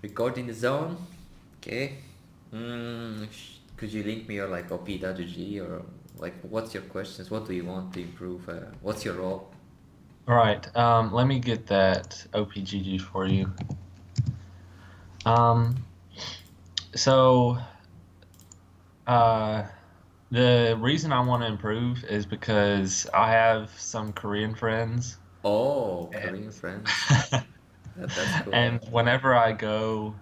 Recording the zone. Okay. Could you link me your like OP.g or like what's your questions? What do you want to improve? What's your role? All right. Let me get that OPGG for you. Um, so uh, the reason I want to improve is because I have some Korean friends, Oh, Korean friends. and That's cool. and whenever I go,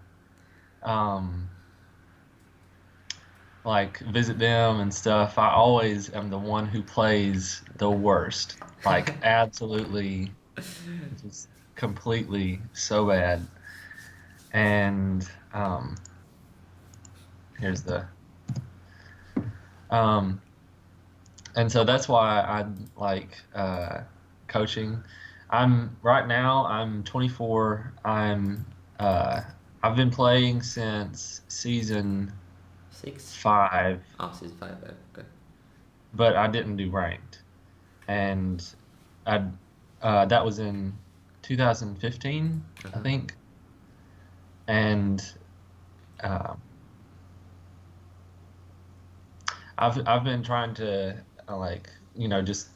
um, like visit them and stuff, I always am the one who plays the worst. Like absolutely, just completely so bad. And here's the um and so that's why I like coaching. I'm 24. Uh I've been playing since season Six? 5, Oh, season five. Okay. but I didn't do ranked. And I that was in 2015, Uh I huh. think. And uh, I've been trying to just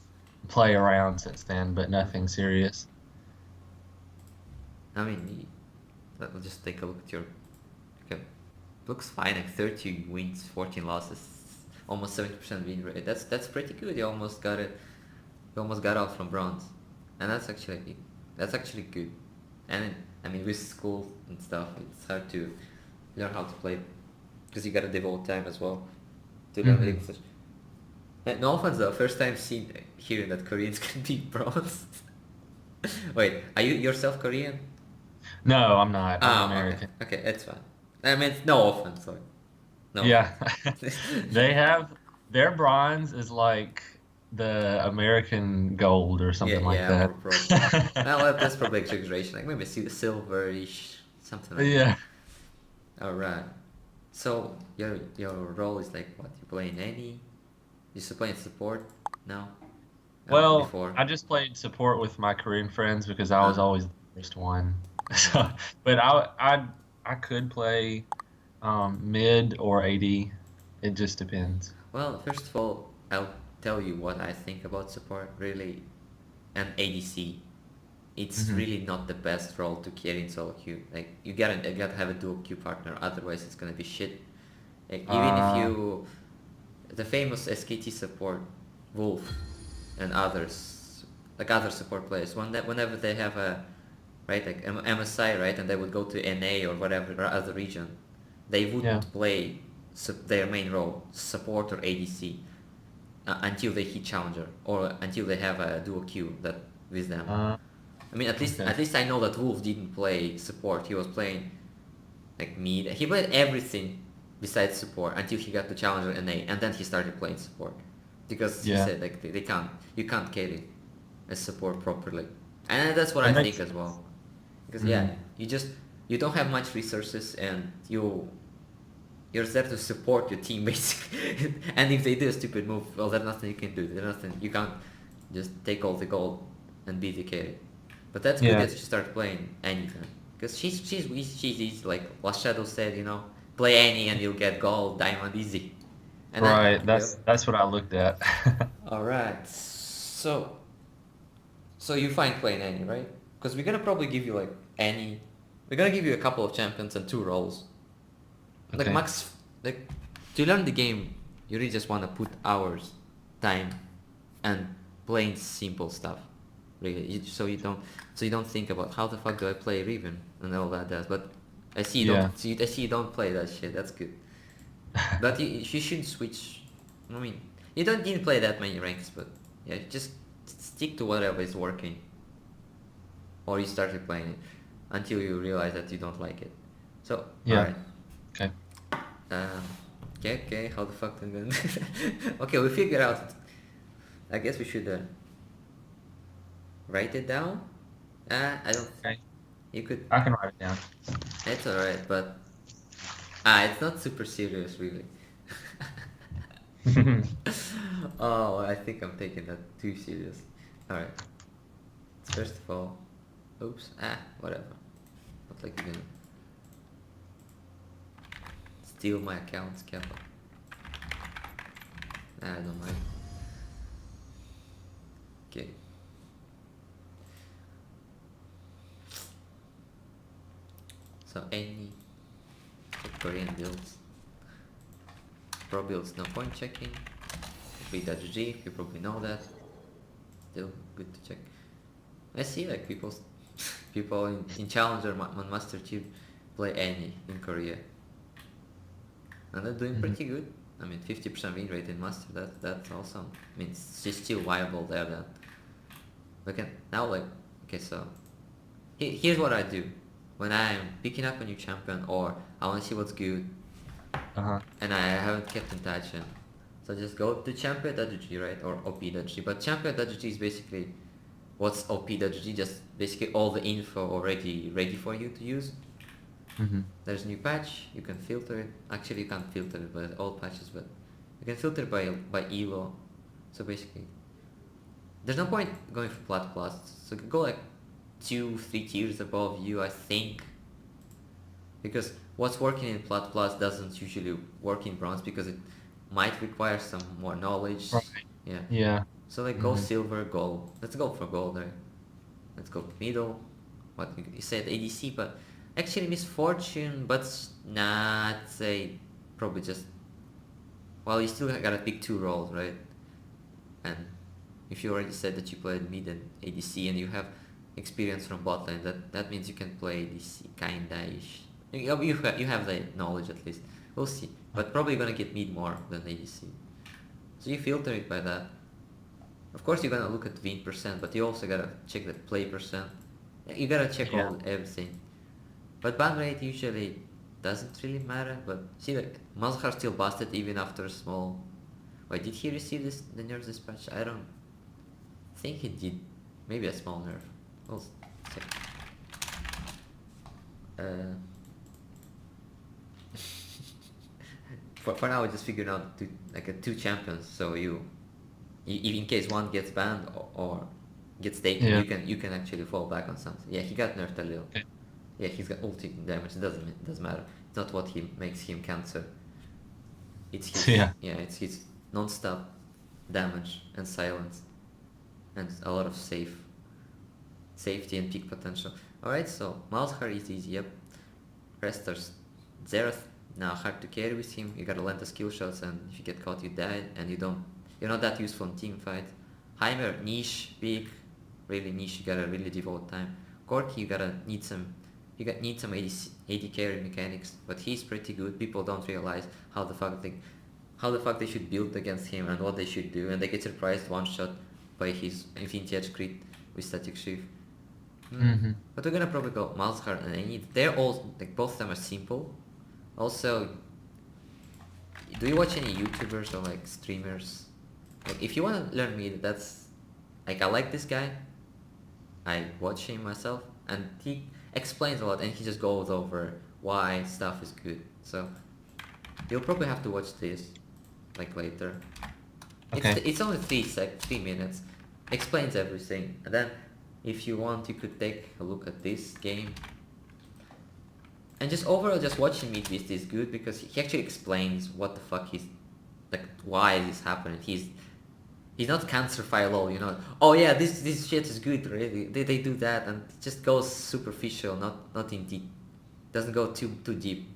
play around since then, but nothing serious. I mean, let's just take a look at your. Okay, looks fine. Like 30 wins, 14 losses, almost 70% win rate. That's pretty good. You almost got it. You almost got out from bronze, and that's actually good. And I mean, with school and stuff, it's hard to learn how to play because you gotta devote time as well to learn League Hmm. of Legends. No offense though, first time hearing that Koreans can beat bronze. Wait, are you yourself Korean? No, I'm not. I'm Ah, okay, American. okay, it's fine. I mean, no offense, sorry, no Yeah. offense. They have their bronze is like the American gold or Yeah, something like yeah, that. probably. Well, that's probably exaggeration. Like maybe see the silverish, something like that. Yeah. All right. So your role is like what? You play in any? You used to play in support? No. Well, Before. I just played support with my Korean friends because I was Ah. always the first one. Mm-hmm. So, but I could play mid or AD. It just depends. Well, first of all, I'll tell you what I think about support. Really, and ADC. It's Hmm. really not the best role to carry in solo queue. Like you gotta have a dual queue partner, otherwise it's gonna be shit. Like even if Uh, you, the famous SKT support, Wolf, and others, like other support players, whenever they have a, right, like MSI, right, and they would go to NA or whatever or other region, they yeah. wouldn't play their main role, support or ADC, until they hit challenger or until they have a dual queue that with them. Uh, I mean, at least okay. at least I know that Wolf didn't play support. He was playing like mid. He played everything besides support until he got to challenger NA, and then he started playing support because he Yeah. said like they can't, you can't carry a support properly, and that's what It I makes think as sense. well. Because yeah, Hmm. you don't have much resources and you're there to support your team basically. And if they do a stupid move, well, there's nothing you can do. There's nothing you can't just take all the gold and be the carry. But that's good Yeah. that she started playing anything because she's easy. Like Last Shadow said, play any and you'll get gold, diamond easy. And I Right. yep. That's what I looked at. All right. So you find playing any, right? Because we're gonna probably give you like any. We're gonna give you a couple of champions and two roles. Like Okay. max, like to learn the game, you really just wanna put hours, time, and plain simple stuff. Really, so you don't think about how the fuck do I play Riven and all that does. But I see you Yeah. don't. I see you don't play that shit. That's good. But you should switch. I mean, you don't didn't play that many ranks, but yeah, just stick to whatever is working, or you started playing it until you realize that you don't like it. So, all Yeah. right. Okay. Um, okay. How the fuck am I gonna? Okay, we figured out. I guess we should write it down. I don't. Okay. You could. I can write it down. It's alright, but it's not super serious, really. Oh, I think I'm taking that too serious. All right. First of all, oops. Whatever. Not like again. steal my account, Kappa. Nah, I don't mind. Okay. So any Korean builds. Pro builds, no point checking. B.G, you probably know that. Still good to check. I see like people in Challenger on Master Chief play any in Korea. And they're doing pretty good. I mean 50% win rate in Master, that's awesome. I mean she's still viable there then. Okay, now like okay, so here's what I do. When I'm picking up a new champion or I wanna see what's good Uh-huh. and I haven't kept in touch, and so just go to champion.gg, right, or op.gg. But champion.gg is basically what's op.gg, just basically all the info already ready for you to use. Mm-hmm. There's a new patch, you can filter it. Actually you can't filter it by all patches, but you can filter by elo. So basically there's no point going for Plat Plus, so you can go like 2-3 tiers above you, I think, because what's working in Plat Plus doesn't usually work in Bronze because it might require some more knowledge. Right. Yeah. Yeah. So like go silver, gold. Let's go for gold, right? Let's go middle. What you said ADC, but actually misfortune, but not say probably just. Well, you still gotta pick 2 roles, right? And if you already said that you played mid and ADC and you have experience from bot lane, that means you can play ADC kinda-ish. You have the knowledge at least. We'll see. But probably gonna get mid more than ADC. So you filter it by that. Of course you're gonna look at win percent, but you also gotta check the play percent. You gotta check everything. But ban rate usually doesn't really matter, but see like Malzahar still busted even after a small. Wait, did he receive the nerf dispatch? I don't think he did. Maybe a small nerf. We'll check. For now, I just figured out like a 2 champions. So you in case one gets banned or gets taken, you can actually fall back on something. Yeah, he got nerfed a little. Okay. Yeah, he's got ulti damage. It doesn't matter. It's not what he makes him cancel. It's his it's his non-stop damage and silence and a lot of safety and peak potential. Alright, so Malzahar is easy, yep. Rest are Xerath, now hard to carry with him. You gotta land the skill shots, and if you get caught you die, and you're not that useful in team fight. Heimer, niche, big, really niche, you gotta really devote time. Corki, you need some AD carry mechanics, but he's pretty good. People don't realize how the fuck they should build against him and what they should do, and they get surprised one shot by his Infinity Edge crit with Static Shift. But we're gonna probably go Malzahar and Annie. They're all like both of them are simple. Also, do you watch any YouTubers or like streamers? Like if you wanna learn mid, that's like I like this guy. I watch him myself, and he explains a lot, and he just goes over why stuff is good. So you'll probably have to watch this like later. Okay. It's only 3 minutes. Explains everything, and then if you want, you could take a look at this game. And just overall, just watching Midbeast is good because he actually explains what the fuck like why is this happening. He's not cancer file, you know. Oh yeah, this shit is good, really. They do that, and it just goes superficial, not in deep. Doesn't go too deep.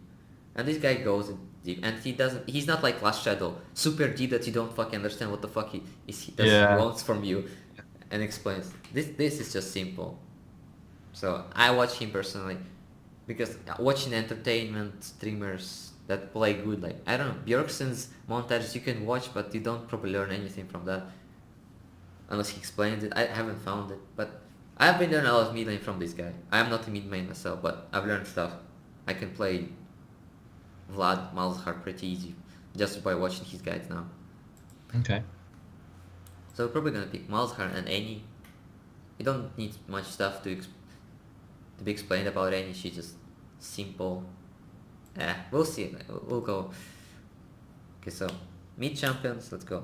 And this guy goes in deep, and he's not like Last Shadow, super deep that you don't fucking understand what the fuck he wants from you, and explains. This is just simple. So I watch him personally because watching entertainment streamers that play good, like I don't know, Bjergsen's montages you can watch, but you don't probably learn anything from that unless he explains it. I haven't found it, but I've been learning a lot of mid lane from this guy. I'm not a mid main myself, but I've learned stuff. I can play Vlad Malzahar pretty easy just by watching his guides now. Okay. So we're probably gonna pick Malzahar and Annie. You don't need much stuff to be explained about Annie. She's just simple. We'll see. We'll go. Okay, so mid champions. Let's go.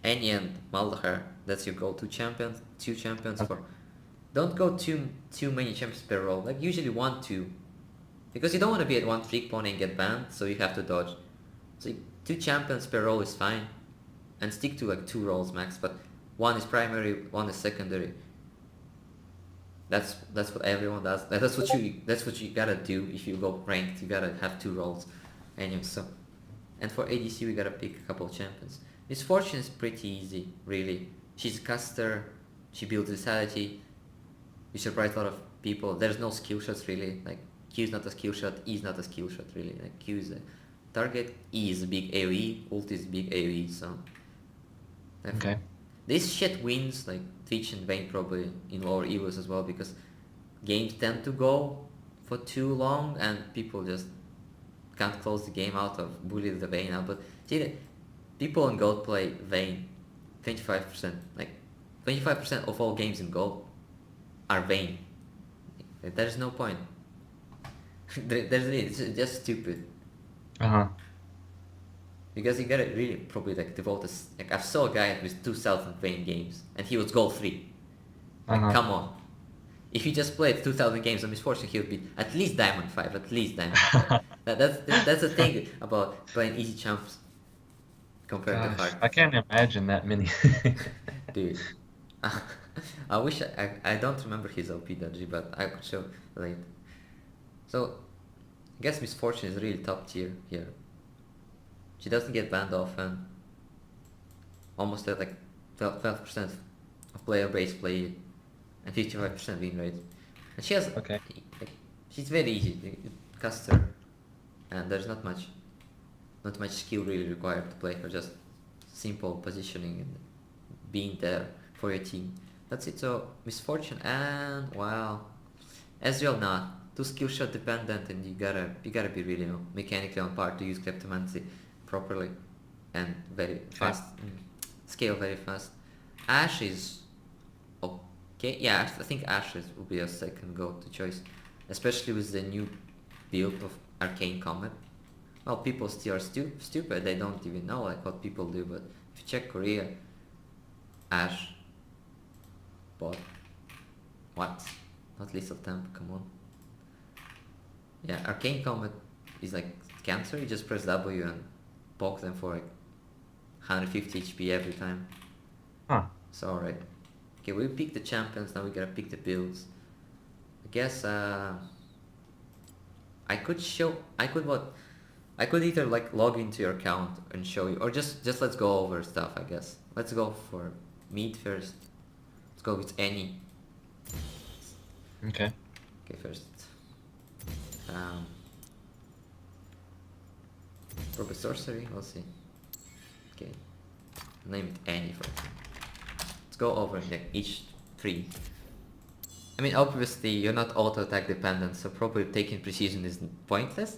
Annie and Malzahar. That's your goal. 2 champions. Okay. Don't go too many champions per role. Like usually 1, 2. Because you don't want to be at one trick pony and get banned, so you have to dodge. So 2 champions per role is fine, and stick to like 2 roles max. But one is primary, one is secondary. That's what everyone does. That's what you gotta do if you go ranked. You gotta have 2 roles. Anyway, so and for ADC we gotta pick a couple of champions. Miss Fortune is pretty easy, really. She's a caster. She builds vitality. You surprise a lot of people. There's no skill shots really. Like Q is not a skill shot. E is not a skill shot really. Like Q is a target. E is a big AoE. Ult is big AoE. So Okay. this shit wins like Twitch and Vayne probably in lower evos as well, because games tend to go for too long and people just can't close the game out of bully the Vayne out. But see, people in Gold play Vayne 25%. Like 25% of all games in Gold are Vayne. There's no point. It's just stupid. Uh-huh. Because you gotta really probably like devote this. Like I saw a guy with 2,000 Vayne games and he was Gold 3. Like Uh-huh. come on. If he just played 2,000 games on Miss Fortune, he would be at least Diamond 5. At least Diamond 5. That's the thing about playing easy champs compared to Gosh, hard. I can't imagine that many. Dude. I wish I don't remember his OP dodgy, but I could show later. So I guess Miss Fortune is really top tier here. She doesn't get banned often. Almost at like 12% of player base play and 55% win rate. And she has Okay. like, she's very easy. You cast her, and there's not much skill really required to play her. Just simple positioning and being there for your team. That's it. So Miss Fortune and wow, Ezreal not too skill shot dependent, and you gotta be really mechanically on par to use Kleptomancy properly and very fast. Scale very fast. Ashe is okay. Yeah, I think Ashe will be a second go-to choice, especially with the new build of Arcane Comet. Well, people still are stupid. They don't even know like what people do. But if you check Korea, Ashe, bot, what? Not Lethal Temp. Come on. Yeah, Arcane Comet is like cancer. You just press W and poke them for like 150 HP every time. Huh. So alright. Okay, we picked the champions, now we gotta pick the builds. I guess I could either like log into your account and show you, or just let's go over stuff. I guess let's go for meat first. Let's go with any. Okay. Okay, first probably sorcery. We'll see. Okay, name it Annie for example. Let's go over like each 3. I mean, obviously you're not auto attack dependent, so probably taking precision is pointless.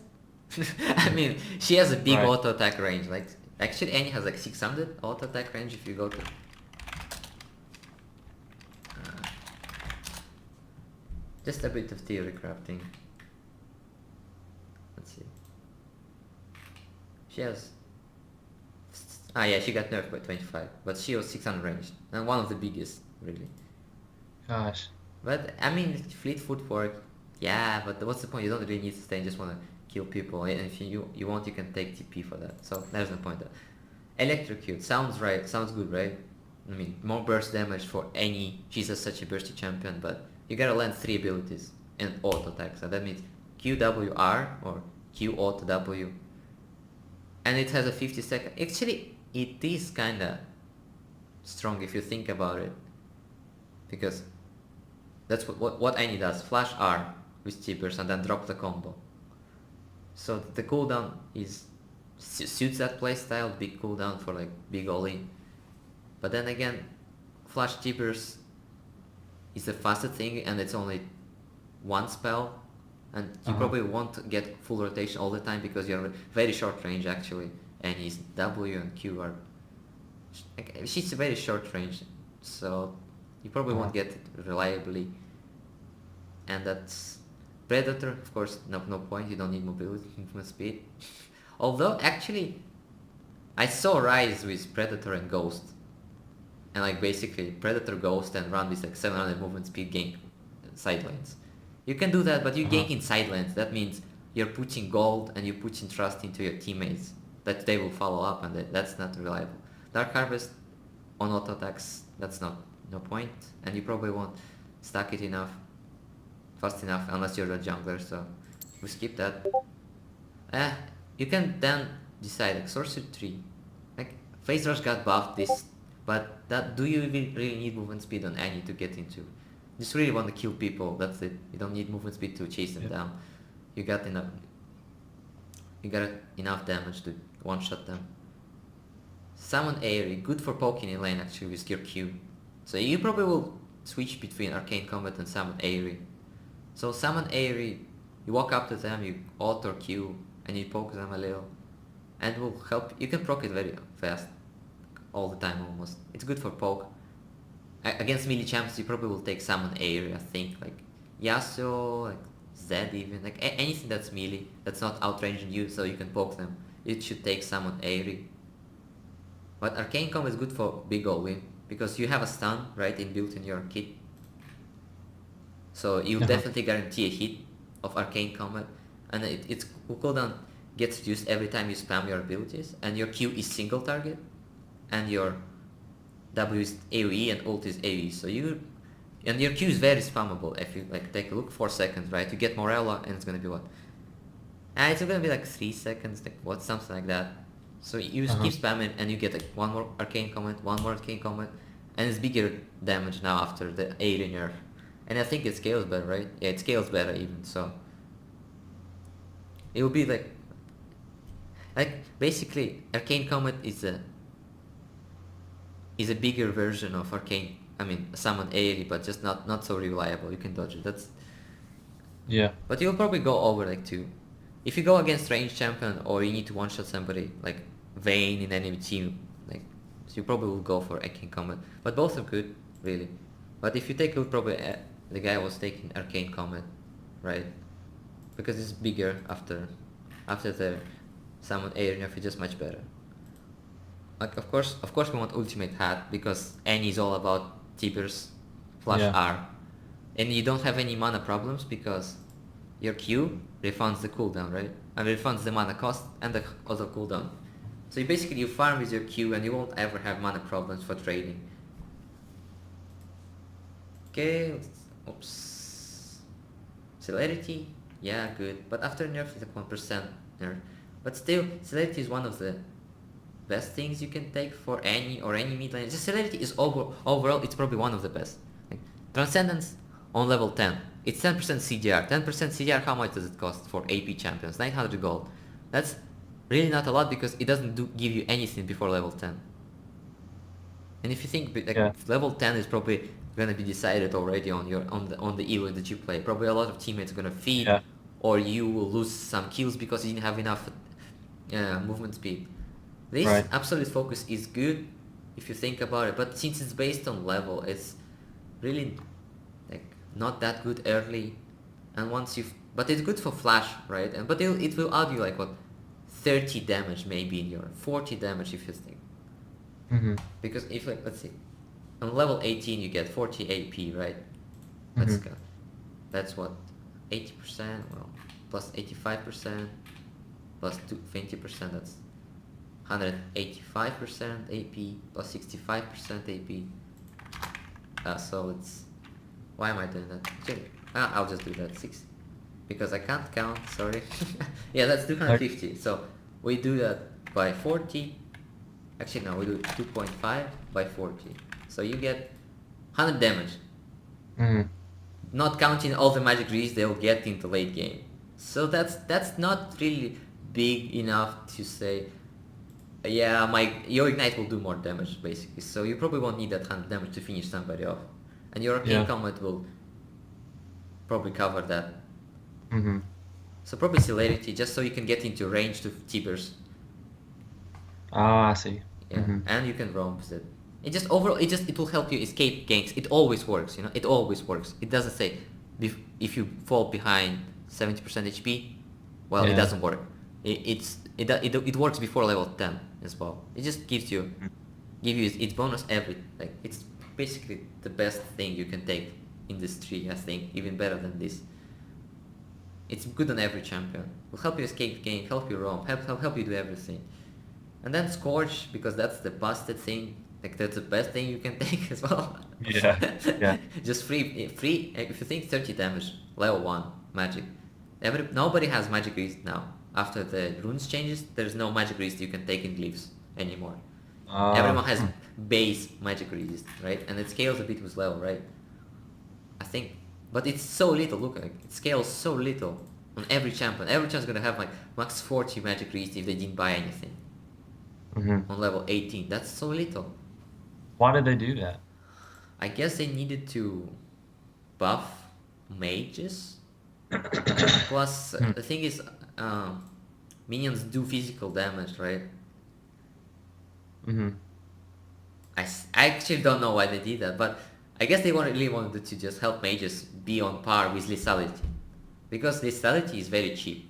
I mean, she has a big Right. auto attack range. Like actually, Annie has like 600 auto attack range if you go to. Just a bit of theory crafting. Let's see. She has. Ah yeah, she got nerfed by 25, but she was 600 range and one of the biggest really. Gosh. But I mean, fleet footwork, yeah. But what's the point? You don't really need to stay. You just want to kill people, and if you want, you can take TP for that. So there's no point. Electrocute sounds right. Sounds good, right? I mean, more burst damage for any. She's such a bursty champion, but you gotta land 3 abilities and auto attack. So that means QWR or Q auto W, and it has a 50-second. Actually, it is kinda strong if you think about it, because that's what Annie does. Flash R with T-burst and then drop the combo. So the cooldown suits that playstyle, big cooldown for like big all-in. But then again, Flash T-burst is the fastest thing and it's only one spell, and you probably won't get full rotation all the time because you're very short range actually. Annie's W and Q are... she's very short range, so you probably won't get it reliably. And that's Predator, of course, no point. You don't need mobility, movement speed. Although actually, I saw Rise with Predator and Ghost, and like basically Predator, Ghost, and run with like 700 movement speed gank side lanes. You can do that, but you gank in side lanes. That means you're putting gold and you're putting trust into your teammates that they will follow up, and that's not reliable. Dark Harvest on auto attacks, that's not no point, and you probably won't stack it enough fast enough unless you're a jungler, so we skip that. You can then decide like Sorcery 3. Like Phase Rush got buffed this, but that do you really need movement speed on any to get into? Just really want to kill people, that's it. You don't need movement speed to chase them down. You got enough damage to one-shot them. Summon Aerie, good for poking in lane actually with your Q. So you probably will switch between Arcane Combat and Summon Aerie. So Summon Aerie, you walk up to them, you alt or Q, and you poke them a little. And will help, you can proc it very fast. All the time almost. It's good for poke. Against melee champs you probably will take Summon Aerie, I think. Like Yasuo, like Zed even. Like anything that's melee, that's not outranging you so you can poke them. It should take Summon Aerie. But Arcane Combat is good for big ol' win, because you have a stun, right, inbuilt in your kit. So you definitely guarantee a hit of Arcane Combat, and its cooldown gets reduced every time you spam your abilities, and your Q is single target, and your W is AoE and ult is AoE. So your Q is very spammable. If you like take a look, 4 seconds, right? You get Morella and it's gonna be what? It's gonna be like 3 seconds, like what, something like that. So you keep spamming and you get like one more Arcane Combat, and it's bigger damage now after the Aerie nerf. And I think it scales better, right? Yeah, it scales better even, so it will be like basically Arcane Combat is a bigger version of Summon Aerie, but just not so reliable. You can dodge it. But you'll probably go over like 2. If you go against range champion or you need to one-shot somebody like Vayne in enemy team, like, so you probably will go for Arcane Combat. But both are good, really. But if you take a look, probably the guy was taking Arcane Combat, right? Because it's bigger after the Summon Aerie nerf is just much better. Like of course we want Ultimate Hat because Annie is all about Tiber's flash R. And you don't have any mana problems because your Q refunds the cooldown, right? And refunds the mana cost and the auto cooldown. So you farm with your Q and you won't ever have mana problems for trading. Okay, oops. Celerity, yeah, good. But after nerf it's like 1% nerf. But still, Celerity is one of the best things you can take for any mid lane. Just Celerity is overall it's probably one of the best. Like, Transcendence on level 10. It's 10% CDR. 10% CDR, how much does it cost for AP champions? 900 gold. That's really not a lot because it doesn't give you anything before level 10. And if you think level 10 is probably gonna be decided already on the elo that you play. Probably a lot of teammates are gonna feed, or you will lose some kills because you didn't have enough movement speed. This Absolute Focus is good if you think about it, but since it's based on level, it's really like not that good early. And but it's good for flash, right? But it will add you like what, 30 damage maybe in your 40 damage if you think. Because if like let's see, on level 18 you get 40 AP, right? That's what, 80%, well, plus 85%, plus 20%, that's 185% AP, plus 65% AP. So it's, why am I doing that? I'll just do that, 6, because I can't count, sorry. Yeah, that's 250, so we do that by 40, actually no, we do 2.5 by 40. So you get 100 damage. Not counting all the magic release they'll get in the late game. So that's not really big enough to say, yeah, your ignite will do more damage basically. So you probably won't need that 100 damage to finish somebody off. And your Arcane Combat will probably cover that. So probably Celerity, just so you can get into range to Tiber's. I see. Yeah, and you can roam with it. It will help you escape ganks. It always works, it always works. It doesn't say if you fall behind 70% HP, well, it doesn't work. It works before level 10 as well. It just gives you its bonus like it's basically the best thing you can take in this tree, I think, even better than this. It's good on every champion. Will help you escape game, help you roam, help you do everything. And then Scorch, because that's the busted thing. Like that's the best thing you can take as well. Yeah. Yeah. Just free. If you think 30 damage, level 1 magic. Nobody has magic resist now. After the runes changes, there's no magic resist you can take in glyphs anymore. Everyone has base magic resist, right? And it scales a bit with level, right? I think, but it's so little. Look, like, it scales so little on every champion. Every champion's gonna have like max 40 magic resist if they didn't buy anything on level 18. That's so little. Why did they do that? I guess they needed to buff mages. Plus, the thing is, minions do physical damage, right? I actually don't know why they did that, but I guess they really wanted to just help mages be on par with lethality, because lethality is very cheap,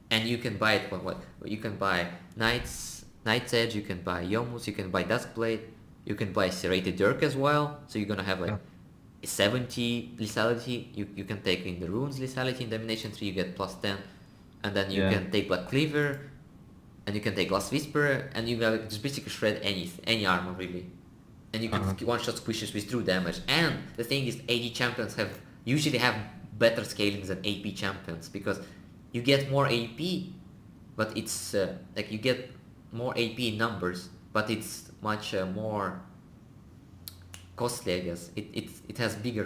and you can buy it for what? You can buy Knight's Edge, you can buy Yomus, you can buy Duskblade, you can buy Serrated Dirk as well. So you're gonna have like 70 lethality. You can take in the runes lethality in Domination 3, you get plus 10, and then you can take Black Cleaver, and you can take Glass Whisperer, and you can just basically shred any armor really. And you can one-shot squishes with true damage. And the thing is, AD champions usually have better scalings than AP champions, because you get more AP, but it's like you get more AP in numbers, but it's much more costly, I guess. It has bigger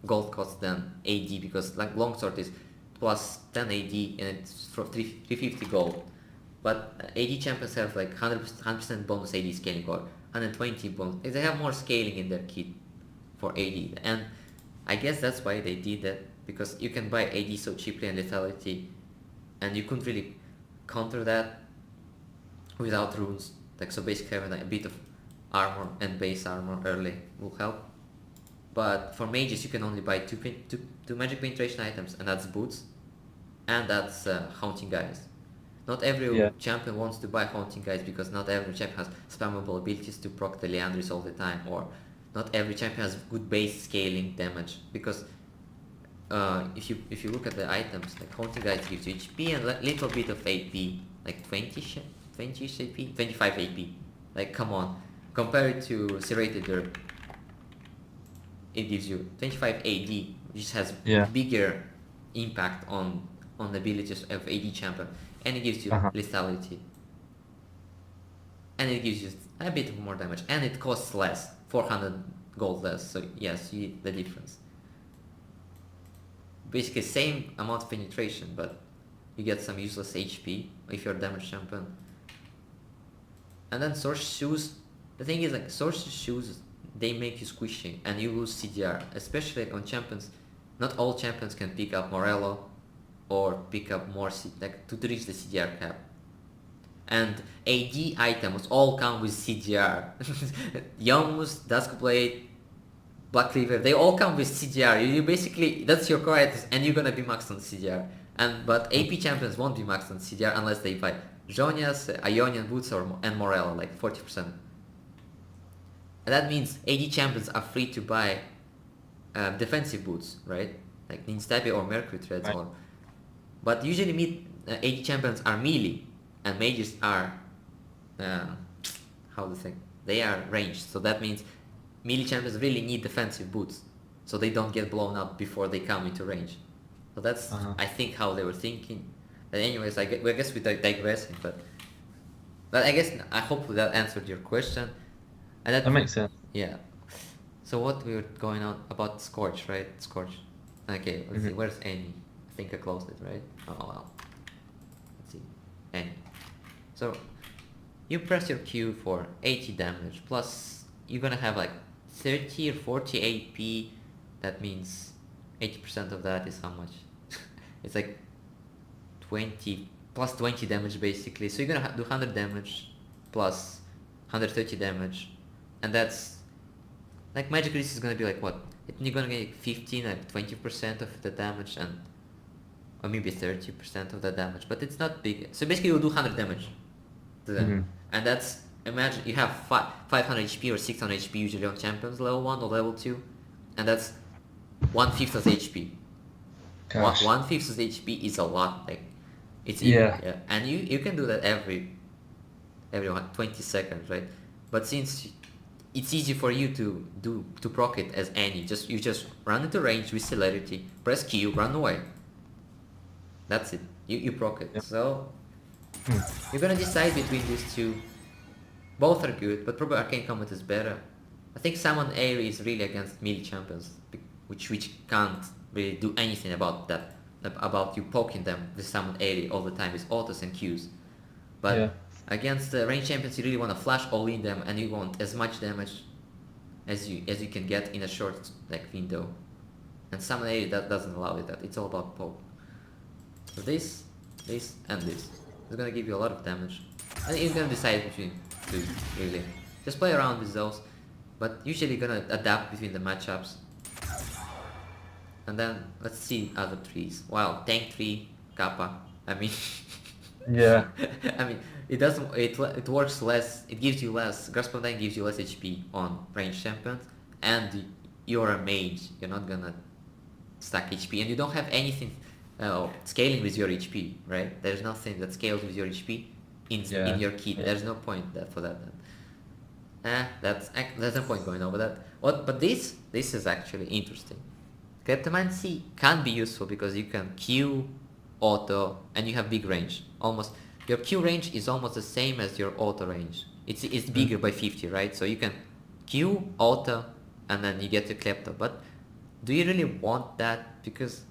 gold cost than AD, because like Longsword is plus 10 AD and it's for 350 gold. But AD champions have like 100% bonus AD scaling or 120 bonus. They have more scaling in their kit for AD, and I guess that's why they did that, because you can buy AD so cheaply and lethality, and you couldn't really counter that without runes. Like, so basically having like a bit of armor and base armor early will help. But for mages you can only buy two magic penetration items, and that's boots and that's haunting guys. Not every champion wants to buy haunting guys, because not every champion has spammable abilities to proc the Leandris all the time, or not every champion has good base scaling damage, because if you look at the items, like haunting guys gives you HP and a little bit of AP, like 20-ish AP, 25 AP. Like, come on, compare it to Serrated Dirk. It gives you 25 AD, which has bigger impact on the abilities of AD champion, and it gives you lethality, and it gives you a bit more damage, and it costs less, 400 gold less. So yes, you see the difference. Basically same amount of penetration, but you get some useless HP if you're a damage champion. And then Source Shoes, the thing is, like, Source Shoes, they make you squishy and you lose CDR, especially on champions. Not all champions can pick up Morello or pick up more, like, to reach the CDR cap. And AD items all come with CDR. Yomus, Duskblade, Black Cleaver, they all come with CDR. You basically, that's your core items, and you're gonna be maxed on CDR. But AP champions won't be maxed on CDR unless they buy Zhonya's, Ionian Boots and Morello, like 40%. And that means AD champions are free to buy defensive boots, right? Like Ninstabi or Mercury Threads. Right. But usually AD champions are melee, and mages are, how to say, they are ranged. So that means melee champions really need defensive boots, so they don't get blown up before they come into range. So that's, I think, how they were thinking. But anyways, I guess we're digressing, but I guess, I hope that answered your question. And That makes sense. Yeah. So what we were going on about Scorch, right? Scorch. Okay, let's see. Where's Annie? I think I closed it, right? Oh well. Let's see. Annie. So you press your Q for 80 damage, plus you're gonna have like 30 or 40 AP. That means 80% of that is how much? It's like 20 plus 20 damage basically. So you're gonna do 100 damage plus 130 damage, and that's like magic resist is gonna be like what? You're gonna get 15 like 20% of the damage, and or maybe 30% of the damage, but it's not big. So basically you'll do 100 damage to them. And that's, imagine you have 500 HP or 600 HP usually on champions level 1 or level 2, and that's 1/5 of the HP. Gosh. 1/5 of HP is a lot. Like it's Yeah. yeah, and you can do that every 20 seconds, right? But since it's easy for you to proc it as any, you just run into range with celerity, press Q, run away. That's it. You proc it. Yep. So Hmm. you're gonna decide between these two. Both are good, but probably Arcane Comet is better. I think Summon Air is really against melee champions, which can't really do anything about that, about you poking them with Summon Air all the time with autos and Qs. Yeah. But against the range champions, you really want to flash all in them, and you want as much damage as you can get in a short window. And Summon Air that doesn't allow you that. It's all about poke. So this, and this is gonna give you a lot of damage, and you're gonna decide between two really. Just play around with those, but usually you're gonna adapt between the matchups. And then let's see other trees. Wow, tank tree, Kappa. I mean, Yeah. I mean, it works less. It gives you less. Grasp of Time gives you less HP on range champions, and you're a mage. You're not gonna stack HP, and you don't have anything scaling with your HP, right? There's nothing that scales with your HP in your kit. Yeah. There's no point for that. That's no point going over that. But this is actually interesting. Cryptomancy can be useful because you can Q, auto, and you have big range. Almost your Q range is almost the same as your auto range. It's bigger by 50, right? So you can Q, auto, and then you get your Klepto. But do you really want that? Because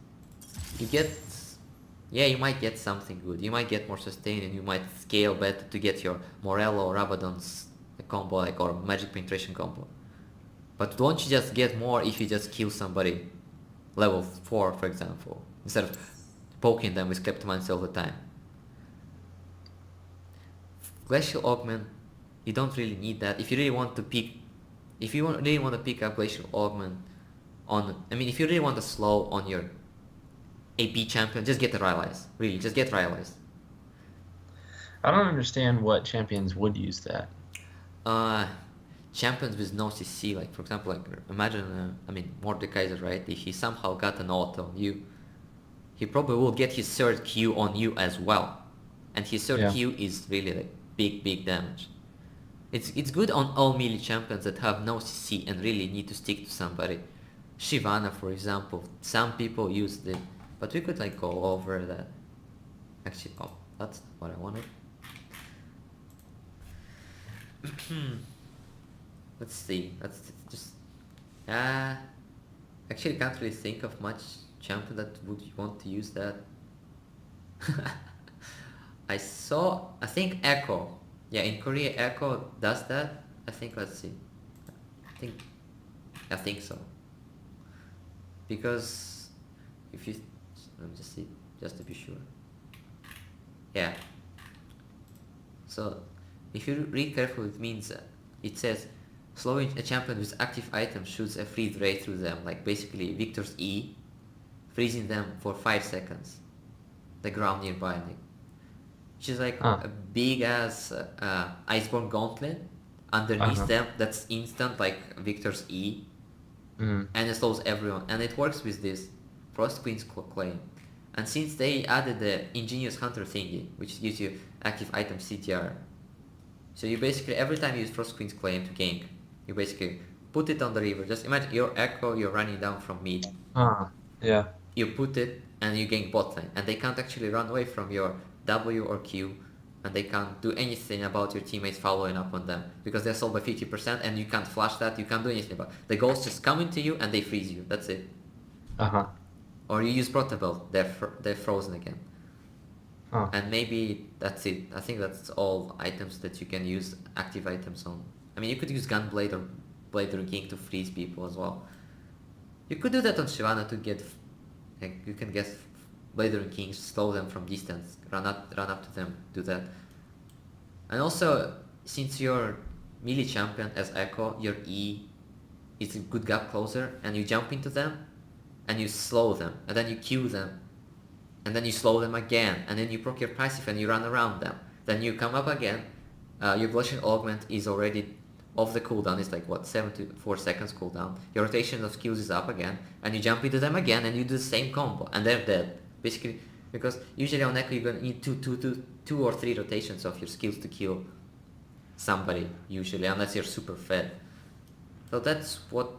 you might get something good. You might get more sustain, and you might scale better to get your Morello or Rabadon's combo, or Magic Penetration combo. But don't you just get more if you just kill somebody level 4, for example, instead of poking them with Kleptomancy all the time? Glacial Augment, you don't really need that. If you really want to pick up Glacial Augment if you really want to slow on your AP champion, just get the Rylai's. Really, just get Rylai's. I don't understand what champions would use that. Champions with no CC, like for example, imagine, Mordekaiser, right? If he somehow got an auto on you, he probably will get his third Q on you as well, and his third Q is really big damage. It's good on all melee champions that have no CC and really need to stick to somebody. Shyvana, for example, some people used it, but we could go over that. Actually, that's what I wanted. Let's see. Let's just actually can't really think of much champion that would want to use that. I think Echo. Yeah, in Korea Echo does that. I think, let's see. I think so. Because if you let me just see, just to be sure. Yeah. So if you read carefully, it means it says slowing a champion with active item shoots a freeze ray through them, like basically Victor's E, freezing them for 5 seconds. The ground nearby, which is a big ass Iceborne Gauntlet underneath them. That's instant, like Victor's E, and it slows everyone. And it works with this Frost Queen's Claim. And since they added the Ingenious Hunter thingy, which gives you active item CTR, so you basically, every time you use Frost Queen's Claim to gank, you basically put it on the river. Just imagine your Echo, you're running down from mid. Yeah. You put it and you gank bot lane, and they can't actually run away from your W or Q, and they can't do anything about your teammates following up on them because they're sold by 50%, and you can't flash that. You can't do anything about it. The ghosts just come into you and they freeze you. That's it. Or you use Protobelt, they're frozen again. And maybe that's it. I think that's all items that you can use active items on. You could use Gunblade or Blade King to freeze people as well. You could do that on Shyvana to get, you can get Blade Kings, slow them from distance, run up to them, do that. And also, since you're melee champion as Echo, your E is a good gap closer, and you jump into them, and you slow them, and then you Q them, and then you slow them again, and then you proc your passive and you run around them. Then you come up again, your Glacial Augment is already of the cooldown is like what, 7 to 4 seconds cooldown. Your rotation of skills is up again, and you jump into them again, and you do the same combo, and they're dead. Basically, because usually on Echo you're gonna need two or three rotations of your skills to kill somebody, usually, unless you're super fed. So that's what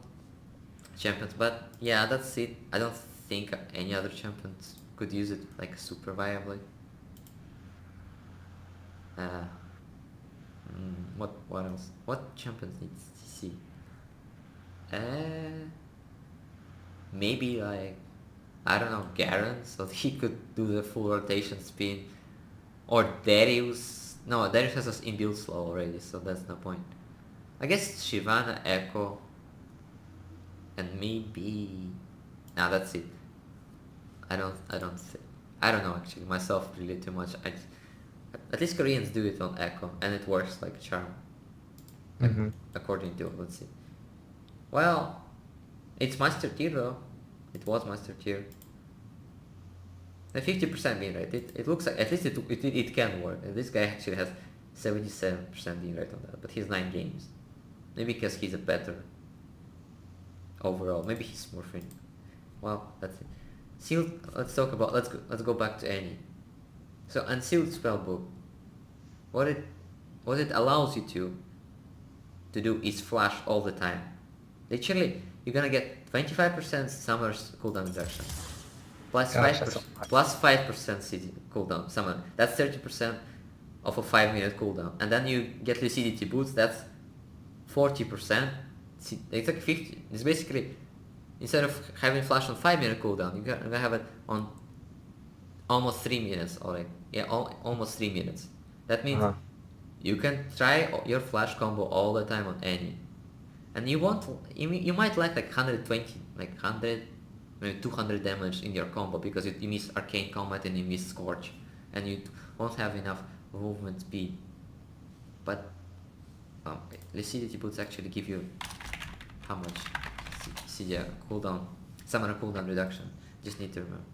champions, but yeah, that's it. I don't think any other champions could use it like super viably. Uh, what else? What champions need CC? Maybe like, I don't know, Garen, so he could do the full rotation spin, or Darius. No, Darius has us inbuilt slow already, so that's no point. I guess Shyvana, Echo, and maybe. Nah, that's it. I don't know actually myself really too much. At least Koreans do it on Echo, and it works like a charm. Mm-hmm. According to, let's see. Well, it's Master Tier though. It was Master Tier. A 50% win rate. It looks like, at least it can work. And this guy actually has 77% win rate on that, but he's 9 games. Maybe because he's a better overall. Maybe he's more free. Well, that's it. Sealed. Let's go back to Annie. So Unsealed Spellbook. What it allows you to do is flash all the time. Literally, you're gonna get 25% summer's cooldown reduction, plus 5% city cooldown summon. That's 30% of a 5-minute cooldown, and then you get lucidity boots. That's 40%. It's like 50. It's basically, instead of having flash on 5-minute cooldown, you're gonna have it on almost 3 minutes, or like, yeah, almost 3 minutes. That means you can try your flash combo all the time on any, and you might lack like 120, like 100, maybe 200 damage in your combo because you miss Arcane Combat and you miss Scorch, and you won't have enough movement speed. But Lucidity Boots actually give you how much? See, yeah, cooldown, summoner cooldown reduction. Just need to remember.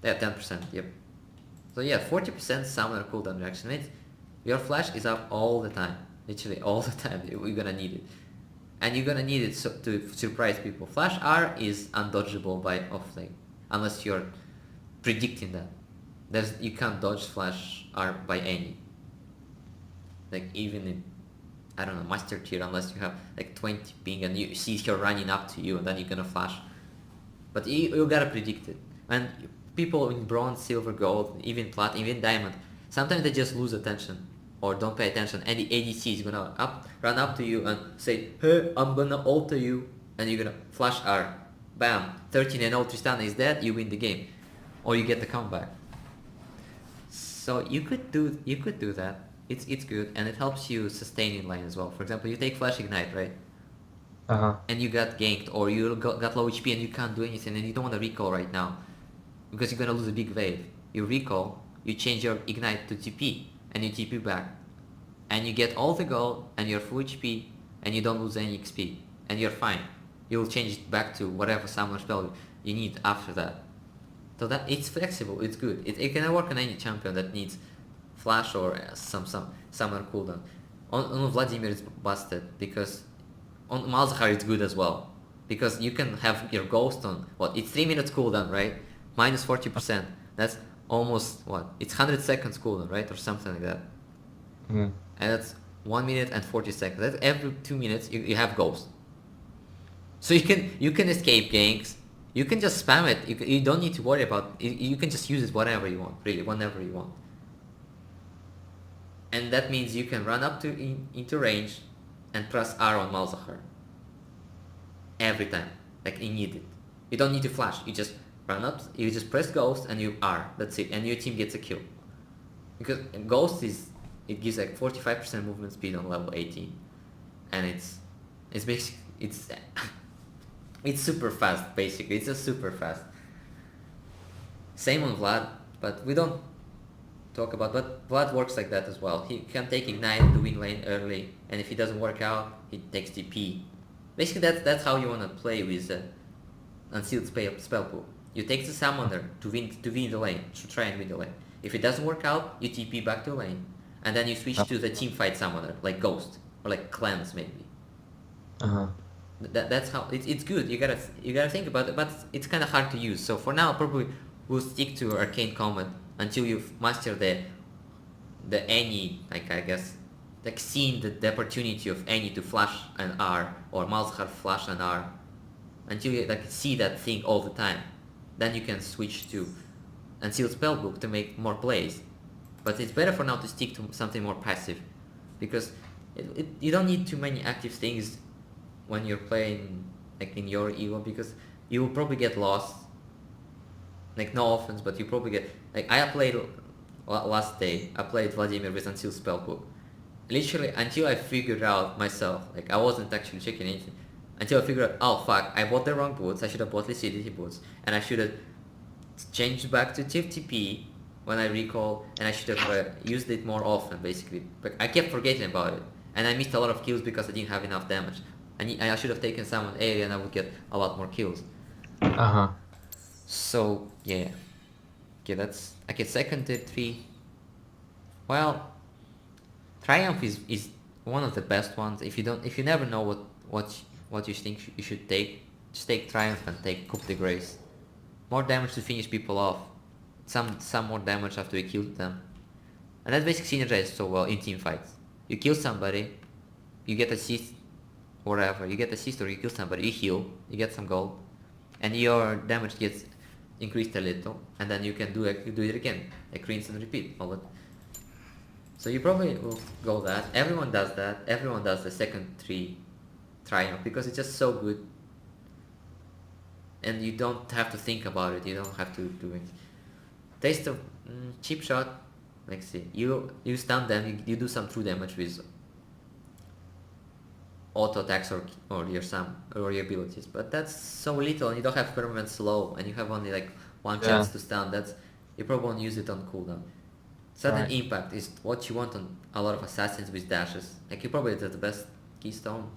Yeah, 10%. Yep. So yeah, 40% summoner cooldown reduction means your flash is up all the time, literally all the time. You're gonna need it, and you're gonna need it to surprise people. Flash R is undodgeable by offlane unless you're predicting that. You can't dodge Flash R by any. Like even in, I don't know, Master Tier, unless you have like 20 ping and you see her running up to you and then you're gonna flash. But you gotta predict it. And people in bronze, silver, gold, even plat, even diamond, sometimes they just lose attention or don't pay attention, and the ADC is gonna run up to you and say, hey, I'm gonna alter you, and you're gonna flash R, bam, 13 and 0 Tristana is dead, you win the game, or you get the comeback. So you could do that. It's good, and it helps you sustain in lane as well. For example, you take Flash Ignite, right? And you got ganked, or you got low HP and you can't do anything, and you don't want to recall right now because you're gonna lose a big wave. You recall, you change your Ignite to TP, and you TP back, and you get all the gold and your full HP, and you don't lose any XP, and you're fine. You'll change it back to whatever summoner spell you need after that. So that it's flexible, it's good. It can work on any champion that needs flash or some summoner cooldown. On Vladimir it's busted, because on Malzahar it's good as well, because you can have your ghost on it's 3 minutes cooldown, right? Minus 40%. That's almost it's 100 seconds cooldown, right? Or something like that. And that's 1 minute and 40 seconds. That's every 2 minutes you have ghost. So you can escape ganks. You can just spam it. You don't need to worry about it. You can just use it whatever you want, really, whenever you want. And that means you can run up into range and press R on Malzahar every time, like you need it. You don't need to flash. You just run up. You just press Ghost and you R. That's it, and your team gets a kill. Because Ghost gives like 45% movement speed on level 18, and it's basically it's super fast. Basically, it's just super fast. Same on Vlad, but we don't talk about. But Vlad works like that as well. He can take Ignite to win lane early, and if it doesn't work out, he takes TP. Basically, that's how you wanna play with Unsealed spell pool. You take the summoner to win the lane, to try and win the lane. If it doesn't work out, you TP back to lane, and then you switch to the team fight summoner like Ghost. or like cleanse maybe. Uh-huh. That's how it's good. You gotta think about it, but it's kind of hard to use. So for now, probably we'll stick to arcane combat until you've mastered the any, like I guess, like seeing the opportunity of any to flash an R or Malzahar flash an R until you like see that thing all the time. Then you can switch to Unsealed Spellbook to make more plays. But it's better for now to stick to something more passive, because you don't need too many active things when you're playing like in your Evo, because you will probably get lost. Like no offense, but you probably get like I played last day. I played Vladimir with Unsealed Spellbook. Literally until I figured out myself, like I wasn't actually checking anything, until I figured out, oh fuck, I bought the wrong boots. I should have bought Lucidity boots, and I should have changed back to TFTP when I recall, and I should have used it more often basically. But I kept forgetting about it, and I missed a lot of kills because I didn't have enough damage. I should have taken someone area, and I would get a lot more kills. Uh-huh. So yeah, okay, that's okay. Second tier 3. Well, Triumph is one of the best ones. If you never know what you think you should take, just take Triumph and take Coupe de Grace. More damage to finish people off. Some more damage after you kill them. And that basically synergizes so well in team fights. You kill somebody, you get assist, whatever. You get assist or you kill somebody, you heal, you get some gold, and your damage gets increased a little, and then you can do it again, like rinse and repeat all that. So you probably will go that. Everyone does that. Everyone does the second 3 Triumph because it's just so good. And you don't have to think about it. You don't have to do it. Taste of cheap shot. Let's see. You stun them. You do some true damage with auto attacks or your abilities. But that's so little, and you don't have permanent slow, and you have only like one chance to stun. You probably won't use it on cooldown. Sudden impact is what you want on a lot of assassins with dashes. Like you probably did the best keystone.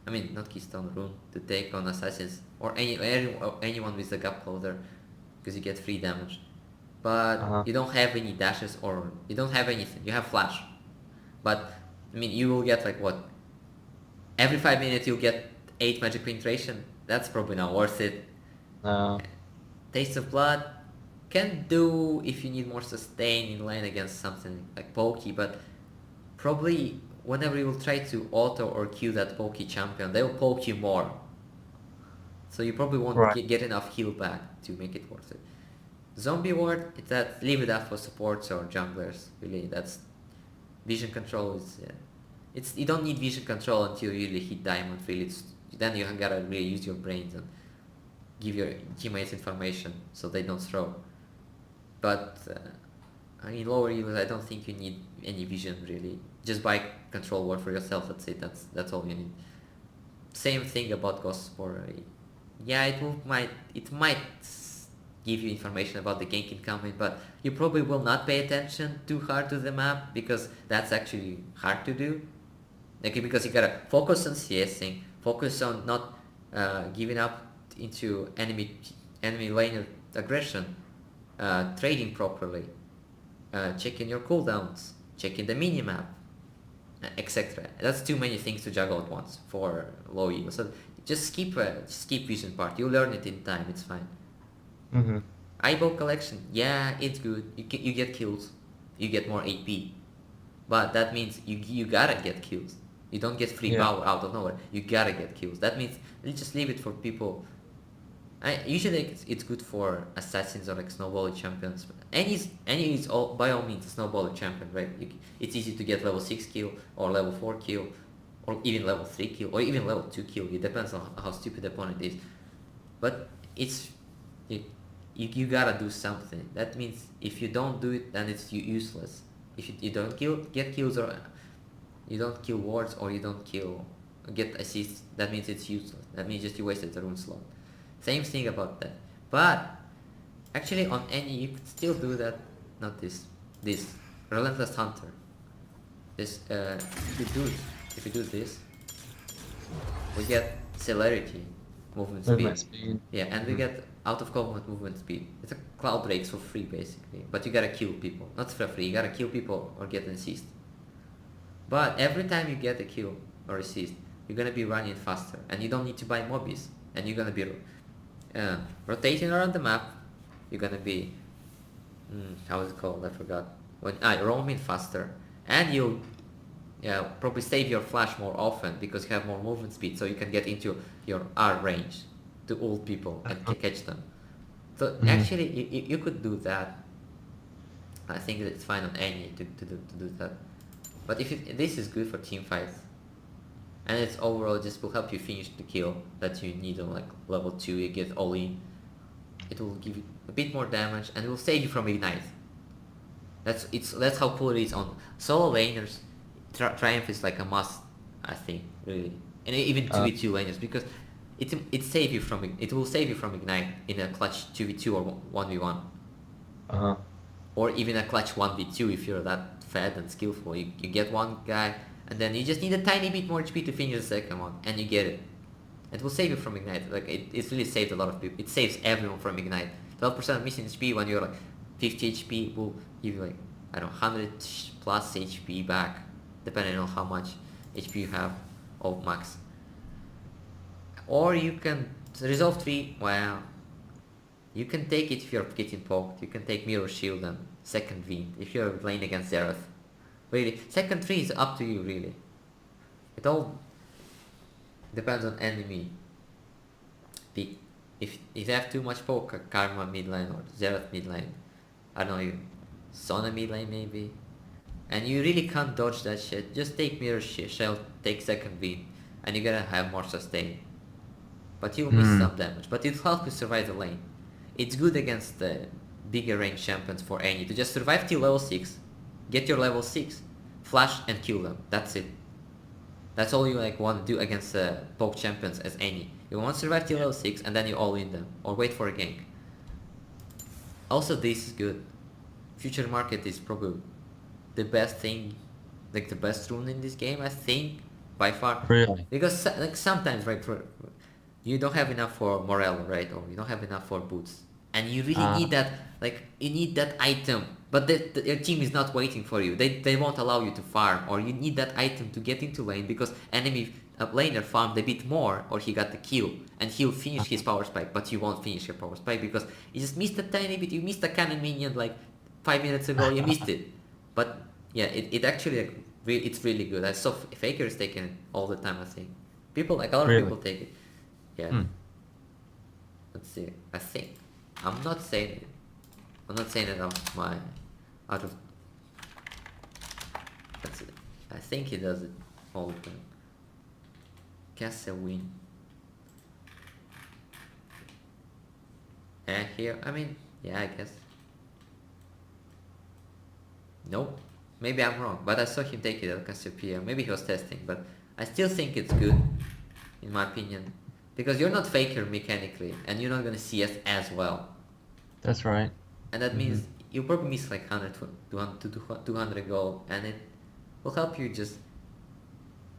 I mean, not keystone rune to take on assassins or anyone with a gap holder, because you get free damage. But you don't have any dashes or you don't have anything. You have flash. But I mean, you will get like what? Every 5 minutes you'll get 8 magic penetration. That's probably not worth it. No. Taste of Blood can do if you need more sustain in lane against something like pokey, but probably whenever you will try to auto or Q that pokey champion, they will poke you more. So you probably won't get enough heal back to make it worth it. Zombie Ward, leave it up for supports or junglers. Really, that's vision control is. It's you don't need vision control until you really hit diamond. Really, then you gotta really use your brains and give your teammates information so they don't throw. But in lower elo, I don't think you need any vision really. Just buy control ward for yourself. That's it. That's all you need. Same thing about Ghost Spore. Yeah, it might give you information about the gank incoming, but you probably will not pay attention too hard to the map because that's actually hard to do. Okay, because you gotta focus on CSing, focus on not giving up into enemy lane aggression, trading properly, checking your cooldowns, checking the minimap, etc. That's too many things to juggle at once for low elo. So just skip vision part. You learn it in time. It's fine. Mm-hmm. Eyeball collection, yeah, it's good. You get kills, you get more AP, but that means you gotta get kills. You don't get free power out of nowhere. You gotta get kills. That means you just leave it for people. Usually it's good for assassins or like snowballer champions. Any is by all means a snowballer champion, right? It's easy to get level 6 kill or level 4 kill, or even level 3 kill, or even level 2 kill. It depends on how stupid the opponent is. But you gotta do something. That means if you don't do it, then it's useless. If you don't get kills, or you don't kill wards, or you don't get assists, that means it's useless. That means just you wasted the rune slot. Same thing about that. But actually on any you could still do that. Not this Relentless Hunter. This if you do this, we get celerity, movement speed. Yeah, and we get out of combat movement speed. It's a cloud breaks for free basically, but you gotta kill people. Not for free, you gotta kill people or get an assist. But every time you get a kill, or assist, you're gonna be running faster, and you don't need to buy mobbies, and you're gonna be rotating around the map. You're gonna be how is it called? I forgot. Roaming faster, and you'll probably save your flash more often because you have more movement speed, so you can get into your R range to ult people and catch them. So actually, you could do that. I think that it's fine on any to do that. But if this is good for team fights, and it's overall just will help you finish the kill that you need on like level 2, you get all in. It will give you a bit more damage and it will save you from ignite. That's how cool it is on solo laners. Triumph is like a must, I think, really, and even 2v2 laners, because it will save you from ignite in a clutch 2v2 or 1v1, or even a clutch 1v2 if you're that fed and skillful. You get one guy and then you just need a tiny bit more HP to finish the second one, and you get it. It will save you from ignite. Like it's really saved a lot of people. It saves everyone from ignite. 12% missing HP when you're like 50 HP will give you like, I don't know, 100 plus HP back, depending on how much HP you have of max. Or you can resolve 3. Well, you can take it if you're getting poked. You can take Mirror Shield and second Wind if you're playing against Xerath. Really, second 3 is up to you, really. It all depends on enemy pick. If you have too much poke, Karma mid lane or Xerath mid lane, I don't know, Sona mid lane maybe, and you really can't dodge that shit, just take Mirror Shield, take second Wind, and you're gonna have more sustain. But you'll miss some damage, but it'll help you survive the lane. It's good against the bigger range champions for any to just survive till level 6, get your level 6, flash and kill them. That's it. That's all you like want to do against poke champions as any. You want to survive till level 6 and then you all in them, or wait for a gank. Also, this is good. Future Market is probably the best thing, like the best rune in this game, I think, by far. Really? Because like sometimes, right, you don't have enough for morale, right, or you don't have enough for boots, and you really need that, like you need that item, but your team is not waiting for you. They won't allow you to farm, or you need that item to get into lane because enemy laner farmed a bit more, or he got the kill and he'll finish his power spike, but you won't finish your power spike because you just missed a tiny bit. You missed a cannon minion like 5 minutes ago. You missed it. But yeah, it actually like, it's really good. I saw Fakers taking it all the time. I think people, like a lot of people take it. Yeah. Let's see. I think I'm not saying it. I'm not saying it out of. That's it. I think he does it all the time. Castle win. And here, I mean, yeah, I guess. Nope. Maybe I'm wrong, but I saw him take it at Cassiopeia. Maybe he was testing, but I still think it's good, in my opinion. Because you're not Faker mechanically, and you're not gonna CS as well. That's right. And that means you'll probably miss like 100 to 200 gold, and it will help you just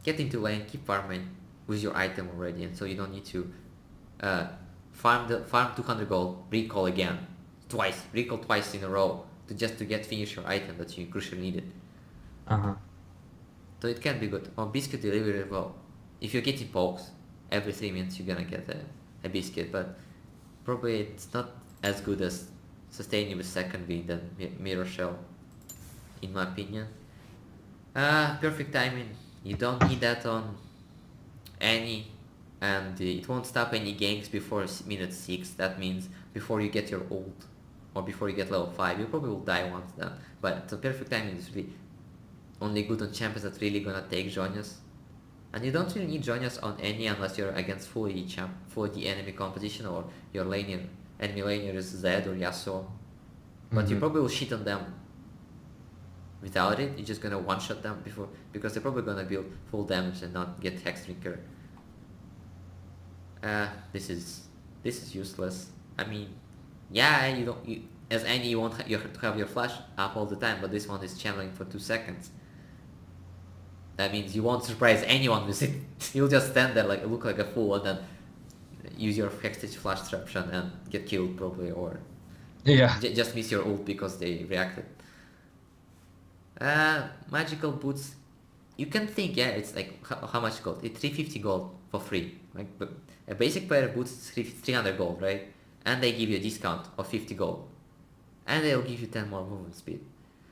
get into lane, keep farming with your item already, and so you don't need to farm 200 gold, recall again, recall twice in a row to get finish your item that you crucially needed. So it can be good. Or biscuit delivery as well. If you're getting pokes, every 3 minutes you're gonna get a biscuit, but probably it's not as good as sustaining with second wind than Mirror Shell, in my opinion. Perfect timing, you don't need that on any, and it won't stop any ganks before minute 6. That means before you get your ult, or before you get level 5, you probably will die once then. But the perfect timing is really only good on champions that really gonna take Zhonya's. And you don't really need Zhonya's on any unless you're against fully the enemy composition, or your enemy laner is Zed or Yasuo. But you probably will shit on them without it. You're just gonna one-shot them because they're probably gonna build full damage and not get Hexdrinker. This is useless. I mean, yeah, as any you have to have your flash up all the time, but this one is channeling for 2 seconds. That means you won't surprise anyone with it. You'll just stand there like look like a fool and then use your Hextech flash disruption and get killed probably, or just miss your ult because they reacted. Magical boots, you can think, yeah, it's like how much gold? It's 350 gold for free. Like, but a basic player boots is 300 gold, right? And they give you a discount of 50 gold, and they'll give you 10 more movement speed.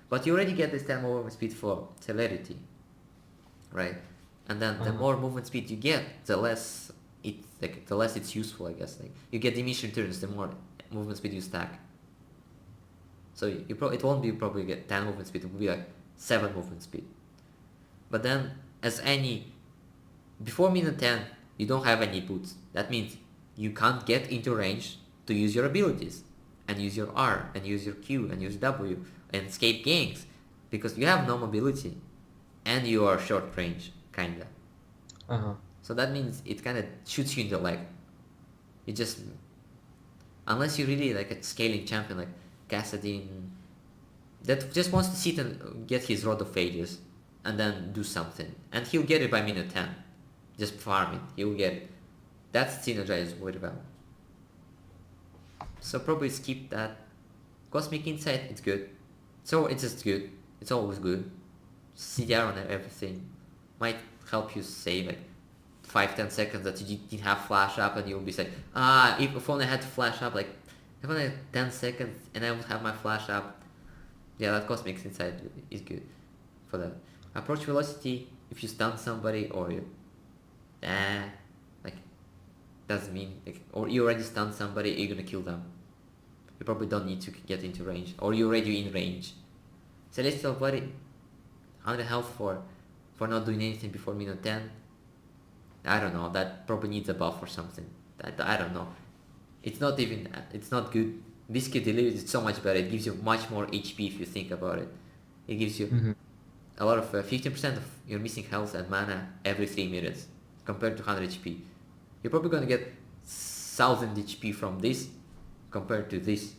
But you already get this 10 more movement speed for celerity, right? And then the Uh-huh. more movement speed you get, the less it's useful, I guess. Like you get diminishing returns the more movement speed you stack. So it won't be probably get 10 movement speed. It will be like 7 movement speed. But then as any before minute 10, you don't have any boots. That means you can't get into range to use your abilities and use your R and use your Q and use W and escape ganks because you have no mobility and you are short range kinda. Uh-huh. So that means it kinda shoots you in the leg. It just unless you're really like a scaling champion like Kassadin that just wants to sit and get his Rod of Ages and then do something. And he'll get it by minute 10. Just farm it. He'll get it. That's Synergy is worried about. So probably skip that. Cosmic Insight, it's good. So it's just good. It's always good. CDR on everything. Might help you save like 5-10 seconds that you didn't have flash up and you'll be like, if only I had to flash up like if only 10 seconds and I would have my flash up. Yeah, that Cosmic Insight is good for that. Approach velocity, if you stun somebody or you like doesn't mean like, or you already stunned somebody, you're gonna kill them. You probably don't need to get into range, or you're already in range. Celestial Body, 100 health for not doing anything before minute 10. I don't know, that probably needs a buff or something. I don't know. It's not good. Viscid Delivery is so much better. It gives you much more HP if you think about it. It gives you Mm-hmm. a lot of 15% of your missing health and mana every 3 minutes compared to 100 HP. You're probably gonna get 1000 HP from this compared to this.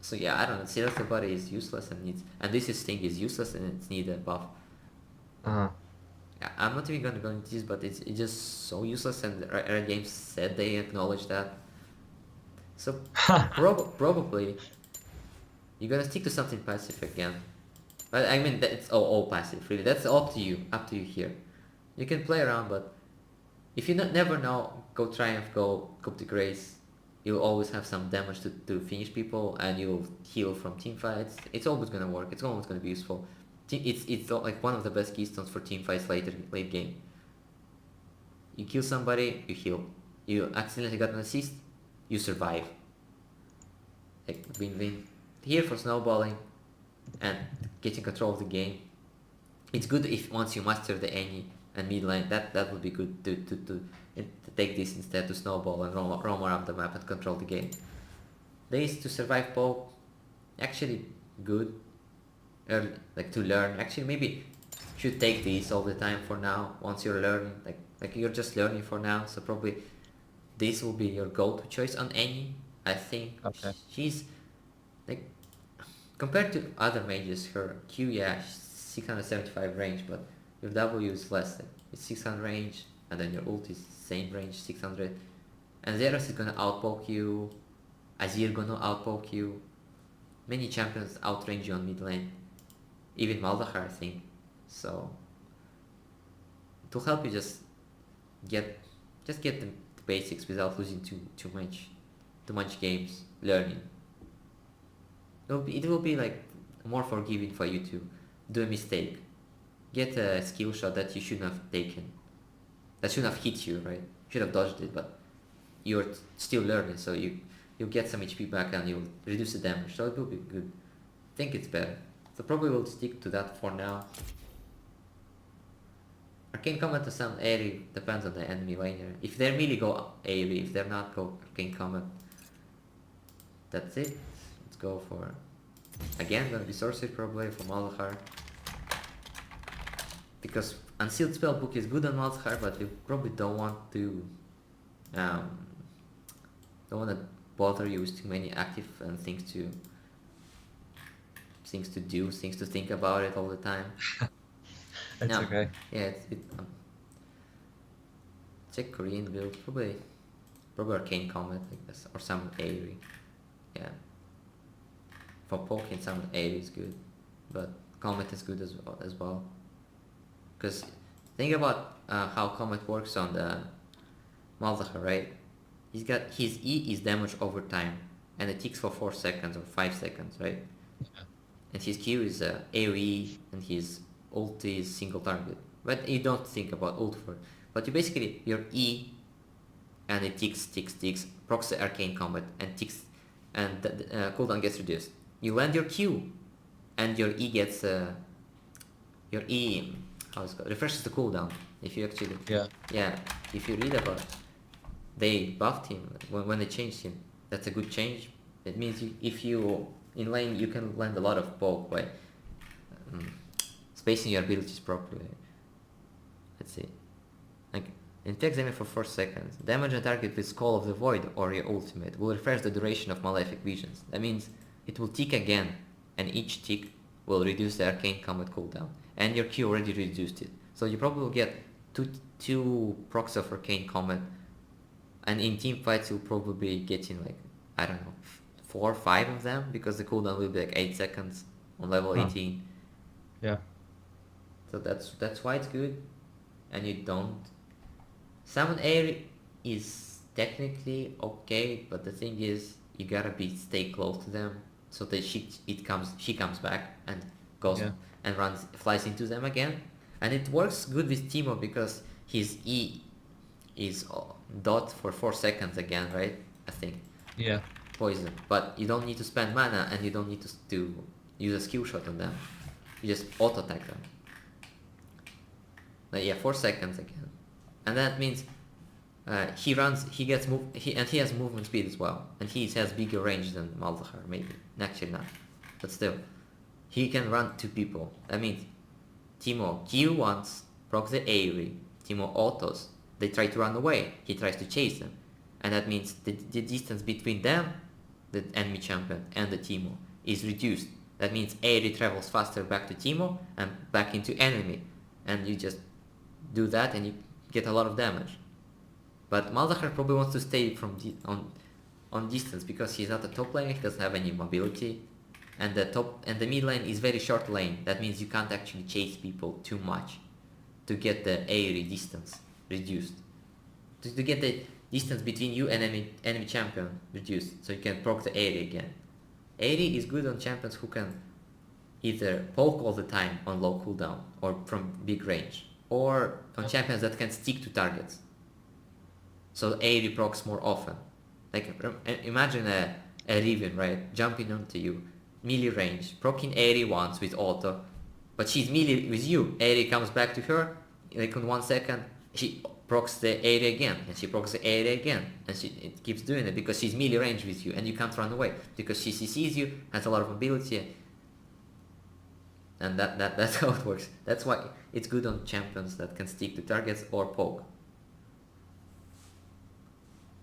So yeah, I don't know. Celestial Body is useless and this thing is useless and it needs a buff. Uh-huh. Yeah, I'm not even gonna go into this, but it's just so useless, and Riot Games said they acknowledge that. So probably you're gonna stick to something passive again. But I mean, that's all passive, really. That's up to you. Up to you here. You can play around, but if you never know, go Triumph, go Coup de Grace. You'll always have some damage to finish people, and you'll heal from team fights. It's always gonna work. It's always gonna be useful. It's like one of the best keystones for team fights late game. You kill somebody, you heal. You accidentally got an assist, you survive. Like win-win. Here for snowballing and getting control of the game. It's good if once you master the Any and mid lane, that would be good to take this instead to snowball and roam around the map and control the game. Days to survive poke, actually good. Early, like to learn. Actually, maybe should take these all the time for now. Once you're learning, like you're just learning for now, so probably this will be your go-to choice on Any. I think Okay. she's like compared to other mages, her Q, yeah, 675 range, but your W is less. It's 600 range, and then your ult is same range, 600. And Zeros is gonna outpoke you. Azir gonna outpoke you. Many champions outrange you on mid lane. Even Maldahar, I think. So to help you get get the basics without losing too much games learning. It will be like more forgiving for you to do a mistake, get a skill shot that you shouldn't have taken, that shouldn't have hit you, right? You should have dodged it, but you're still learning, so you get some HP back and you'll reduce the damage, so it will be good. I think it's better. So probably we'll stick to that for now. Arcane Comet to some AoE depends on the enemy laner. If they're melee, go AoE. If they're not, go Arcane Comet. That's it. Let's go for again. Gonna be Sorcery probably for Malzahar because Unsealed Spellbook is good on Malzahar, but you probably don't want to don't want to bother you with too many active and things to do, things to think about it all the time. It's No, okay. yeah, check Korean build, probably Arcane Comet, I guess, or some AoE. Yeah, for poking some AoE is good, but Comet is good as well. Because think about how combat works on the Malzahar, right? He's got his E is damage over time, and it ticks for 4 seconds or 5 seconds, right? And his Q is AoE, and his ult is single target. But you don't think about ult for it. But you basically, your E, and it ticks, procs the arcane combat, and ticks, and the cooldown gets reduced. You land your Q, and your E gets, your E, how is it called? Refreshes the cooldown. If you actually, yeah, if you read about it, they buffed him when they changed him. That's a good change. It means if you in lane you can land a lot of poke by spacing your abilities properly. Let's see. Like it takes damage for 4 seconds. Damage a target with Call of the Void or your ultimate will refresh the duration of Malefic Visions. That means it will tick again, and each tick will reduce the arcane combat cooldown. And your Q already reduced it. So you probably will get two procs of arcane combat. And in team fights you'll probably get in like, I don't know, 4 or 5 of them, because the cooldown will be like 8 seconds on level 18. Yeah. So that's why it's good. And you don't... Summon Aerie is technically okay, but the thing is you gotta stay close to them so that she comes back and goes and flies into them again. And it works good with Teemo because his E is dot for 4 seconds again, right? I think. Yeah. Poison. But you don't need to spend mana, and you don't need to use a skill shot on them. You just auto attack them. Like, yeah, 4 seconds again. And that means he has movement speed as well. And he has bigger range than Malzahar, maybe. Actually not. But still. He can run 2 people. That means Teemo Q once, procs the Aerie, Teemo autos. They try to run away. He tries to chase them. And that means the distance between them, the enemy champion, and the Teemo is reduced. That means Aerie travels faster back to Teemo and back into enemy. And you just do that and you get a lot of damage. But Malzahar probably wants to stay on distance because he's not a top laner, he doesn't have any mobility. And the mid lane is very short lane. That means you can't actually chase people too much to get the Aerie distance reduced. To get the distance between you and enemy champion reduced, so you can proc the Aerie again. Aerie is good on champions who can either poke all the time on low cooldown or from big range, or on champions that can stick to targets. So Aerie procs more often. Like imagine a Riven, right, jumping onto you, melee range, proccing Aerie once with auto, but she's melee with you. Aerie comes back to her, like in 1 second, she procs the Aerie again, and she procs the Aerie again, and it keeps doing it because she's melee range with you, and you can't run away because she sees you, has a lot of mobility, and that's how it works. That's why it's good on champions that can stick to targets or poke.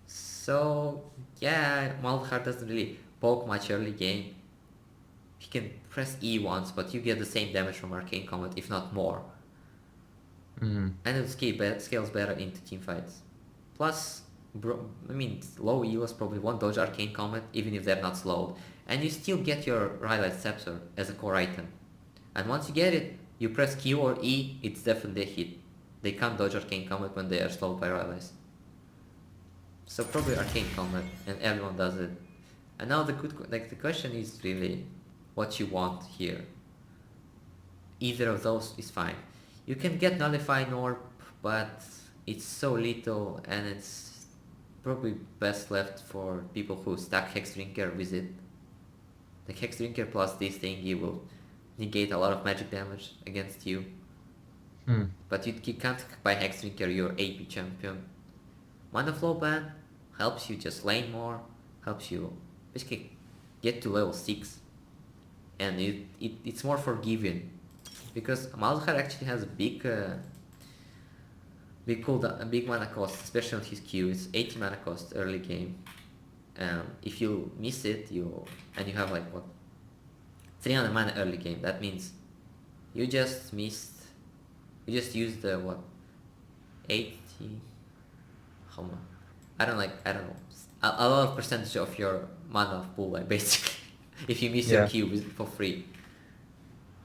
So yeah, Malzahar doesn't really poke much early game. He can press E once, but you get the same damage from arcane combat, if not more. Mm-hmm. And it scales better into team fights. Plus, low healers probably won't dodge arcane combat even if they're not slowed. And you still get your Rylai's Scepter as a core item. And once you get it, you press Q or E, it's definitely a hit. They can't dodge arcane combat when they are slowed by Rylai's. So probably arcane combat, and everyone does it. And now the question is really what you want here. Either of those is fine. You can get Nullify Orb, but it's so little and it's probably best left for people who stack Hexdrinker with it. The Hexdrinker plus this thingy will negate a lot of magic damage against you. But you can't buy Hexdrinker, your AP champion. Mana Flow Ban helps you just lane more, helps you basically get to level 6. And it's more forgiving. Because Malzahar actually has a big cooldown, big mana cost, especially on his Q. It's 80 mana cost early game. If you miss it, you have like 300 mana early game. That means you just used the 80. How much? I don't know. A lot of percentage of your mana pool, like basically, if you miss your Q for free,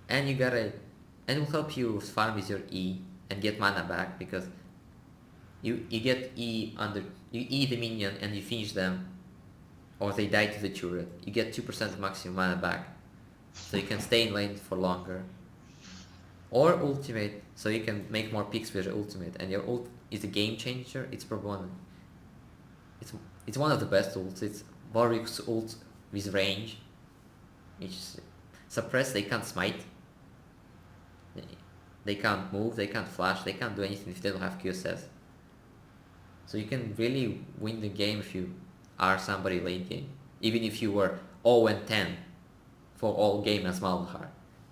and you gotta and it will help you farm with your E and get mana back, because you get E under, you E the minion and you finish them, or they die to the turret. You get 2% maximum mana back, so you can stay in lane for longer. Or ultimate, so you can make more picks with your ultimate, and your ult is a game changer. It's probably it's one of the best ults. It's Warwick's ult with range, which is suppress. They can't smite. They can't move. They can't flash. They can't do anything if they don't have QSS. So you can really win the game if you are somebody late game, even if you were 0-10 for all game as Malzahar.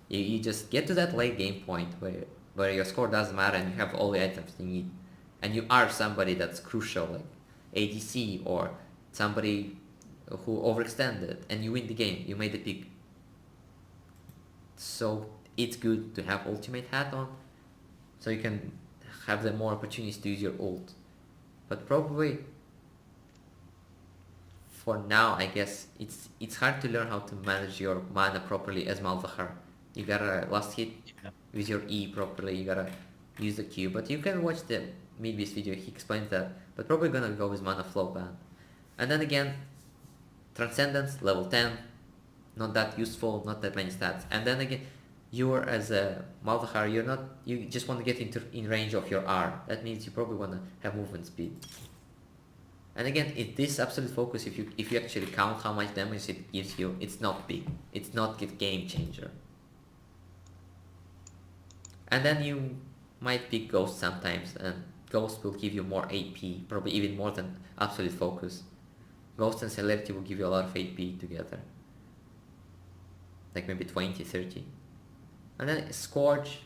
You just get to that late game point where your score doesn't matter and you have all the items you need, and you are somebody that's crucial, like ADC or somebody who overextended, and you win the game. You made the pick. So it's good to have ultimate hat on, so you can have the more opportunities to use your ult. But probably for now, I guess it's hard to learn how to manage your mana properly as Malzahar. You gotta last hit with your E properly, you gotta use the Q, but you can watch the Midbeast video, he explains that, but probably gonna go with mana flow ban. And then again, Transcendence, level 10, not that useful, not that many stats. And then again, you're as a Malzahar, you just want to get in range of your R. That means you probably want to have movement speed. And again, this absolute focus, if you actually count how much damage it gives you, it's not big. It's not a game changer. And then you might pick Ghost sometimes, and Ghost will give you more AP, probably even more than absolute focus. Ghost and Celerity will give you a lot of AP together. Like maybe 20, 30. And then Scourge.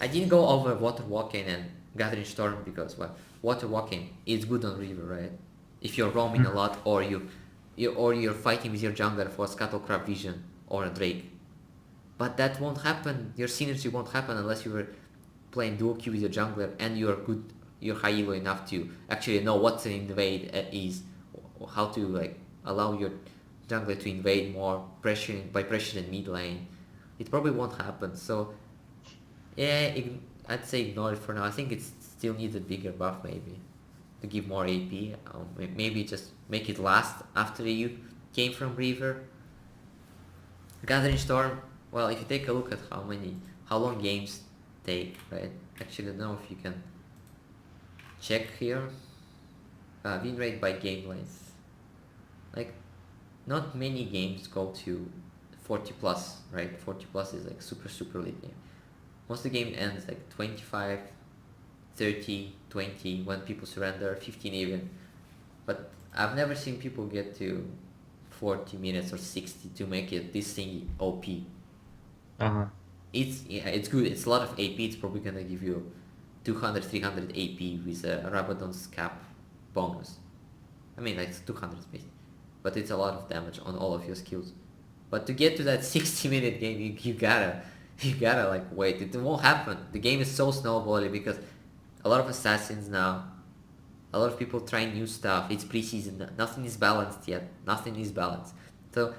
I didn't go over Water Walking and Gathering Storm because, well, Water Walking is good on River, right? If you're roaming a lot, or you're fighting with your jungler for Scuttlecrab Vision or a Drake. But that won't happen. Your synergy won't happen unless you were playing dual queue with your jungler and you're high elo enough to actually know what an invade is, or how to like allow your jungler to invade more by pressuring mid lane. It probably won't happen. So yeah, I'd say ignore it for now. I think it still needs a bigger buff, maybe to give more AP. Maybe just make it last after you came from River. Gathering Storm. Well, if you take a look at how long games take, right? Actually, I don't know if you can check here. Win rate by game length. Like, not many games go to 40 plus, right? 40 plus is like super late game. Most of the game ends like 25, 30, 20 when people surrender, 15 even. But I've never seen people get to 40 minutes or 60 to make it this thing OP. It's good. It's a lot of AP. It's probably gonna give you 200, 300 AP with a Rabadon's cap bonus. I mean, like 200 basically, but it's a lot of damage on all of your skills. But to get to that 60-minute game, you gotta like wait. It won't happen. The game is so snowballing because a lot of assassins now, a lot of people trying new stuff. It's preseason. Nothing is balanced yet. Nothing is balanced. So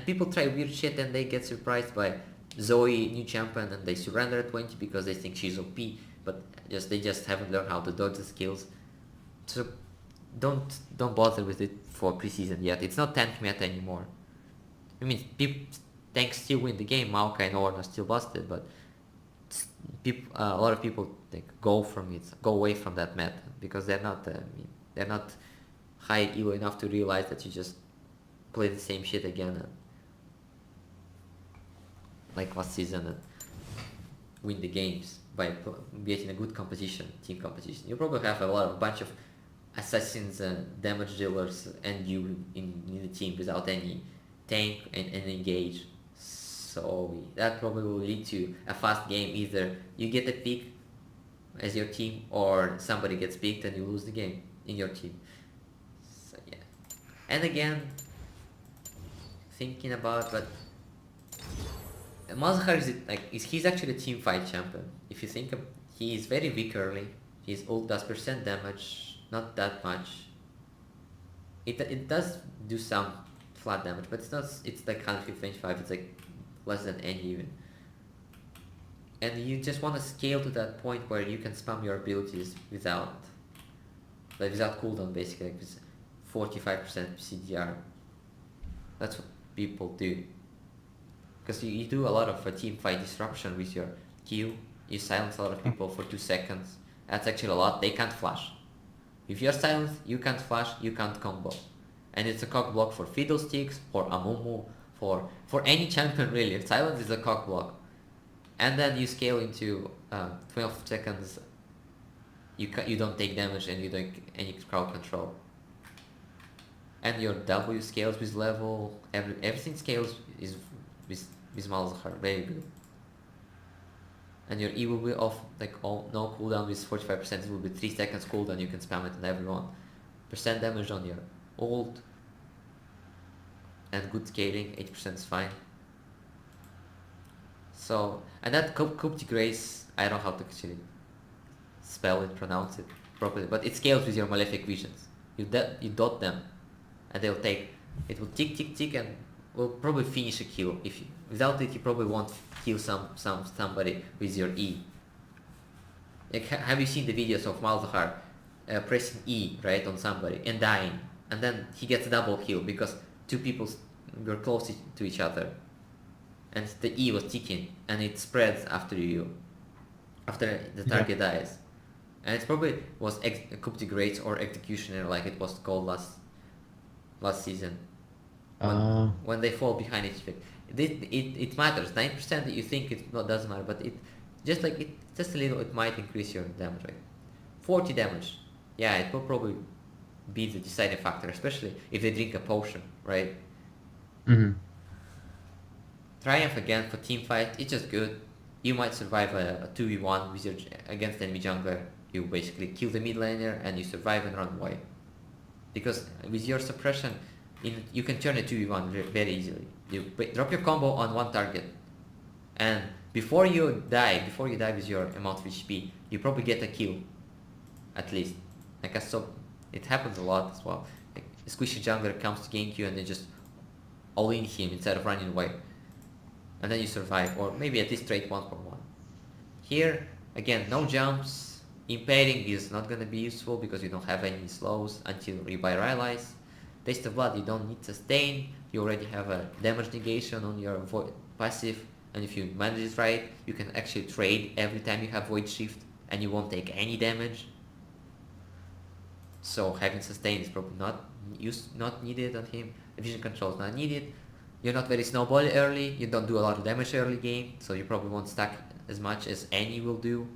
people try weird shit and they get surprised by Zoe, new champion, and they surrender at 20 because they think she's OP, but they just haven't learned how to dodge the skills. So don't bother with it for preseason yet. It's not tank meta anymore. I mean, tanks still win the game. Maokai and Ornn are still busted, but a lot of people go away from that meta because they're not high elo enough to realize that you just play the same shit again like last season and win the games by getting a good team composition. You probably have a bunch of assassins and damage dealers and you in the team without any tank and engage. So that probably will lead to a fast game. Either you get a pick as your team or somebody gets picked and you lose the game in your team. So yeah. And again, thinking about, but Malzahar he's actually a team fight champion. If you think he is very weak early. His ult does percent damage, not that much. It does do some flat damage, but it's not. It's like 125. It's like less than any even. and you just want to scale to that point where you can spam your abilities without cooldown, basically, like with 45% CDR. That's what people do. Because you do a lot of team fight disruption with your Q. You silence a lot of people for 2 seconds. That's actually a lot. They can't flash. If you're silenced, you can't flash, you can't combo. And it's a cock block for Fiddlesticks, for Amumu, for any champion really. Silence is a cock block. And then you scale into 12 seconds. You don't take damage and you don't any crowd control. And your W scales with level. Everything scales is with Malzahar. Very good. And your E will be off like no cooldown with 45%. It will be 3 seconds cooldown. You can spam it on everyone. Percent damage on your ult. And good scaling. 8% is fine. So, and that Coup de Grace, I don't know how to actually spell it, pronounce it properly, but it scales with your Malefic Visions. You dot them, and they'll take, it will tick tick tick and will probably finish a kill. Without it, you probably won't kill somebody with your E. Like, have you seen the videos of Malzahar pressing E, right, on somebody and dying, and then he gets a double kill because two people were close to each other, and the E was ticking, and it spreads after the target dies. And it probably was Coup de Grace or Executioner, like it was called last season. When they fall behind each other. It matters. 9% that you think it doesn't matter, but it just a little, it might increase your damage, right? 40 damage. Yeah, it will probably be the deciding factor, especially if they drink a potion, right? Mm-hmm. Triumph again for team fight, it's just good. You might survive a 2v1 with against enemy jungler. You basically kill the mid laner and you survive and run away. Because with your suppression, you can turn a 2v1 very easily. You drop your combo on one target, and before you die with your amount of HP, you probably get a kill, at least. Like I saw, it happens a lot as well. Like a squishy jungler comes to gank you and they just all in him instead of running away, and then you survive, or maybe at least trade 1-for-1. Here again, no jumps. Impairing is not gonna be useful because you don't have any slows until you buy Rylai's. Taste of Blood, you don't need sustain. You already have a damage negation on your passive, and if you manage it right, you can actually trade every time you have Void Shift and you won't take any damage. So having sustain is probably not needed on him. Vision control is not needed. You're not very snowball early, you don't do a lot of damage early game, so you probably won't stack as much as any will do.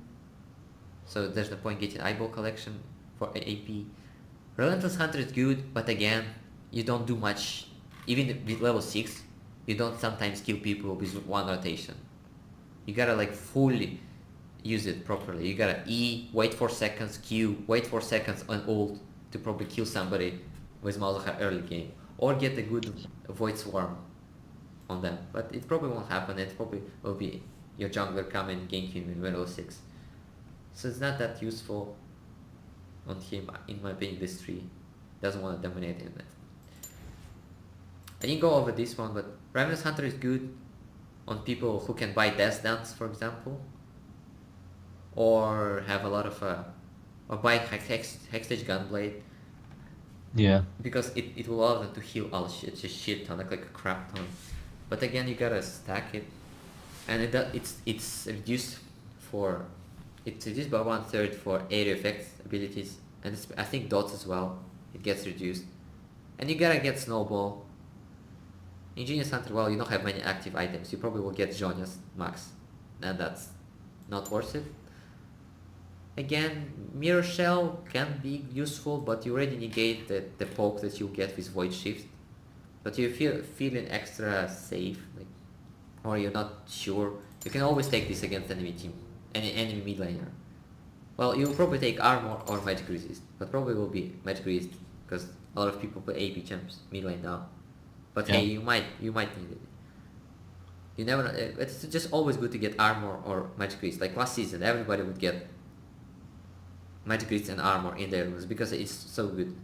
So there's no point getting Eyeball Collection for AP. Relentless Hunter is good, but again, you don't do much. Even with level 6, you don't sometimes kill people with one rotation. You gotta like fully use it properly. You gotta E, wait 4 seconds, Q, wait 4 seconds on ult to probably kill somebody with Malzahar early game. Or get a good Void Swarm on them. But it probably won't happen. It probably will be your jungler coming and gank him in level 6. So it's not that useful on him, in my opinion. This tree doesn't want to dominate him. I didn't go over this one, but Ravenous Hunter is good on people who can buy Death Dance, for example, or have a lot of or buy Hextech Gunblade. Yeah. Because it will allow them to heal all shit ton, like a crap ton. But again, you gotta stack it, and it's reduced for. It's reduced by 1/3 for area effects abilities, and I think dots as well. It gets reduced, and you gotta get Snowball. Ingenious Hunter, well, you don't have many active items. You probably will get Zhonya's max, and that's not worth it. Again, Mirror Shell can be useful, but you already negate the poke that you get with Void Shift. But you feeling extra safe, like, or you're not sure, you can always take this against enemy team. Any enemy mid laner. Well, you'll probably take armor or magic resist, but probably will be magic resist because a lot of people play AP champs mid lane now. But yeah. Hey, you might need it. You never know. It's just always good to get armor or magic resist. Like last season, everybody would get magic resist and armor in their rules because it's so good.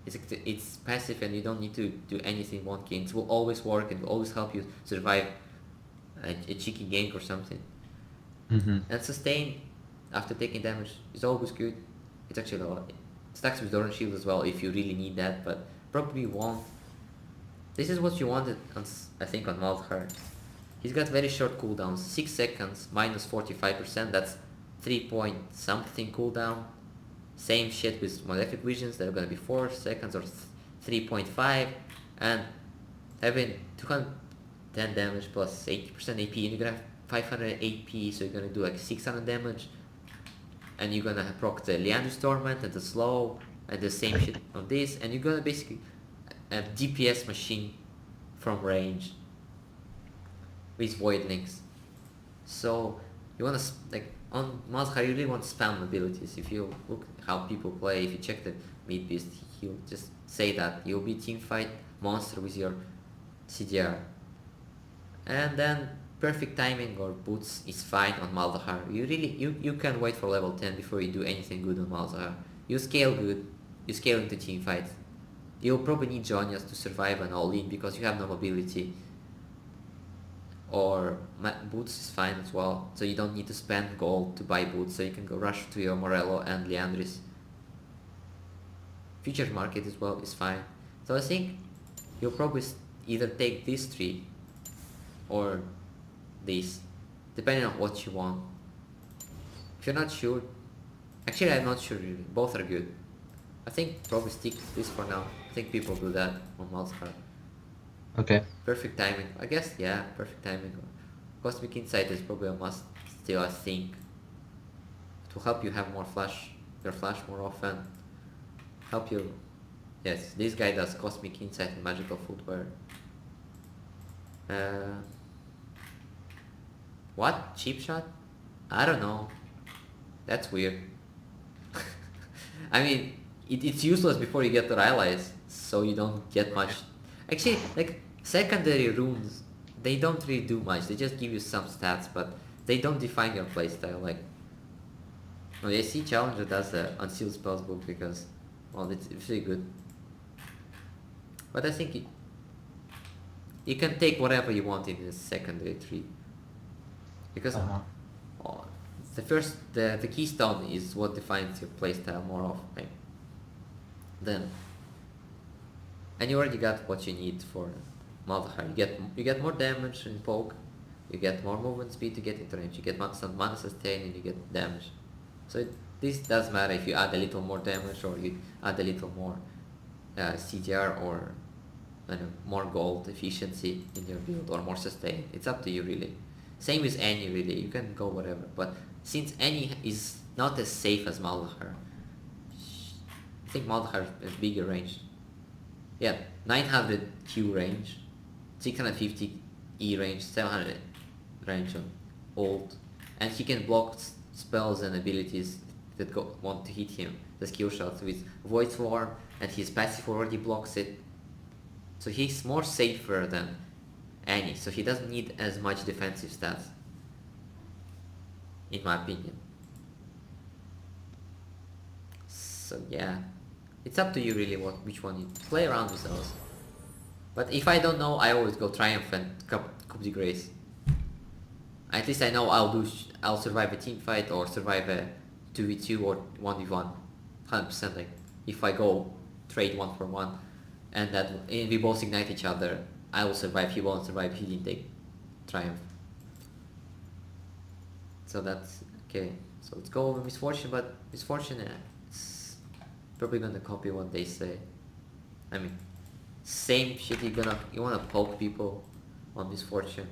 It's passive and you don't need to do anything one game. It will always work and will always help you survive a cheeky gank or something. Mm-hmm. And sustain after taking damage is always good. It's actually a lot. Stacks with Doran Shield as well if you really need that, but probably won't. This is what you wanted, I think, on Malzahar. He's got very short cooldowns, 6 seconds, minus 45%, that's 3 point something cooldown. Same shit with Malefic Visions, they're gonna be 4 seconds or 3.5, and having 210 damage plus 80% AP, and you're gonna have 500 AP, so you're gonna do like 600 damage, and you're gonna proc the Liandry's Torment and the slow, and the same shit on this, and you're gonna basically have DPS machine from range with Voidlings. So you wanna like on Malzahar you really want to spam abilities. If you look how people play, if you check the mid beast, he'll just say that you'll be teamfight monster with your CDR. And then perfect timing or boots is fine on Malzahar. You can wait for level 10 before you do anything good on Malzahar. You scale good, you scale into teamfights. You'll probably need Jonias to survive an all-in because you have no mobility. Or boots is fine as well, so you don't need to spend gold to buy boots, so you can go rush to your Morello and Liandry's. Futures market as well is fine. So I think you'll probably either take these three or these, depending on what you want. If you're not sure, actually I'm not sure really, both are good. I think probably stick to this for now. I think people do that on Malzahar. Okay. Perfect timing, I guess. Yeah, perfect timing. Cosmic Insight is probably a must still, I think. It will help you have more flash, your flash more often. Help you. Yes, this guy does Cosmic Insight and Magical Footwear. What? Cheap shot? I don't know. That's weird. I mean, it's useless before you get the allies, so you don't get much. Actually, like, secondary runes, they don't really do much. They just give you some stats, but they don't define your playstyle. Like, well, the AC Challenger does the Unsealed Spells book because, well, it's really good. But I think you can take whatever you want in the secondary tree. Because the keystone is what defines your playstyle more often. Like, then, and you already got what you need for Malzahar. You get more damage in poke, you get more movement speed to get into range, you get some mana sustain, and you get damage. So this does matter if you add a little more damage or you add a little more CTR or more gold efficiency in your build or more sustain. It's up to you really. Same with Annie really, you can go whatever. But since Annie is not as safe as Malzahar, I think Malzahar has bigger range. Yeah, 900 Q range, 650 E range, 700 range on ult, and he can block spells and abilities that want to hit him, the skill shots with Void Swarm, and his passive already blocks it. So he's more safer than Annie, so he doesn't need as much defensive stats, in my opinion. So yeah, it's up to you really which one you play around with those. But if I don't know, I always go Triumph and Coupe de Grace. At least I know I'll survive a team fight or survive a 2v2 or 1v1, 100%. Like if I go trade 1-for-1 and we both ignite each other, I will survive. He won't survive. He didn't take Triumph. So that's okay. So let's go over Misfortune, but Misfortune is probably gonna copy what they say. I mean, same shit. You wanna poke people on Misfortune.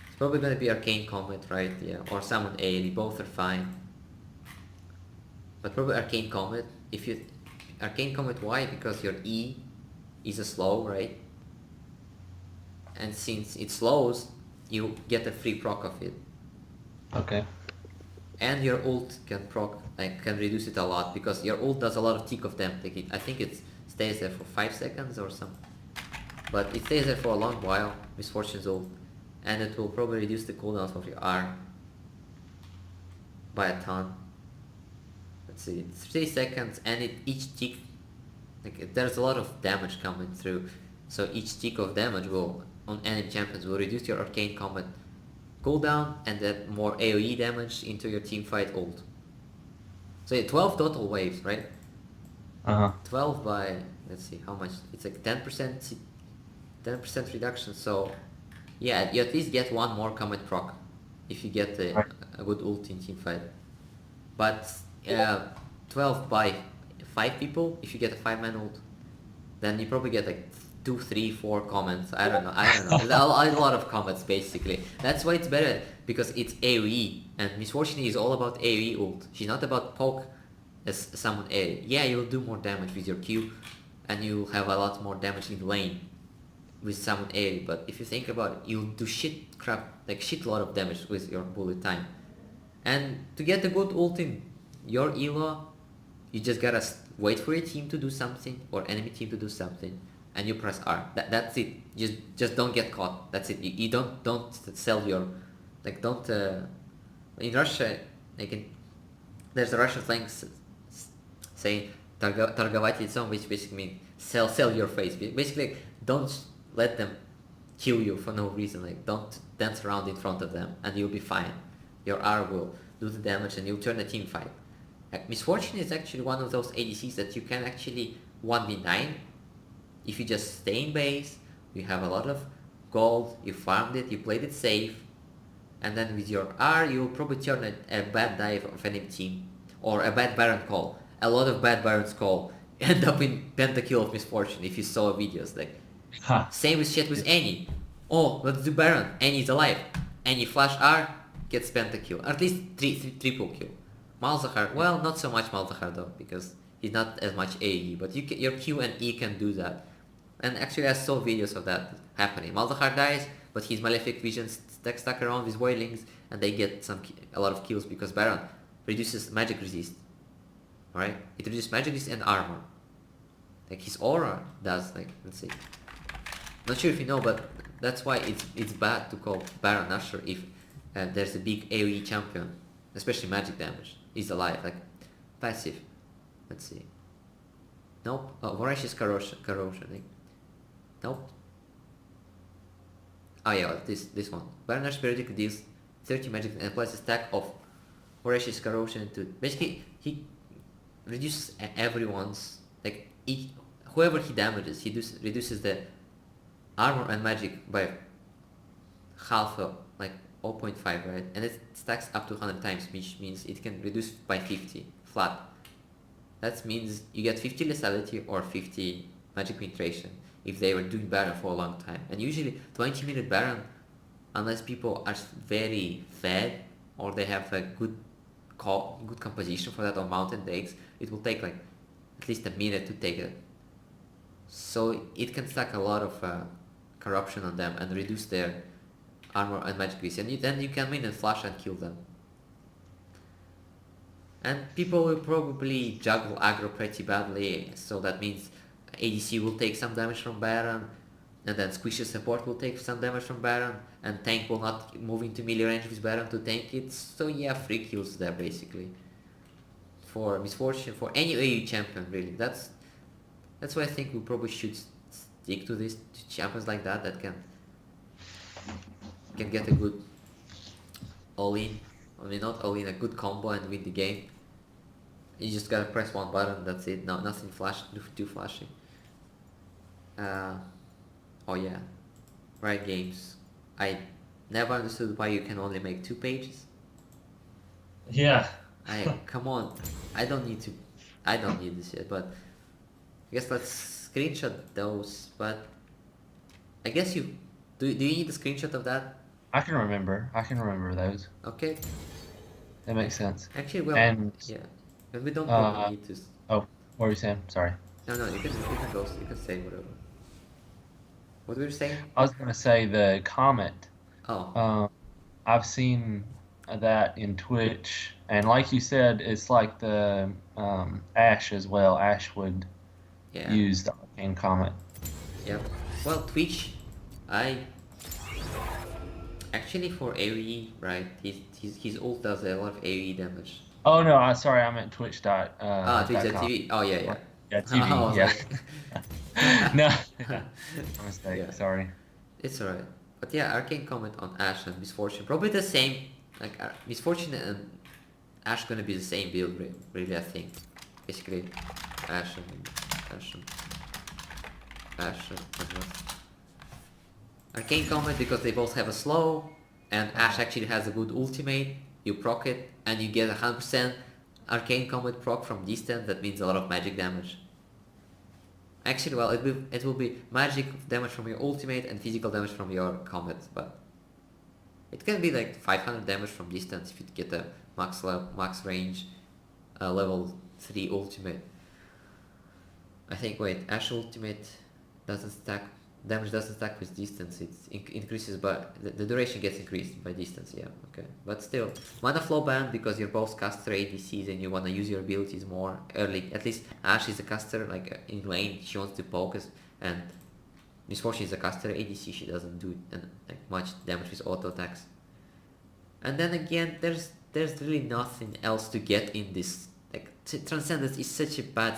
It's probably gonna be Arcane Comet, right? Yeah, or Summon Aerie. Both are fine. But probably Arcane Comet. Arcane Comet, why? Because your E is a slow, right? And since it slows, you get a free proc of it. Okay. And your ult can reduce it a lot because your ult does a lot of tick of them. I think it stays there for 5 seconds or something. But it stays there for a long while, Misfortune's ult. And it will probably reduce the cooldowns of your R by a ton. Let's see, it's 3 seconds and each tick, there's a lot of damage coming through. So each tick of damage on enemy champions will reduce your Arcane Comet cooldown and then more AoE damage into your team fight ult. So yeah, 12 total waves, right? Uh-huh. 12 by, let's see how much, it's like 10% 10% reduction. So yeah, you at least get one more comet proc if you get Right. a good ult in team fight. But 12 by 5 people, if you get a 5-man ult, then you probably get like 2, 3, 4 comments. I don't know. A lot of comments basically. That's why it's better, because it's AoE, and Miss Fortune is all about AoE ult. She's not about poke as someone AoE. Yeah, you'll do more damage with your Q, and you'll have a lot more damage in lane with someone AoE. But if you think about it, you'll do shit lot of damage with your bullet time. And to get a good ult in your elo, you just gotta wait for your team to do something or enemy team to do something, and you press R. That's it. Just don't get caught. That's it. You don't sell your, like, don't. In Russia, there's a Russian slang saying "targovать лицом," which basically means sell your face. Basically, don't let them kill you for no reason. Like, don't dance around in front of them, and you'll be fine. Your R will do the damage, and you'll turn a team fight. Miss Fortune is actually one of those ADCs that you can actually 1v9 if you just stay in base, you have a lot of gold, you farmed it, you played it safe, and then with your R you'll probably turn a bad dive of enemy team, or a bad Baron call. A lot of bad Barons call end up in pentakill of Miss Fortune if you saw videos. Like, same with shit with Annie. Oh, let's do Baron, Annie's alive. Annie flash R, gets pentakill, at least triple kill. Malzahar, well, not so much Malzahar though, because he's not as much AE, but your Q and E can do that. And actually I saw videos of that happening. Malzahar dies, but his Malefic Visions stuck around with Voidlings, and they get a lot of kills because Baron reduces magic resist. Alright? It reduces magic resist and armor. Like, his aura does, like, let's see. Not sure if you know, but that's why it's bad to call Baron Nashor if there's a big AoE champion, especially magic damage, is alive. Like, passive. Let's see. Nope. Oh, Voracious Corrosion. Like, nope. Oh yeah, this one. Baron Nashor periodically deals 30 magic and applies a stack of Voracious Corrosion to, basically he reduces everyone's, like, whoever he damages, he reduces the armor and magic by half, like 0.5, right? And it stacks up to 100 times, which means it can reduce by 50 flat. That means you get 50 lethality or 50 magic penetration if they were doing Baron for a long time. And usually 20-minute Baron, unless people are very fed or they have a good composition for that on Mountain Lakes, it will take like at least a minute to take it. So it can stack a lot of corruption on them and reduce their armor and magic resist, and then you can win and flash and kill them. And people will probably juggle aggro pretty badly, so that means ADC will take some damage from Baron, and then squishy support will take some damage from Baron, and tank will not move into melee range with Baron to tank it. So yeah, free kills there basically. For Miss Fortune, for any AoE champion really. That's why I think we probably should stick to these champions like that can get a good all-in. I mean, not all-in, a good combo and win the game. You just gotta press one button, that's it. No, nothing too flashing. Oh yeah, Riot Games. I never understood why you can only make 2 pages. Yeah. Come on, I don't need this yet, but I guess let's screenshot those. But I guess do you need a screenshot of that? I can remember those. Okay. That makes sense. Actually, well, And yeah. And we don't really need to. oh, what were you saying? Sorry. No, you can go. You can say whatever. What were you saying? I was gonna say the comment. Oh. I've seen that in Twitch, and like you said, it's like the Ashe as well. Ashe would use the arcane comment. Yep. Well, Twitch, actually for AoE, right? His ult does a lot of AoE damage. Oh no, sorry, I meant Twitch. Twitch.tv. Oh yeah. Yeah, TV. Yeah. No, mistake. Yeah. Sorry. It's alright. But yeah, Arcane Comet on Ashe and Misfortune probably the same. Like Misfortune and Ashe gonna be the same build, really. I think basically Ashe and Ashe and Ashe and Arcane Comet because they both have a slow, and Ashe actually has a good ultimate. You proc it, and you get 100% Arcane Comet proc from distance. That means a lot of magic damage. Actually, well, it will be magic damage from your ultimate and physical damage from your comet, but it can be like 500 damage from distance if you get a max range level 3 ultimate. I think, wait, Ashe ultimate doesn't stack, damage doesn't stack with distance, it increases, but the duration gets increased by distance, yeah, okay. But still, mana flow ban because you're both caster ADCs and you want to use your abilities more early. At least Ashe is a caster, like in lane, she wants to focus, and Misfortune is a caster ADC, she doesn't do like much damage with auto attacks. And then again, there's really nothing else to get in this. Like Transcendence is such a bad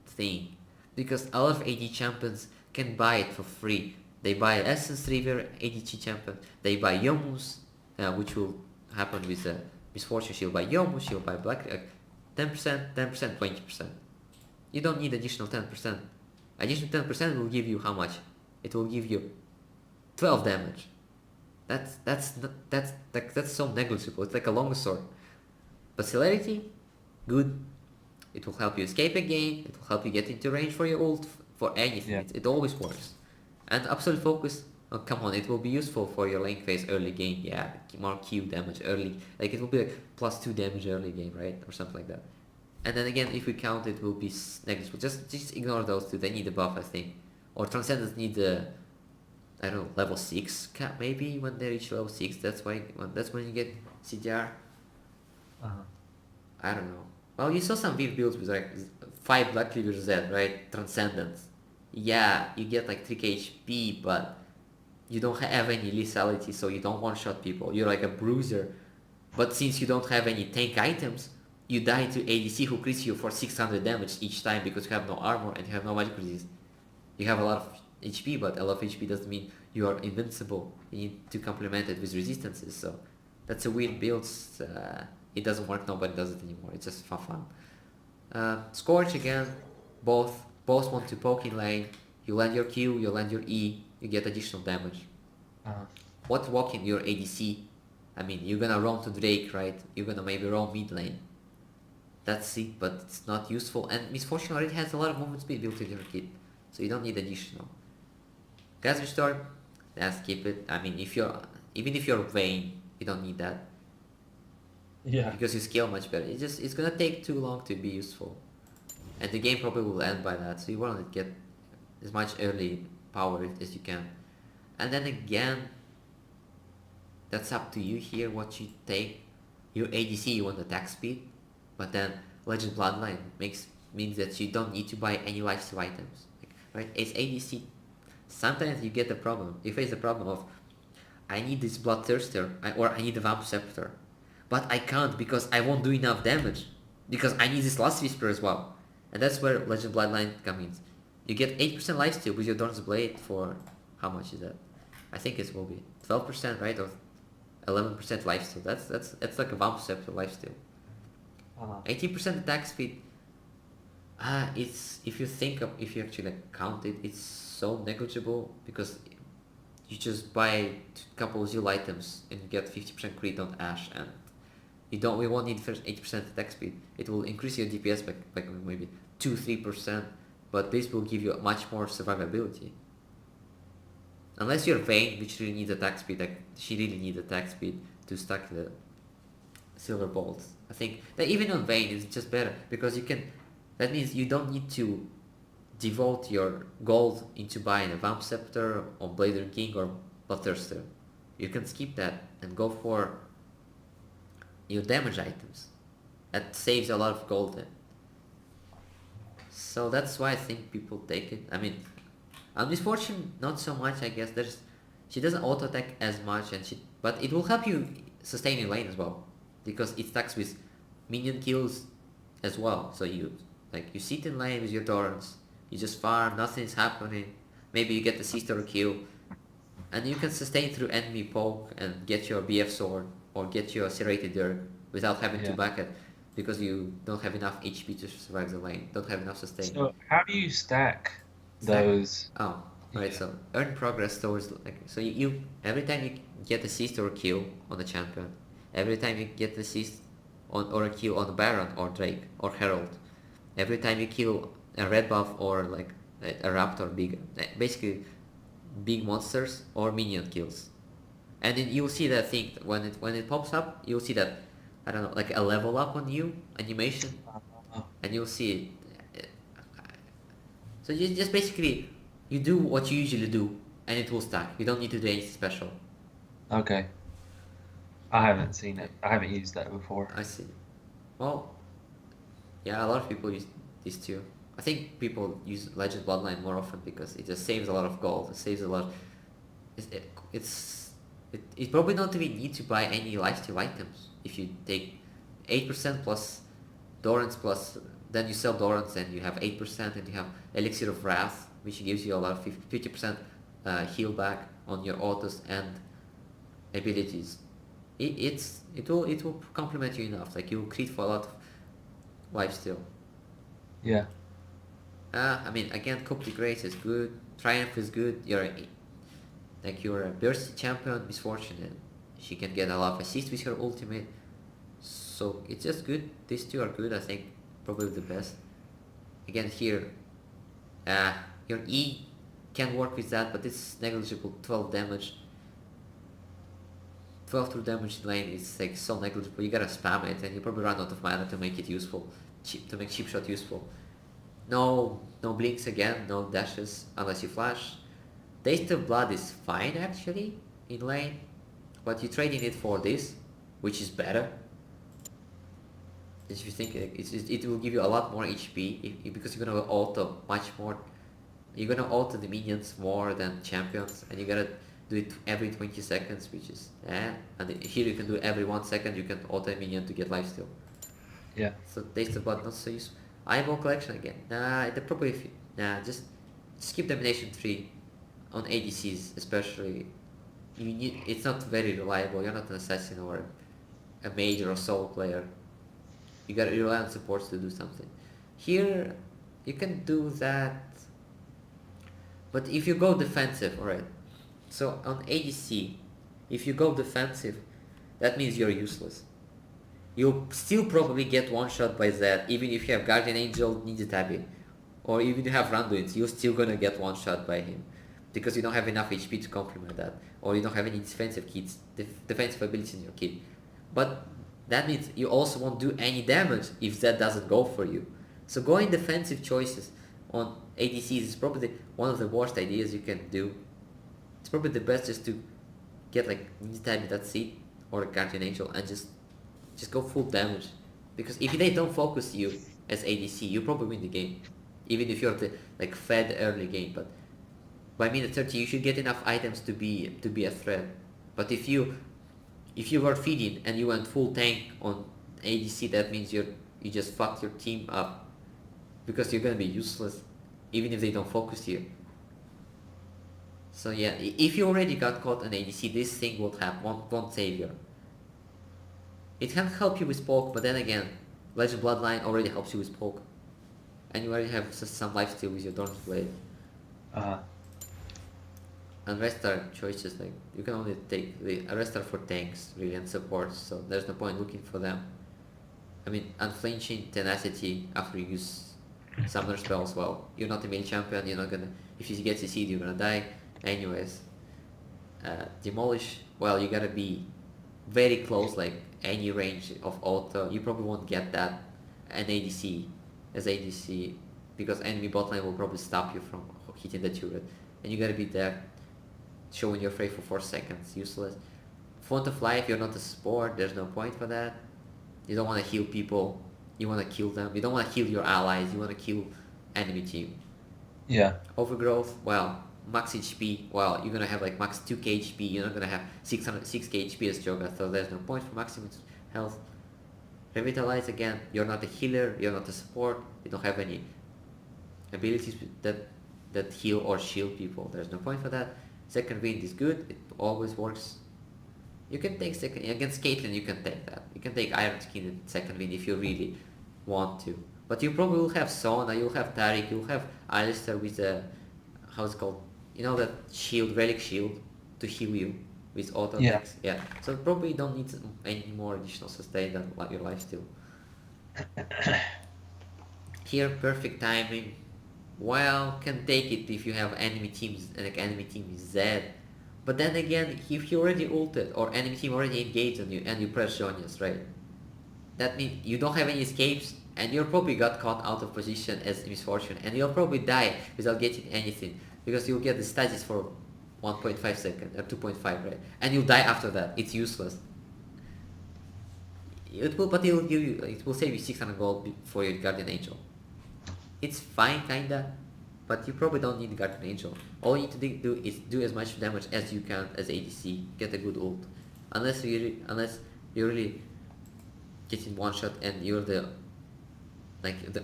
thing because a lot of AD champions can buy it for free. They buy Essence River ADC champion. They buy Yomus, which will happen with Misfortune. She'll buy Yomus. She'll buy Black. 10%, 10%, 20%. You don't need additional 10%. Additional 10% will give you how much? It will give you 12 damage. That's so negligible. It's like a long sword. But Celerity, good. It will help you escape a game. It will help you get into range for your ult, for anything. Yeah. It always works. And Absolute Focus, oh come on, it will be useful for your lane phase early game. Yeah, more Q damage early. Like it will be like +2 damage early game, right? Or something like that. And then again, if we count, it will be negligible. Just ignore those two. They need a buff, I think. Or Transcendence need I don't know, level 6 cap maybe when they reach level 6. That's when you get CDR. I don't know. Well, you saw some weird builds with like 5 Black Cleaver Z, right? Transcendence. Yeah, you get like 3k HP, but you don't have any lethality, so you don't one-shot people. You're like a bruiser. But since you don't have any tank items, you die to ADC who crits you for 600 damage each time because you have no armor and you have no magic resist. You have a lot of HP, but a lot of HP doesn't mean you are invincible. You need to complement it with resistances, so that's a weird build. It doesn't work, nobody does it anymore, it's just for fun. Scorch again, both want to poke in lane. You land your Q, you land your E, you get additional damage. What walking your ADC? I mean, you're gonna roam to Drake, right? You're gonna maybe roam mid lane. That's it, but it's not useful. And Misfortune already has a lot of movement speed built into your kit, so you don't need additional. Gas Restore, let's keep it. I mean, even if you're Vayne, you don't need that. Yeah. Because you scale much better. It's gonna take too long to be useful, and the game probably will end by that. So you want to get as much early power as you can, and then again, that's up to you here. What you take, your ADC you want attack speed, but then Legend Bloodline means that you don't need to buy any lifesteal items, right? It's ADC. Sometimes you get the problem. You face the problem of I need this Bloodthirster or I need the Vamp Scepter. But I can't because I won't do enough damage. Because I need this Last Whisper as well. And that's where Legend Bloodline comes in. You get 8% lifesteal with your Dorn's Blade for... How much is that? I think it will be 12%, right? Or 11% lifesteal. That's like a Vamp Scepter lifesteal. 18% attack speed. It's... If you actually count it, it's so negligible because you just buy a couple of zeal items and get 50% crit on Ashe, and we won't need first 80% attack speed. It will increase your DPS by maybe 2-3%, but this will give you much more survivability. Unless you're Vayne, which really needs attack speed, like she really needs attack speed to stack the silver bolts. I think that even on Vayne it's just better because you can. That means you don't need to devote your gold into buying a Vamp Scepter or Blader King or Bloodthirster. You can skip that and go for your damage items. That saves a lot of gold then. So that's why I think people take it. I mean, on Misfortune not so much, I guess. She doesn't auto attack as much, but it will help you sustain your lane as well because it stacks with minion kills as well. So you sit in lane with your Dorans, you just farm, nothing's happening. Maybe you get the C-Star kill, And you can sustain through enemy poke and get your BF sword or get your serrated dirk without having to Yeah. back it because you don't have enough HP to survive the lane, don't have enough sustain. So how do you stack Stack. those? Oh, right. Yeah. So earn progress towards like so you every time you get assist or a kill on a champion, every time you get assist on or a kill on Baron or Drake or Herald, every time you kill a red buff or like a Raptor, big basically big monsters or minion kills, and then you'll see that thing when it pops up, you'll see that I don't know like a level up on you animation, Oh, and you'll see it. So you just basically you do what you usually do, and it will stack. You don't need to do anything special. okay. I haven't seen it. I haven't used that before. I see. Well, yeah, a lot of people use this too. I think people use Legend Bloodline more often because it just saves a lot of gold. It saves a lot. It's it probably don't even need to buy any lifesteal items if you take 8% plus Dorans plus then you sell Dorans and you have 8% and you have Elixir of Wrath which gives you a lot of 50% heal back on your autos and abilities. It will complement you enough. Like you'll crit for a lot of lifesteal. Yeah. I mean again Coupe de Grace is good. Triumph is good. You're a Bursty champion, Misfortune, she can get a lot of assists with her ultimate. So it's just good. These two are good, I think. Probably the best. Again here, uh, your E can work with that, but it's negligible. 12 damage. 12 true damage in lane is like so negligible. You gotta spam it, and you probably run out of mana to make it useful. To make cheap shot useful. No blinks again, no dashes unless you flash. Taste of Blood is fine actually in lane, but you trade in it for this, which is better. If you think it will give you a lot more HP because you're gonna auto much more. You're gonna auto the minions more than champions, and you gotta do it every 20 seconds, which is And here you can do every 1 second. You can auto a minion to get lifesteal. Yeah. So Taste of Blood not so useful. Eyeball collection again. Nah, the probably if you, nah just skip Domination 3 on ADCs especially. It's not very reliable. You're not an assassin or a mage or a solo player. You gotta rely on supports to do something. Here you can do that, but if you go defensive, alright. So on ADC, if you go defensive, that means you're useless. You'll still probably get one shot by Zed, even if you have Guardian Angel, Ninja Tabi, or even if you have Randuins, you're still gonna get one shot by him because you don't have enough HP to complement that, or you don't have any defensive kits, defensive abilities in your kit. But that means you also won't do any damage if Zed doesn't go for you. So going defensive choices on ADCs is probably one of the worst ideas you can do. It's probably the best just to get like Ninja Tabi, that's it, or a Guardian Angel, and just go full damage, because if they don't focus you as ADC, you probably win the game, even if you're like fed early game. But by minute 30, you should get enough items to be a threat. But if you were feeding and you went full tank on ADC, that means you just fucked your team up, because you're gonna be useless, even if they don't focus you. So yeah, if you already got caught on ADC, this thing won't save you. It can help you with poke, but then again, Legend Bloodline already helps you with poke. And you already have some lifesteal with your Dorn's Blade. Uh, And rest are choices, like, you can only take the rest are for tanks, really, and supports, so there's no point looking for them. I mean, Unflinching, Tenacity, after you use Summoner spells, well, you're not a melee champion, you're not gonna, if you get CC'd, you're gonna die. Anyways, Demolish, well, you gotta be very close, like any range of auto. You probably won't get that an ADC as ADC, because enemy botline will probably stop you from hitting the turret, and you gotta be there showing your fray for 4 seconds. Useless. Font of Life, you're not a support, there's no point for that. You don't want to heal people, you want to kill them. You don't want to heal your allies, you want to kill enemy team. yeah. Overgrowth, well, max HP, well, you're gonna have like max 2k HP, you're not gonna have 6k HP as Joga, so there's no point for maximum health. Revitalize, again, you're not a healer, you're not a support, you don't have any abilities that heal or shield people, there's no point for that. Second wind is good. It always works. You can take second against Caitlyn. You can take that. You can take Iron Skin in second wind if you really want to. But you probably will have Sona. You'll have Taric. You'll have Alistair with a how's it called? You know that shield, relic shield, to heal you with auto Yeah. attacks. Yeah. So probably you don't need any more additional sustain than your lifesteal. Here, perfect timing. Well, can take it if you have enemy teams, like enemy team is Zed. But then again, if you already ulted or enemy team already engaged on you and you press Zhonya's, right? That means you don't have any escapes and you're probably got caught out of position as Miss Fortune and you'll probably die without getting anything because you'll get the status for 1.5 seconds or 2.5, right? And you'll die after that. It's useless. It will, but it will save you 600 gold for your Guardian Angel. It's fine, kinda, but you probably don't need Guardian Angel. All you need to do is do as much damage as you can as ADC. Get a good ult, unless you're really getting one shot and you're the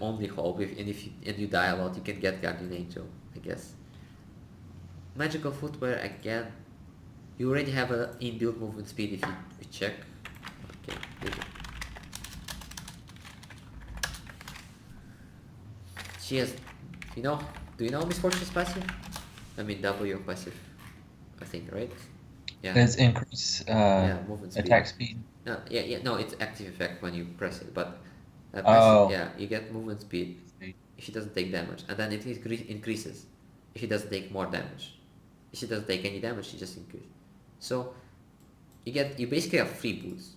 only hope. And you die a lot, you can get Guardian Angel, I guess. Magical footwear again. You already have an inbuilt movement speed if you check. Okay, she has, do you know Miss Fortune's passive? I mean W passive, I think, right? Yeah. It's increase Movement speed. attack speed. No, it's active effect when you press it, but Oh. yeah, you get movement speed if she doesn't take damage, and then it increases if she doesn't take more damage. If she doesn't take any damage, she just increases. So you basically have free boots.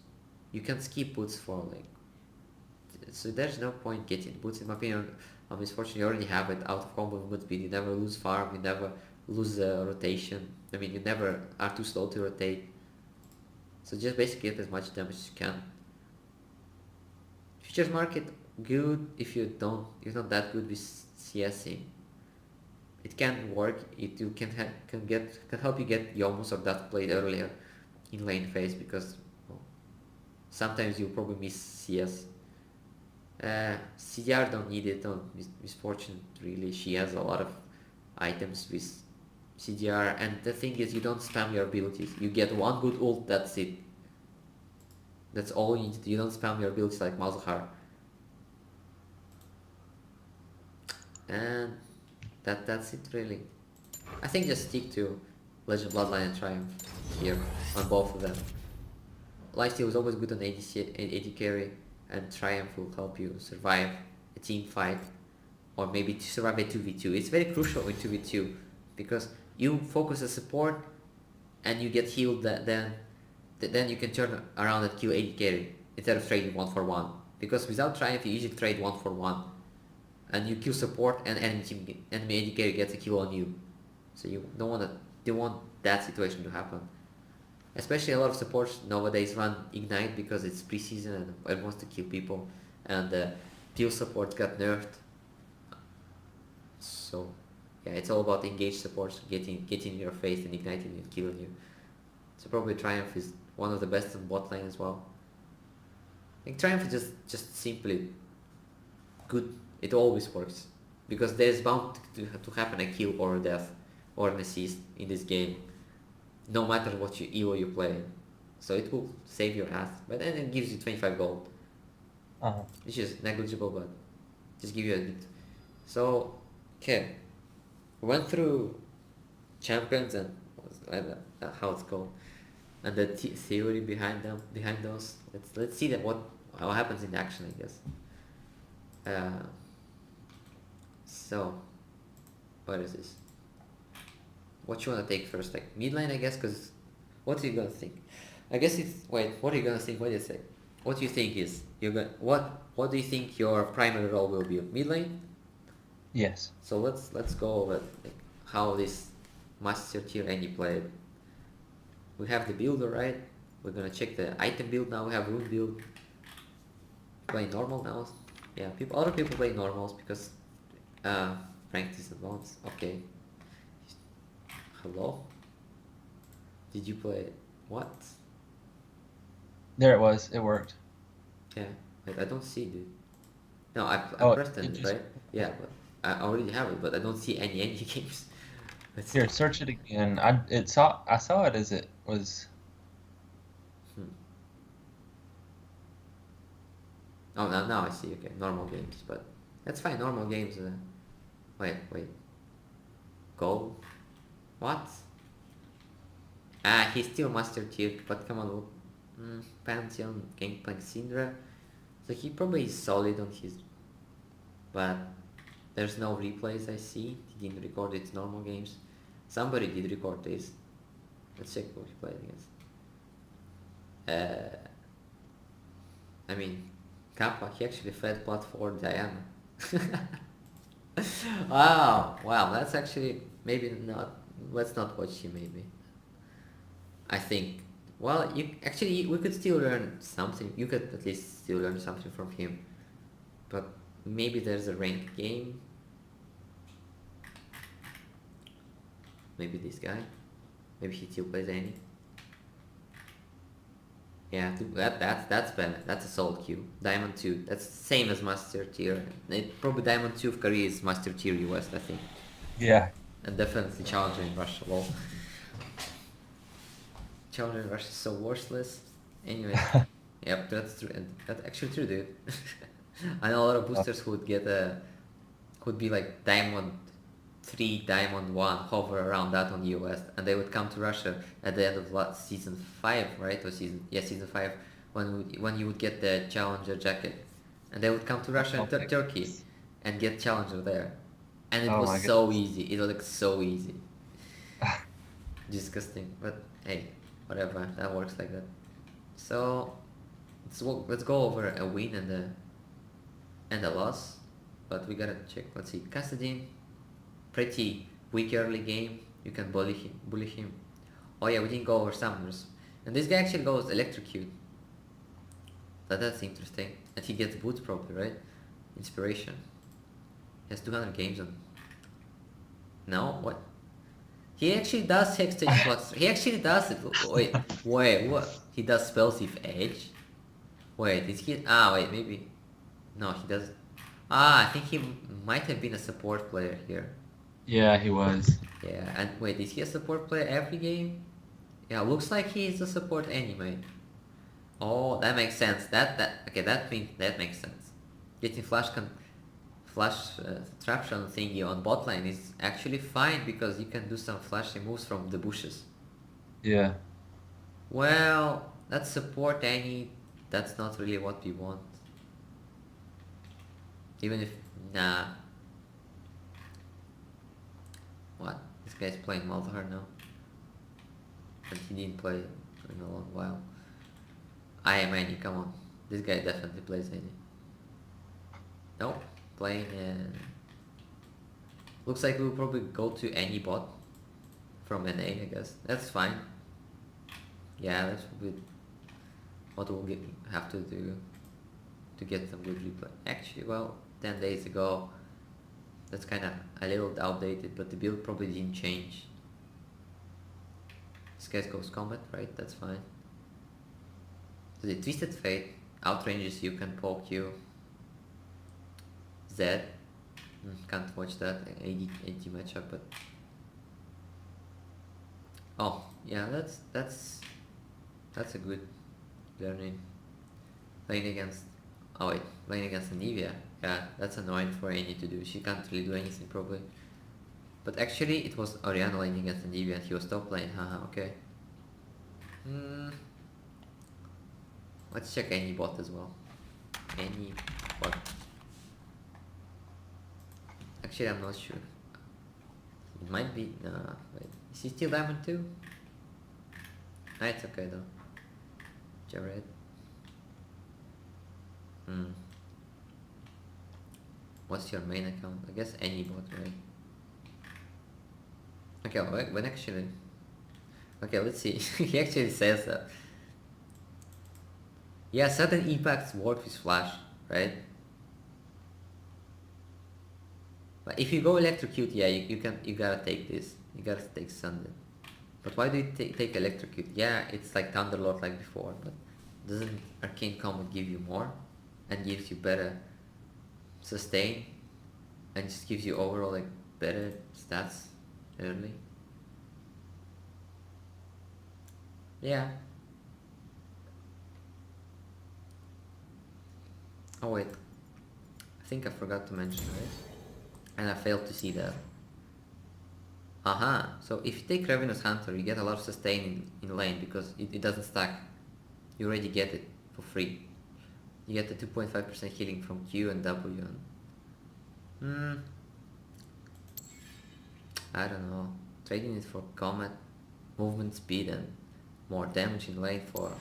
You can skip boots for so there's no point getting boots in my opinion. On Miss Fortune, you already have it out of combo movement speed. You never lose farm. You never lose rotation. I mean, you never are too slow to rotate. So just basically get as much damage as you can. Futures market good if you're not that good with CSing. It can work. Can help you get Yomus or that played earlier in lane phase because sometimes you probably miss CS. CDR don't need it on Miss Fortune really. She has a lot of items with CDR, and the thing is you don't spam your abilities. You get one good ult, that's it. That's all you need. You don't spam your abilities like Malzahar. And that's it really. I think just stick to Legend Bloodline and Triumph here on both of them. Lifesteal is always good on AD carry, and Triumph will help you survive a team fight or maybe to survive a 2v2. It's very crucial in 2v2 because you focus as support and you get healed, then you can turn around and kill AD carry instead of trading 1-for-1. Because without Triumph you usually trade 1-for-1 and you kill support and enemy AD carry gets a kill on you. So you don't want that situation to happen. Especially a lot of supports nowadays run Ignite because it's preseason and everyone wants to kill people, and peel support got nerfed. So yeah, it's all about engaged supports getting in your face and igniting you and killing you. So probably Triumph is one of the best on bot lane as well. I think Triumph is just simply good. It always works because there's bound to happen a kill or a death or an assist in this game, no matter what EVO you play. So it will save your ass, but then it gives you 25 gold, which is negligible, but just give you a bit. So okay, we went through champions and how it's called, and the theory behind those. Let's see how happens in action, I guess. So what is this? What you wanna take first? Like mid lane, I guess, because what are you gonna think? I guess it's what are you gonna think? What do you say? What do you think is what do you think your primary role will be? Mid lane? Yes. So let's go over how this Master Tier any played. We have the builder, right? We're gonna check the item build now. We have rune build. Play normal now. Yeah, other people play normals because ranked is advanced. Okay. Hello? Did you play what? There it was. It worked. Yeah, I don't see, dude. No, I Oh, pressed it, it just- right? Yeah, but I already have it, but I don't see any games. Let's see. Here, search it again. I saw it as it was. Hmm. Oh, now I see. Okay, normal games, but that's fine. Normal games. Wait. Gold? What? Ah, he's still Master Tier, but come on, look. Pantheon, Gangplank, Syndra. So he probably is solid on his, but there's no replays I see. He didn't record its normal games. Somebody did record this. Let's check what he played against. Uh, I mean, Kappa, he actually fed plot for Diana. Wow, that's actually maybe not. Let's not watch him. Maybe I think. Well, you actually we could still learn something. You could at least still learn something from him. But maybe there's a ranked game. Maybe this guy. Maybe he still plays any. Yeah, that's better. That's a solid queue. Diamond 2. That's the same as Master Tier. Probably Diamond 2 of Korea is Master Tier US, I think. Yeah. And definitely Challenger in Russia. Well, Challenger in Russia is so worthless. Anyway, yep, that's true. And that's actually true, dude. I know a lot of boosters who would get could be like Diamond 3, Diamond 1, hover around that on US, and they would come to Russia at the end of season 5, right? Or season 5, when you would get the Challenger jacket, and they would come to Russia Oh and my Turkey goodness. and get Challenger there, and it Oh was my so goodness. easy. It was like so easy, disgusting. But hey, whatever, that works like that. So let's go over a win and a loss, but we gotta check. Let's see, Kassadin, pretty weak early game. You can bully him. Oh yeah, we didn't go over summoners, and this guy actually goes electrocute. That's interesting, and he gets boots probably, right? Inspiration. He has 200 games on. No, what? He actually does Hex Stage Flux. He actually does it. Wait, what? He does Spells if Edge? Wait, is he? Wait, maybe. No, he doesn't. I think he might have been a support player here. Yeah, he was. Yeah, and wait, is he a support player every game? Yeah, looks like he is a support anyway. Oh, that makes sense. Okay, that makes sense. Getting flash trapshot thingy on bot lane is actually fine because you can do some flashy moves from the bushes. Yeah. Well, that's support any. That's not really what we want. Even if nah, what? This guy's playing Malzahar now, and he didn't play in a long while. I am any. Come on, this guy definitely plays any. Nope, playing. Looks like we'll probably go to any bot from NA. I guess that's fine. Yeah, that's probably what have to do to get some good replay. Actually, well, 10 days ago, that's kind of a little outdated, but the build probably didn't change. This guy goes combat, right? That's fine. So the Twisted Fate outranges you, can poke you. Zed, can't watch that AD matchup, but oh yeah, that's a good learning. Playing against playing against Anivia. Yeah, that's annoying for Annie to do. She can't really do anything probably. But actually, it was Oriana laning against Anivia and he was top lane. Haha, okay. Let's check any bot as well. Any bot. Actually, I'm not sure. It might be. Nah, wait. Is he still Diamond 2? Nah, it's okay though. Jared. What's your main account? I guess any bot, right? Okay, when actually. Okay, let's see. He actually says that. Yeah, certain impacts work with Flash, right? But if you go electrocute, yeah, you gotta take this. You gotta take Sunday. But why do you take electrocute? Yeah, it's like Thunderlord like before, but doesn't Arcane Combat give you more and gives you better sustain and just gives you overall like better stats early. Yeah. Oh wait, I think I forgot to mention this, and I failed to see that. Aha, so if you take Ravenous Hunter, you get a lot of sustain in lane because it doesn't stack. You already get it for free. You get the 2.5% healing from Q and W. And, I don't know. Trading it for Comet, movement speed, and more damage in lane for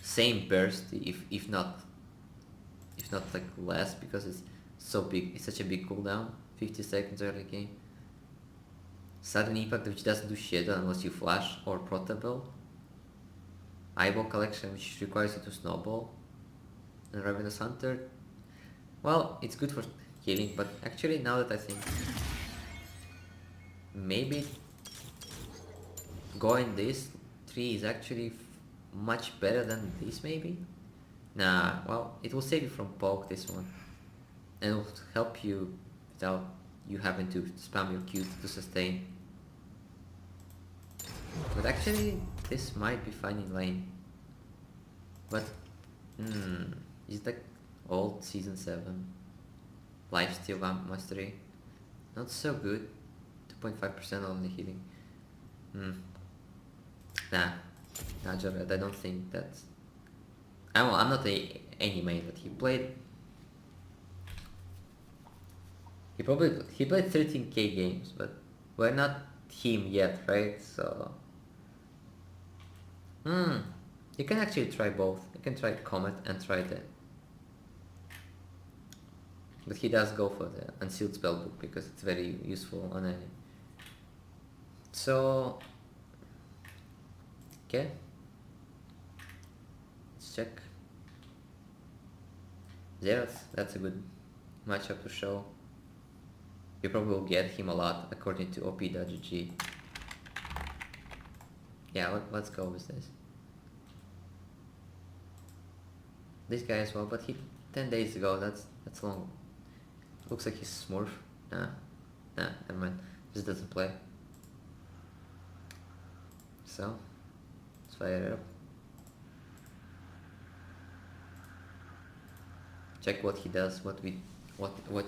same burst, if not like less, because it's so big. It's such a big cooldown. 50 seconds early game. Sudden impact, which doesn't do shit unless you flash or protable. Eyeball collection, which requires you to snowball. And Ravenous Hunter, well, it's good for healing, but actually now that I think, maybe going this 3 is actually much better than this maybe? Nah, well, it will save you from poke, this one. And it will help you without you having to spam your Q to sustain. But actually, this might be fine in lane. But, is like old Season 7. Lifesteal Mastery. Not so good. 2.5% only healing. Nah, Jared, I don't think that's... I'm not any main, but he played 13k games, but we're not him yet, right? So you can actually try both. You can try Comet and try that. But he does go for the Unsealed Spellbook because it's very useful on any. So okay, let's check. Xerath, that's a good matchup to show. You probably will get him a lot according to op.gg. Yeah, let's go with this. This guy as well, but he 10 days ago, that's long. Looks like he's Smurf. Nah, never mind. Just doesn't play. So let's fire it up. Check what he does, what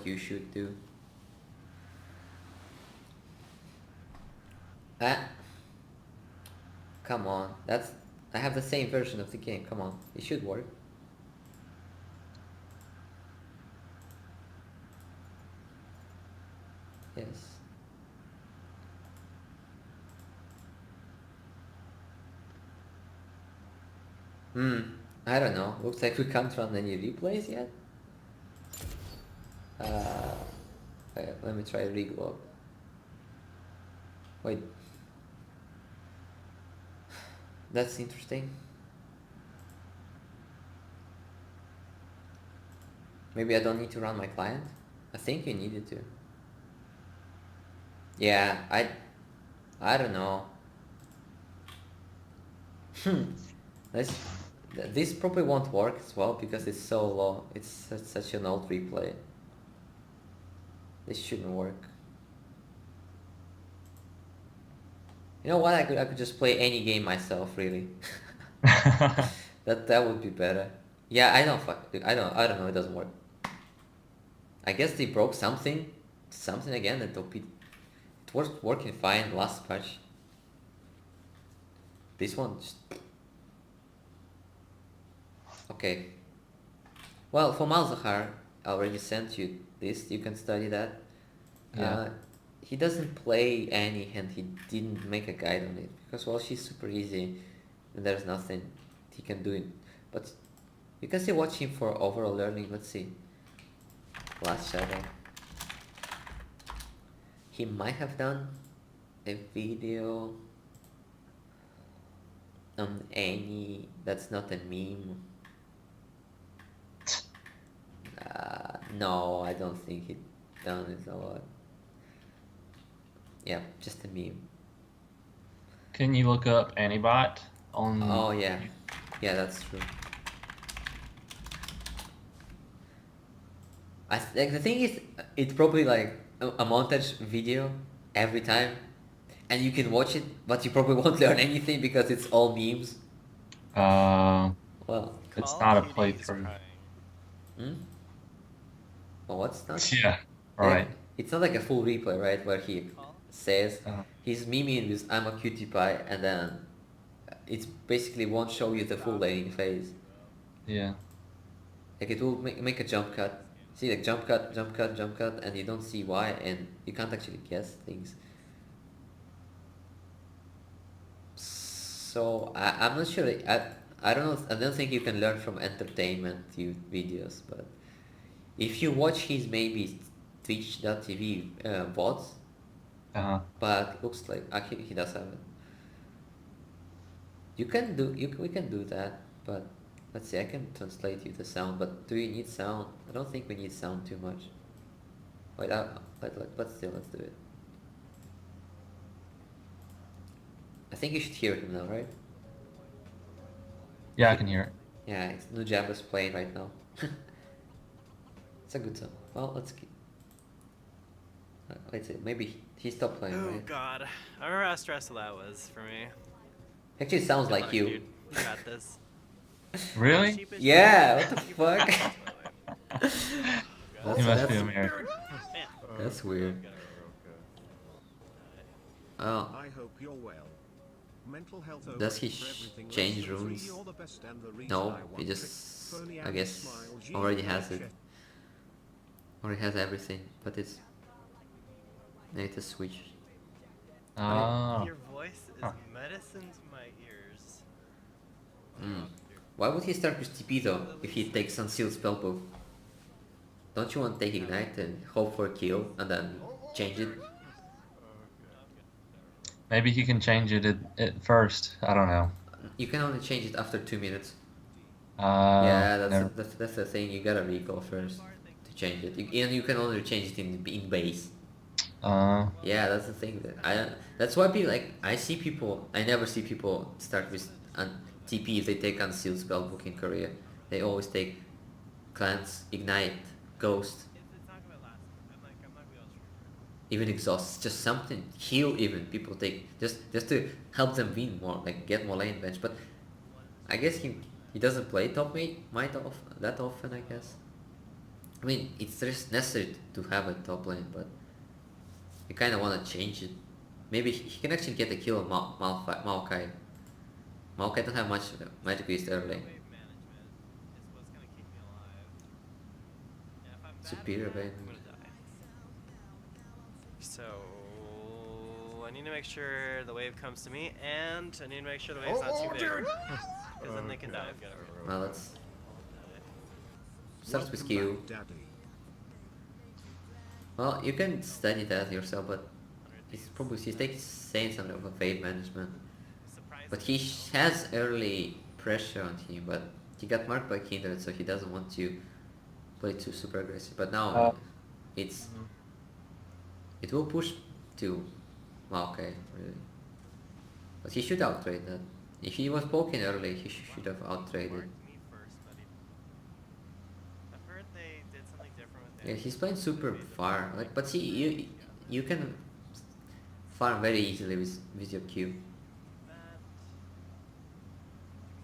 you should do. Come on, I have the same version of the game. Come on, it should work. Yes. I don't know. Looks like we can't run any replays yet. Let me try reglog. Wait. That's interesting. Maybe I don't need to run my client? I think you needed to. Yeah, I don't know. This probably won't work as well because it's so low. It's such an old replay. This shouldn't work. You know what? I could just play any game myself, really. That would be better. Yeah, I don't know. It doesn't work. I guess they broke something again. That it was working fine last patch. This one just... Okay. Well, for Malzahar, I already sent you this. You can study that. Yeah. He doesn't play any and he didn't make a guide on it because, well, she's super easy and there's nothing he can do it. But you can still watch him for overall learning. Let's see. Last Shadow. He might have done a video on any that's not a meme. No, I don't think he done it a lot. Yeah, just a meme. Can you look up Antibot on? Oh yeah, that's true. The thing is, it's probably like a montage video every time, and you can watch it, but you probably won't learn anything because it's all memes. Uh, Well, it's Call not a of Duty is playthrough. crying. hmm? Well, what's not? Yeah, Like, right. it's not like a full replay, right? Where he Call? says Uh, he's memeing with "I'm a cutie pie," and then it's basically won't show you the full laning phase. yeah. Like it will make a jump cut. See, like jump cut, jump cut, jump cut, and you don't see why, and you can't actually guess things. So I'm not sure. I don't know. I don't think you can learn from entertainment videos, but if you watch his maybe Twitch.tv VODs, Uh-huh. but looks like actually he does have it. You can do we can do that, but let's see. I can translate you the sound, but do you need sound? I don't think we need sound too much. Wait, but still, let's do it. I think you should hear him now, right? Yeah, I can hear it. Yeah, it's Nujabes playing right now. It's a good song. Well, let's keep. Let's see. Maybe he stopped playing, Oh right? god. I remember how stressful that was for me. Actually, it sounds Good like luck, you. dude. You got this. Really? Cheapest Yeah, shit. what the You fuck? got this, by the way. He must be that's- American. Man. That's weird. Oh, I hope you're well. Mental health does he for everything change less than three, runes? you're the best and the reason No, I he want just, it. Phony I and guess, smile, already G, has it. check. Already has everything, but it's. Need to switch. Oh. Your voice is Huh. medicine to my ears. Mm. Why would he start with TP though, if he takes Unsealed Spellbook? Don't you want to take Ignite and hope for a kill, and then change it? Maybe he can change it at first. I don't know. You can only change it after 2 minutes. Uh, Yeah, never- that's the thing. You gotta recall first to change it, and you can only change it in base. Yeah, that's the thing. That's why people like I see people. I never see people start with TP if they take Unsealed Spellbook in Korea. They always take Cleanse, Ignite, Ghost, It's not gonna last. I'm not gonna be able to. even Exhaust. Just something heal. Even people take just to help them win more, like get more lane bench. But I guess he doesn't play top might that often. I guess. I mean, it's just necessary to have a top lane, but you kind of want to change it. Maybe he can actually get a kill on Maokai. Maokai don't have much magic waste early. Wave management is what's gonna keep me alive. Yeah, if I'm bad Superior at that, band. I'm gonna die. So I need to make sure the wave comes to me, and I need to make sure the wave's not too big, because then they can dive. Well, let's starts with Welcome Q. back, Daddy. Well, you can study that yourself, but he's taking saying something about wave management. But he has early pressure on him, but he got marked by Kindred, so he doesn't want to play too super aggressive. But now it will push to Maokai, really. But he should outtrade that. If he was poking early, he should have outtraded. Me first, buddy. I've heard they did something different with Yeah, it. he's playing super far. Like, but see, you can farm very easily with your Q. That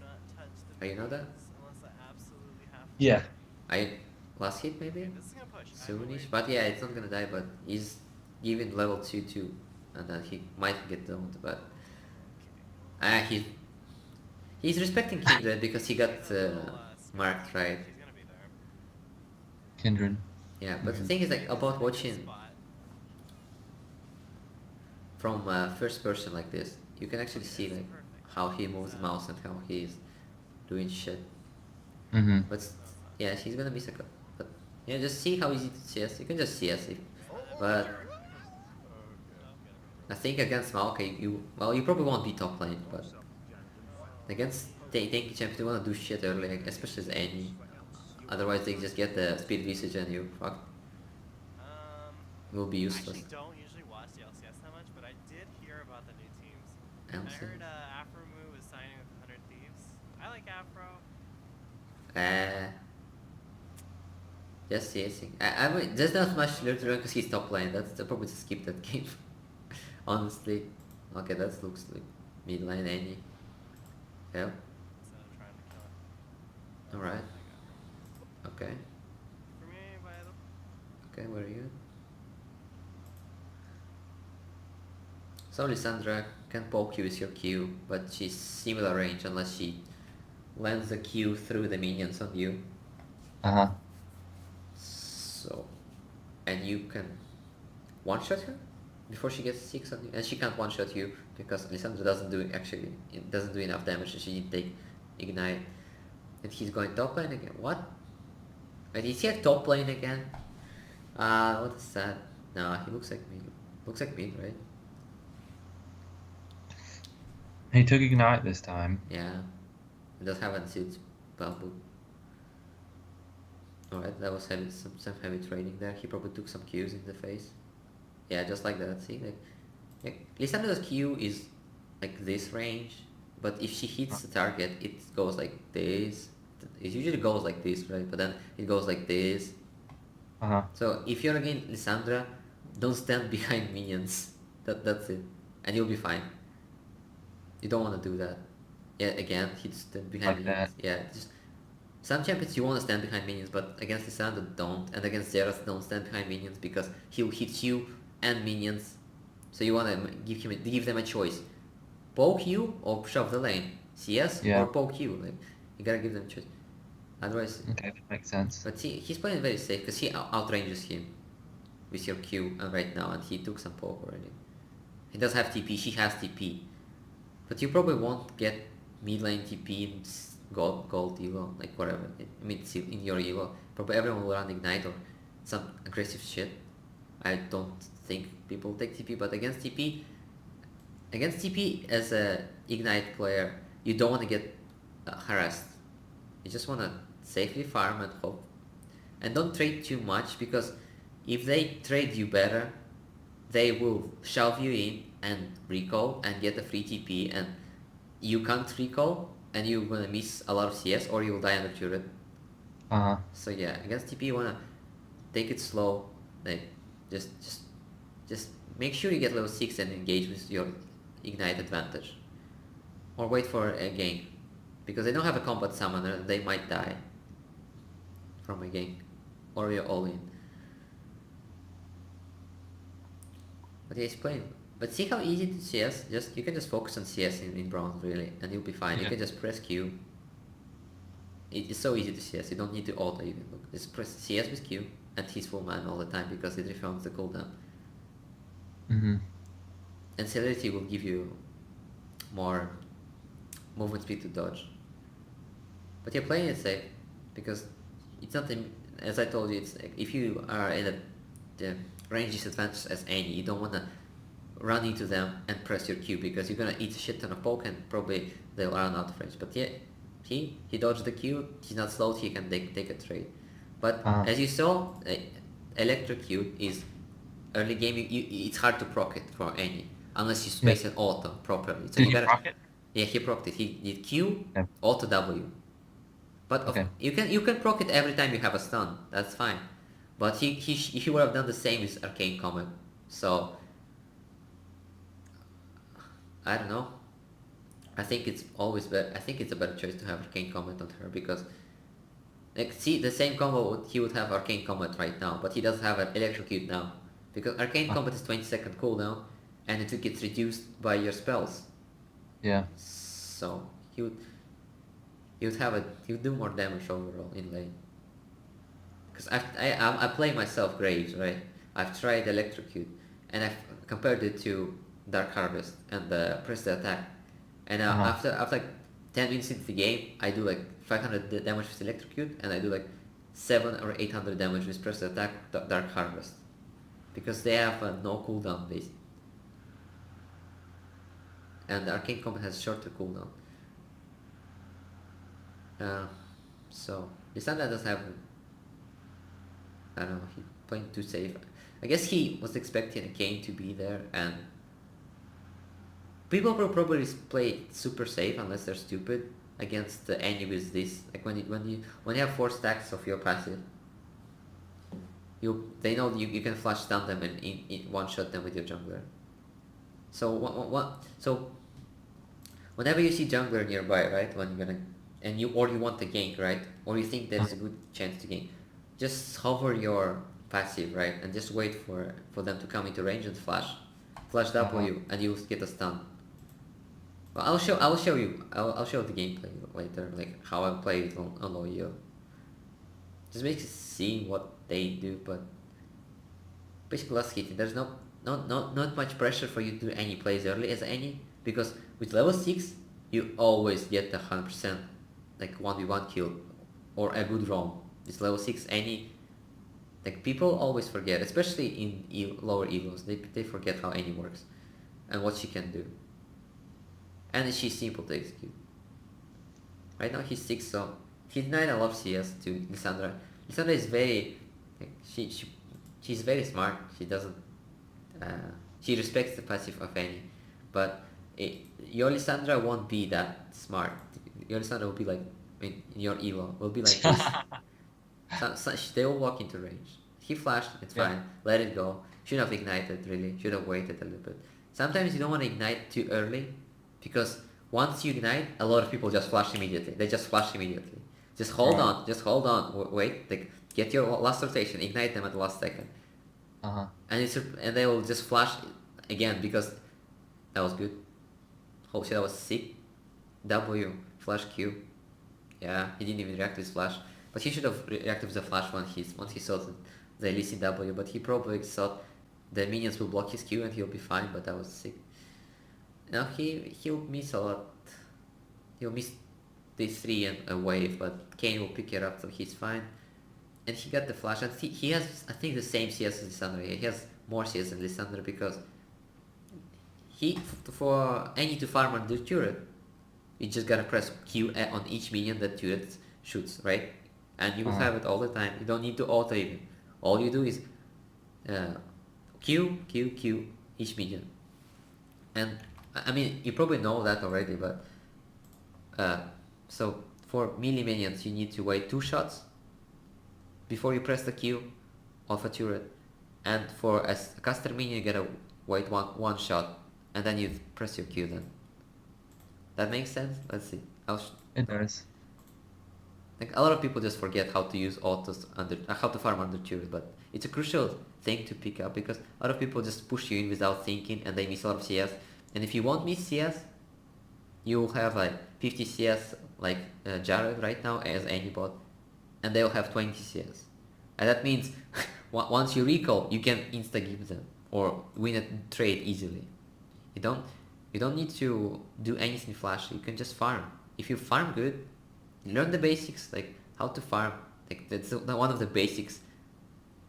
do not touch the Oh, you know that? base unless I absolutely have to. Yeah. Last hit maybe? This is gonna push. Soonish, but yeah, it's not gonna die. But he's given level 2 and then he might get domed. But he's respecting Kindred because he got marked, right? She's gonna be there. Kindred. Yeah, but the thing is like about watching Spot. from first person like this, you can actually see like how he moves the mouse and how he's doing shit. Mm-hmm. But yeah, he's gonna miss a couple. But yeah, just see how easy to CS. You can just CS it. But I think against Maokai, you probably won't be top lane, but against tanky champs, you wanna do shit early, like, especially as Annie. Otherwise, they just get the speed visage and you fuck. Will be I useless. actually don't usually watch the LCS that much, but I did hear about the new teams. I LCS? heard Afromu was signing with 100 Thieves. I like Afro. Just CSing. I mean, there's not much to learn because he's top lane. I'll probably just skip that game. Honestly. Okay, that looks like mid lane any. Yeah. Instead of trying to kill it. Alright. Okay. For me, by the Okay, where are you? So Lissandra can poke you with your Q, but she's similar range unless she lands the Q through the minions on you. Uh-huh. So, and you can one-shot her before she gets 6 on you, and she can't one-shot you because Lissandra doesn't do enough damage, so she didn't take ignite. And he's going top lane again. What? Wait, is he at top lane again? What is that? No, he looks like me. Looks like me, right? He took Ignite this time. Yeah. He does have unsealed bamboo. Alright, that was some heavy trading there. He probably took some Qs in the face. Yeah, just like that. See, like Lissandra's Q is like this range, but if she hits the target, it goes like this. It usually goes like this, right? But then it goes like this. Uh-huh. So if you're against Lissandra, don't stand behind minions. That's it, and you'll be fine. You don't want to do that. Yeah, again, he just stand behind Like minions. that. Yeah, just some champions you want to stand behind minions, but against Lissandra don't, and against Zeras don't stand behind minions because he'll hit you and minions. So you want to give them a choice: poke you or shove the lane, CS Yeah. or poke you. Like you gotta give them a choice. Otherwise, Okay, that makes sense. but see, he's playing very safe because he outranges him with your Q right now, and he took some poke already. He does have TP. She has TP, but you probably won't get mid lane TP in gold elo, like whatever. In your elo, probably everyone will run ignite or some aggressive shit. I don't think people take TP, but against TP as a ignite player, you don't want to get harassed. You just want to safely farm and hope, and don't trade too much because if they trade you better, they will shove you in and recall and get a free TP, and you can't recall and you're gonna miss a lot of CS or you'll die under turret. Uh-huh. So yeah, against TP you wanna take it slow, like just make sure you get level 6 and engage with your ignite advantage, or wait for a gank because they don't have a combat summoner. They might die from a gank, or you're all in. But yeah, he's playing. But see how easy to CS? You can just focus on CS in bronze really, and you'll be fine. You Yeah. can just press Q. It's so easy to CS. You don't need to auto even look. Just press CS with Q and he's full mana all the time because it refunds the cooldown. Mm-hmm. And Celerity will give you more movement speed to dodge. But you're playing it safe because it's not, as I told you, it's like if you are in the range disadvantage as any, you don't want to run into them and press your Q because you're gonna eat a shit ton of poke and probably they'll run out of range. But yeah, he dodged the Q, he's not slowed, he can take a trade. But as you saw, Electrocute is early game, it's hard to proc it for any unless you space an auto properly. So Did you you gotta, proc it? yeah, he procced it. He did Q, Okay. auto W. But Okay. you can proc it every time you have a stun. That's fine. But he would have done the same with Arcane Comet. So I don't know. I think it's always better. I think it's a better choice to have Arcane Comet on her because, like, see, the same combo he would have Arcane Comet right now, but he doesn't have an Electrocute now because Arcane Comet is 20-second cooldown, and it gets reduced by your spells. Yeah. So he would do more damage overall in lane. Because I play myself Graves, right? I've tried Electrocute and I've compared it to Dark Harvest and press the attack, and after like 10 minutes into the game, I do like 500 damage with Electrocute and I do like 700 or 800 damage with press the attack Dark Harvest because they have no cooldown base. And the Arcane Comet has shorter cooldown. So Lissandra does have, I don't know, he's playing too safe. I guess he was expecting a Kane to be there, and people will probably play super safe unless they're stupid against the enemy with this. Like when you have 4 stacks of your passive, they know you can flash stun them and one shot them with your jungler. So so whenever you see jungler nearby, right, when you're gonna and you want to gank, right, or you think there's a good chance to gank, just hover your passive, right, and just wait for them to come into range and flash W, and you'll get a stun. Well, I'll show you. I'll show the gameplay later, like how I play it on Loyo. Just makes it see what they do, but basically last hitting. There's not much pressure for you to do any plays early as any, because with level 6 you always get the 100% like 1v1 kill or a good roam. It's level 6 any. Like people always forget, especially in lower elos, they forget how any works and what she can do. And she's simple to execute. Right now he's 6, so he's 9. I love CS to Lissandra. Lissandra is very, like, she's very smart. She doesn't, she respects the passive of any, but your Lissandra won't be that smart. Your Lissandra will be like, in your elo will be like this. They will walk into range. He flashed, it's fine. Let it go. Should have ignited, really. Should have waited a little bit. Sometimes you don't want to ignite too early, because once you ignite, a lot of people just flash immediately. They just flash immediately. Just hold on. Just hold on. Wait. Like, get your last rotation. Ignite them at the last second. And they will just flash again, because that was good. Oh shit, that was sick. W flash Q. Yeah, he didn't even react to his flash. But he should have reacted with the flash once he saw the Lee Sin W, but he probably thought the minions will block his Q and he'll be fine, but that was sick. Now he'll miss a lot. He'll miss this 3 and a wave, but Kayn will pick it up, so he's fine. And he got the flash, and he has, I think, the same CS as Lissandra. He has more CS than Lissandra, because for any to farm on the turret, you just gotta press Q on each minion that turret shoots, right? And you will have it all the time. You don't need to auto even. All you do is Q each minion. And I mean, you probably know that already, but so for melee minions you need to wait 2 shots before you press the Q of a turret, and for a caster minion you gotta wait one shot and then you press your Q then. That makes sense? Let's see. It does. Like, a lot of people just forget how to use autos how to farm under turret, but it's a crucial thing to pick up, because a lot of people just push you in without thinking and they miss a lot of CS. And if you won't miss CS, you'll have like 50 CS like Jared right now as any bot, and they'll have 20 CS. And that means once you recall, you can insta-give them or win a trade easily. You don't need to do anything flashy. You can just farm. If you farm good, learn the basics, like how to farm. Like, that's one of the basics,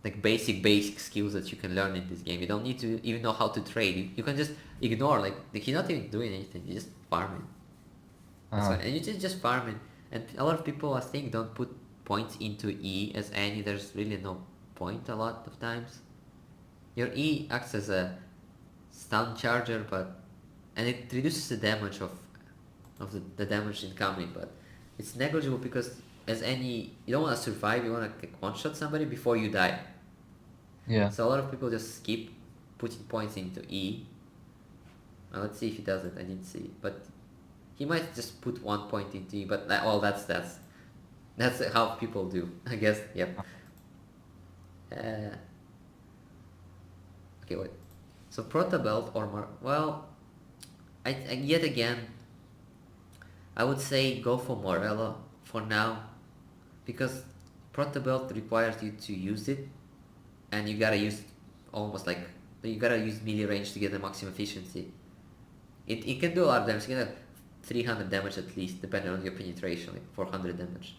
like basic skills that you can learn in this game. You don't need to even know how to trade. You can just ignore, like he's not even doing anything. You just farming. That's fine. And you just farming. And a lot of people, I think, don't put points into E as any. There's really no point a lot of times. Your E acts as a stun charger, and it reduces the damage of the damage incoming, but it's negligible, because as any, you don't want to survive, you want to one-shot somebody before you die. Yeah. So a lot of people just skip putting points into E. Now let's see if he does it. I didn't see it, but he might just put 1 point into E, but that's how people do, I guess. Yep. Okay, wait. So Proto Belt or well, I yet again, I would say go for Morello for now, because Proto Belt requires you to use it, and you gotta use almost like, you gotta use melee range to get the maximum efficiency. It can do a lot of damage. You can have 300 damage at least, depending on your penetration, like 400 damage.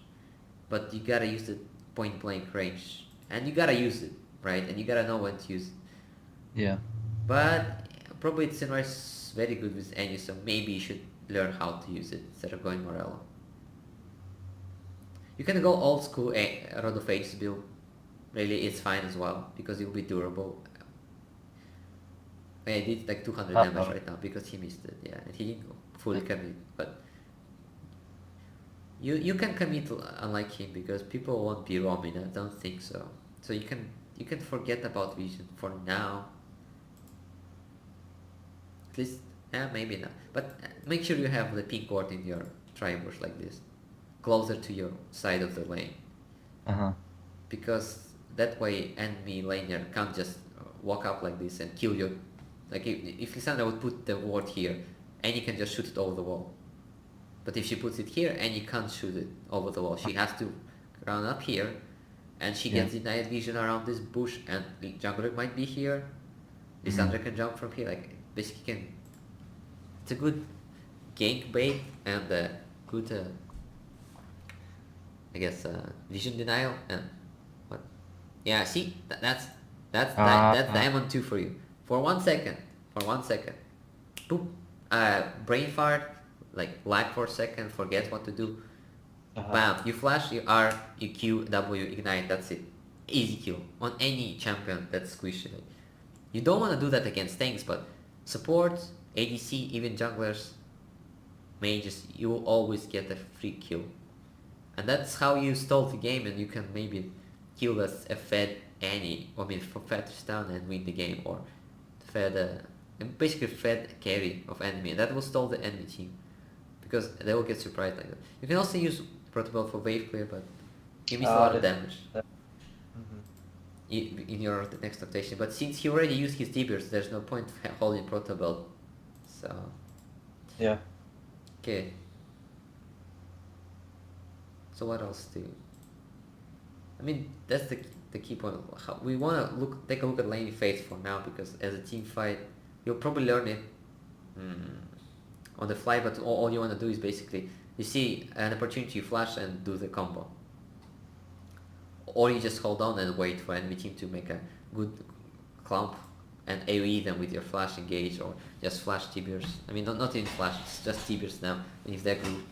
But you gotta use the point blank range, and you gotta use it, right? And you gotta know when to use it. Yeah. But probably Incineroar is very good with any, so maybe you should learn how to use it instead of going Morello. You can go old school Rod of Ages build. Really, it's fine as well, because it will be durable. I did like 200 damage right now because he missed it, yeah, and he didn't fully commit, but you can commit unlike him, because people won't be roaming. I don't think so. So you you can forget about vision for now. At least, maybe not. But make sure you have the pink ward in your tribush like this, closer to your side of the lane, Uh-huh. because that way enemy laner can't just walk up like this and kill you. Like if Lissandra would put the ward here, and you can just shoot it over the wall. But if she puts it here, and you can't shoot it over the wall, she has to run up here, and she gets denied vision around this bush, and the jungler might be here. Lissandra can jump from here, like basically can. It's a good gank bait and good, I guess, vision denial and what? Yeah, see, that's Diamond 2 for you. For 1 second, boop, brain fart, like lag for a second, forget what to do. Bam, you flash, you R, you Q, W, ignite, that's it. Easy kill on any champion that's squishy. You don't want to do that against tanks, but supports, ADC, even junglers, mages, you will always get a free kill. And that's how you stall the game, and you can maybe kill a fed Annie, fed Tristan and win the game, or basically fed carry of enemy, and that will stall the enemy team, because they will get surprised like that. You can also use Protobelt for wave clear, but you miss a lot of damage in your next rotation. But since he already used his Tibirs, there's no point holding Protobelt. So Yeah. okay. So what else do? I mean, that's the key point. We want to take a look at lane phase for now, because as a team fight, you'll probably learn it on the fly. But all you want to do is basically, you see an opportunity, you flash and do the combo, or you just hold on and wait for enemy team to make a good clump and AoE them with your flash engage, or just flash Tibirs. I mean, not even flash, it's just Tibirs now, and if they're good.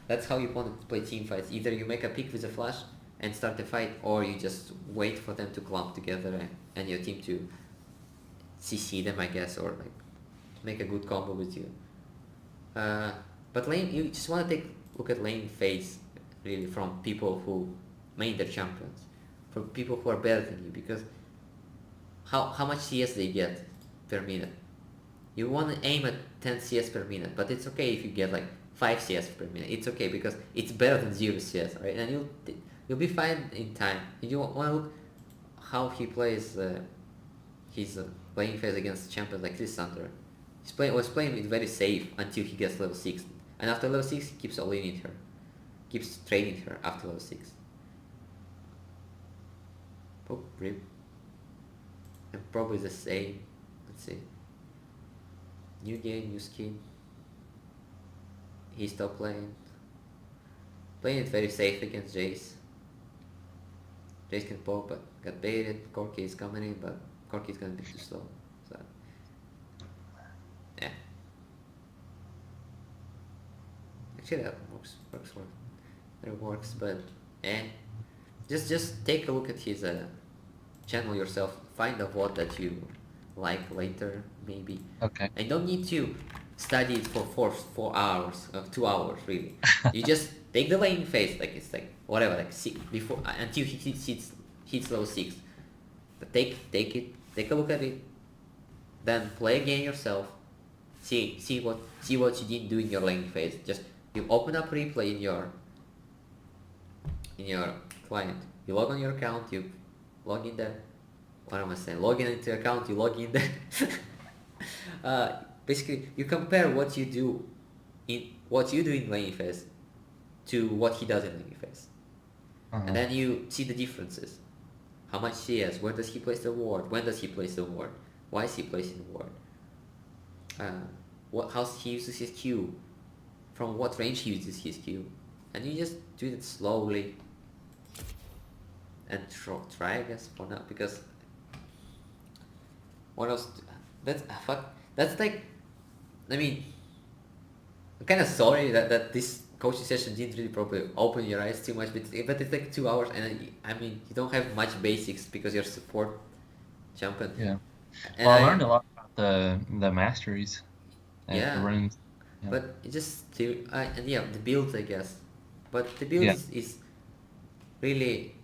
That's how you want to play team fights. Either you make a pick with a flash and start the fight, or you just wait for them to clump together and your team to CC them, I guess, or like make a good combo with you. But lane, you just want to take a look at lane phase really from people who made their champions, from people who are better than you, because how much CS they get per minute. You want to aim at 10 CS per minute, but it's okay if you get like 5 CS per minute. It's okay, because it's better than 0 CS, right? And you'll be fine in time. You want to look how he plays his playing phase against champions like Lissandra. Was playing it very safe until he gets level 6, and after level 6 he keeps all-in her, keeps training her after level 6. Oh, rip. And probably the same. Let's see. New game, new skin. He stopped playing. Playing it very safe against Jace. Jace can poke, but got baited. Corki is coming in, but Corki is gonna be too slow. So yeah. Actually, that works. It works, but just take a look at his channel yourself. Find a VOD that you like later, maybe. Okay. And don't need to study it for 4 hours, 2 hours really. You just take the lane phase, like it's like whatever, like before until he hits level 6. But take it, take a look at it, then play again yourself. See what you didn't do in your lane phase. Just you open up replay in your client. You log on your account, you log in there. What am I saying? Log in into your account, you log in there. Basically, you compare what you do in lane phase to what he does in lane phase, and then you see the differences. How much CS? Where does he place the ward? When does he place the ward? Why is he placing the ward? How he uses his Q? From what range he uses his Q? And you just do it slowly and try, I guess, for now, because what else? That's like, I mean, I'm kind of sorry that this coaching session didn't really probably open your eyes too much, but it's like 2 hours, and I mean, you don't have much basics because you're support champion. Yeah. And Well, I learned a lot about the masteries and Yeah. the runes. Yeah. But it just still, and yeah, the build, I guess. But the build Yeah. is really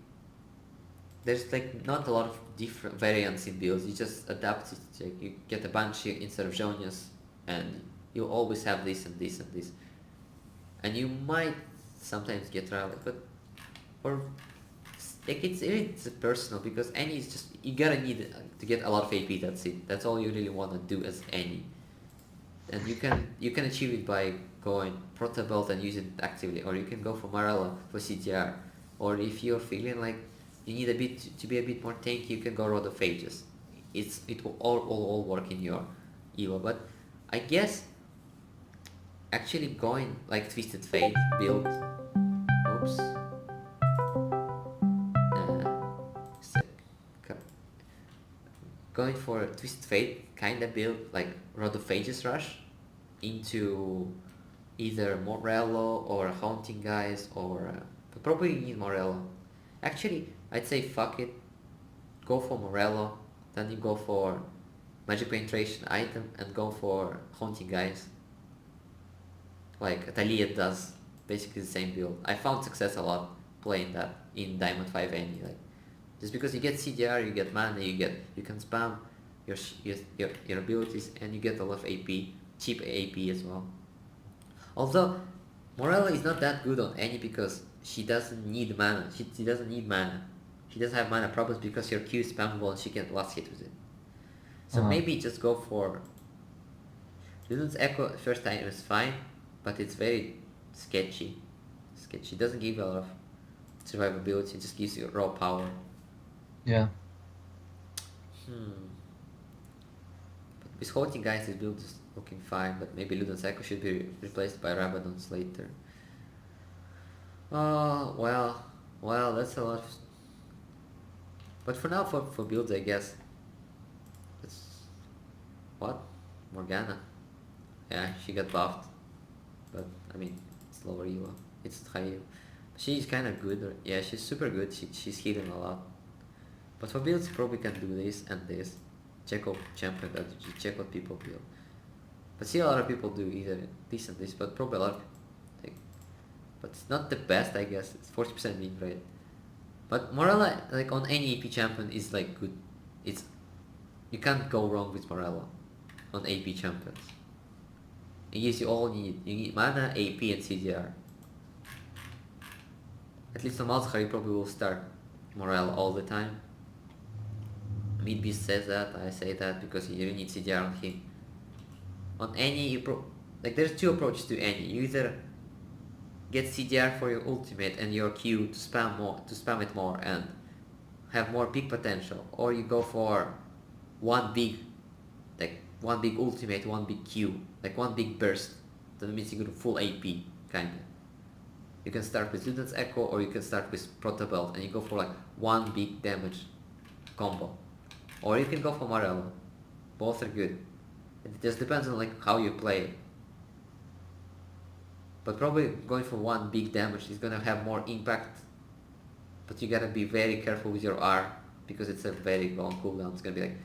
there's like not a lot of different variants in builds. You just adapt it. Like you get a Banshee instead of Jonius, and you always have this and this and this. And you might sometimes get Rally, but or like it's personal because any is just you gotta need to get a lot of AP. That's it. That's all you really want to do as any. And you can achieve it by going Proto Belt and use it actively, or you can go for Marella for CTR, or if you're feeling like you need a bit to be a bit more tanky, you can go Rod of Ages. It will all work in your Evo, but I guess actually going like Twisted Fate build. Oops. Sec. Going for Twisted Fate kind of build like Rod of Ages rush into either Morello or Haunting Guys or but probably you need Morello. Actually, I'd say fuck it. Go for Morello, then you go for Magic Penetration item and go for Haunting Guys. Like Atalia does basically the same build. I found success a lot playing that in Diamond 5 any like just because you get CDR, you get mana, you can spam your abilities and you get a lot of AP, cheap AP as well. Although Morella is not that good on any because she doesn't need mana. She doesn't need mana. She doesn't have mana problems because your Q is spammable and she can last hit with it. So maybe just go for Luden's Echo first time is fine, but it's very sketchy. Sketchy. Doesn't give you a lot of survivability, it just gives you raw power. Yeah. But with Haunting Guys this build is looking fine, but maybe Luden's Echo should be replaced by Rabadon's later. Oh well that's a lot of... But for now for builds I guess it's what? Morgana. Yeah, she got buffed. But I mean it's lower Evo. It's high Evo. She's kinda good, yeah, she's super good, she's healing a lot. But for builds probably can do this and this. Check out champion strategy, check what people build. But see a lot of people do either this and this, but probably a lot of like, but it's not the best I guess, it's 40% win rate. But Morella like on any AP champion is like good. It's you can't go wrong with Morella on AP champions. It gives you all you need mana, AP and CDR. At least on Malzahar you probably will start Morella all the time. Midbeast says that, I say that because you really need CDR on him. On any like there's two approaches to any. You either get CDR for your ultimate and your Q to spam it more and have more peak potential, or you go for one big ultimate, one big Q, like one big burst. That means you go to full AP kinda. You can start with Luden's Echo or you can start with Proto Belt and you go for like one big damage combo. Or you can go for Morello. Both are good. It just depends on like how you play. But probably going for one big damage is gonna have more impact. But you gotta be very careful with your R because it's a very long cooldown. It's gonna be like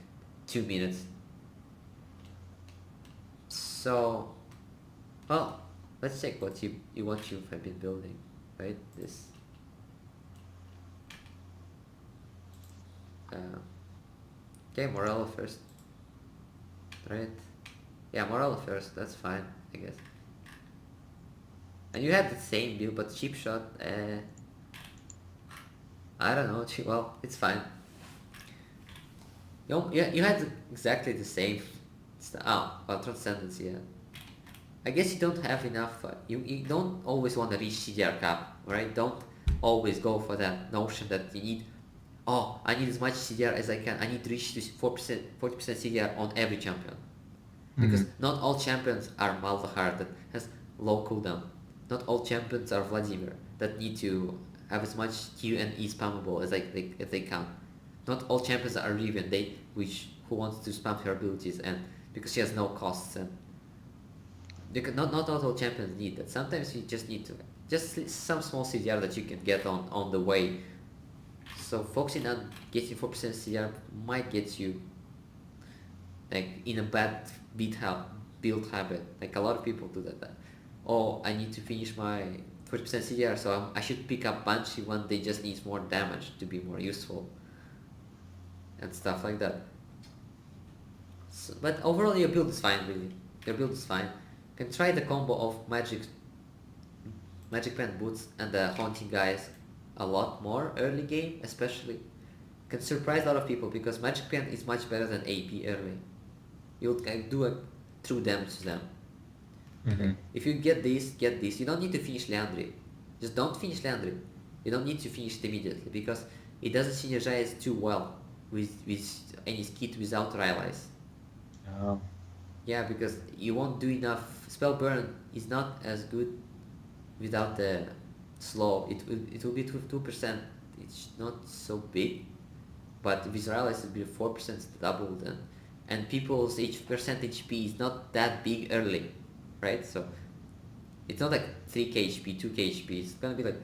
2 minutes. So, well, let's check what you have been building, right? This. Okay, Morello first. Right? Yeah, Morello first. That's fine, I guess. And you had the same build, but cheap shot. I don't know. Well, it's fine. You had exactly the same. Well, Transcendence, yeah. I guess you don't have enough. You don't always want to reach CDR cap, right? Don't always go for that notion that you need. Oh, I need as much CDR as I can. I need to reach this 40% CDR on every champion. Because not all champions are Malzahar that has low cooldown. Not all champions are Vladimir that need to have as much Q and E spammable as they can. Not all champions are Riven, who wants to spam her abilities and because she has no costs and not all champions need that. Sometimes you just need to just some small CDR that you can get on the way. So focusing on getting 4% CDR might get you like in a bad build habit. Like a lot of people do that. Oh, I need to finish my 40% CDR, so I should pick up Banshee when they just need more damage to be more useful. and stuff like that. So, but overall, your build is fine, really. Your build is fine. You can try the combo of Magic Pen Boots and the Haunting Guys a lot more early game, especially. Can surprise a lot of people because Magic Pen is much better than AP early. You'll do a true damage to them. Mm-hmm. If you get this, get this. You don't need to finish Leandri. Just don't finish Leandri. You don't need to finish it immediately because it doesn't synergize too well with any skit without Rylai's. Oh. Yeah, because you won't do enough. Spell burn is not as good without the slow. It will be 2%. It's not so big, but with Rylai's it will be 4% doubled, and people's percent HP is not that big early, right? So it's not like 3k HP, 2k HP. It's gonna be like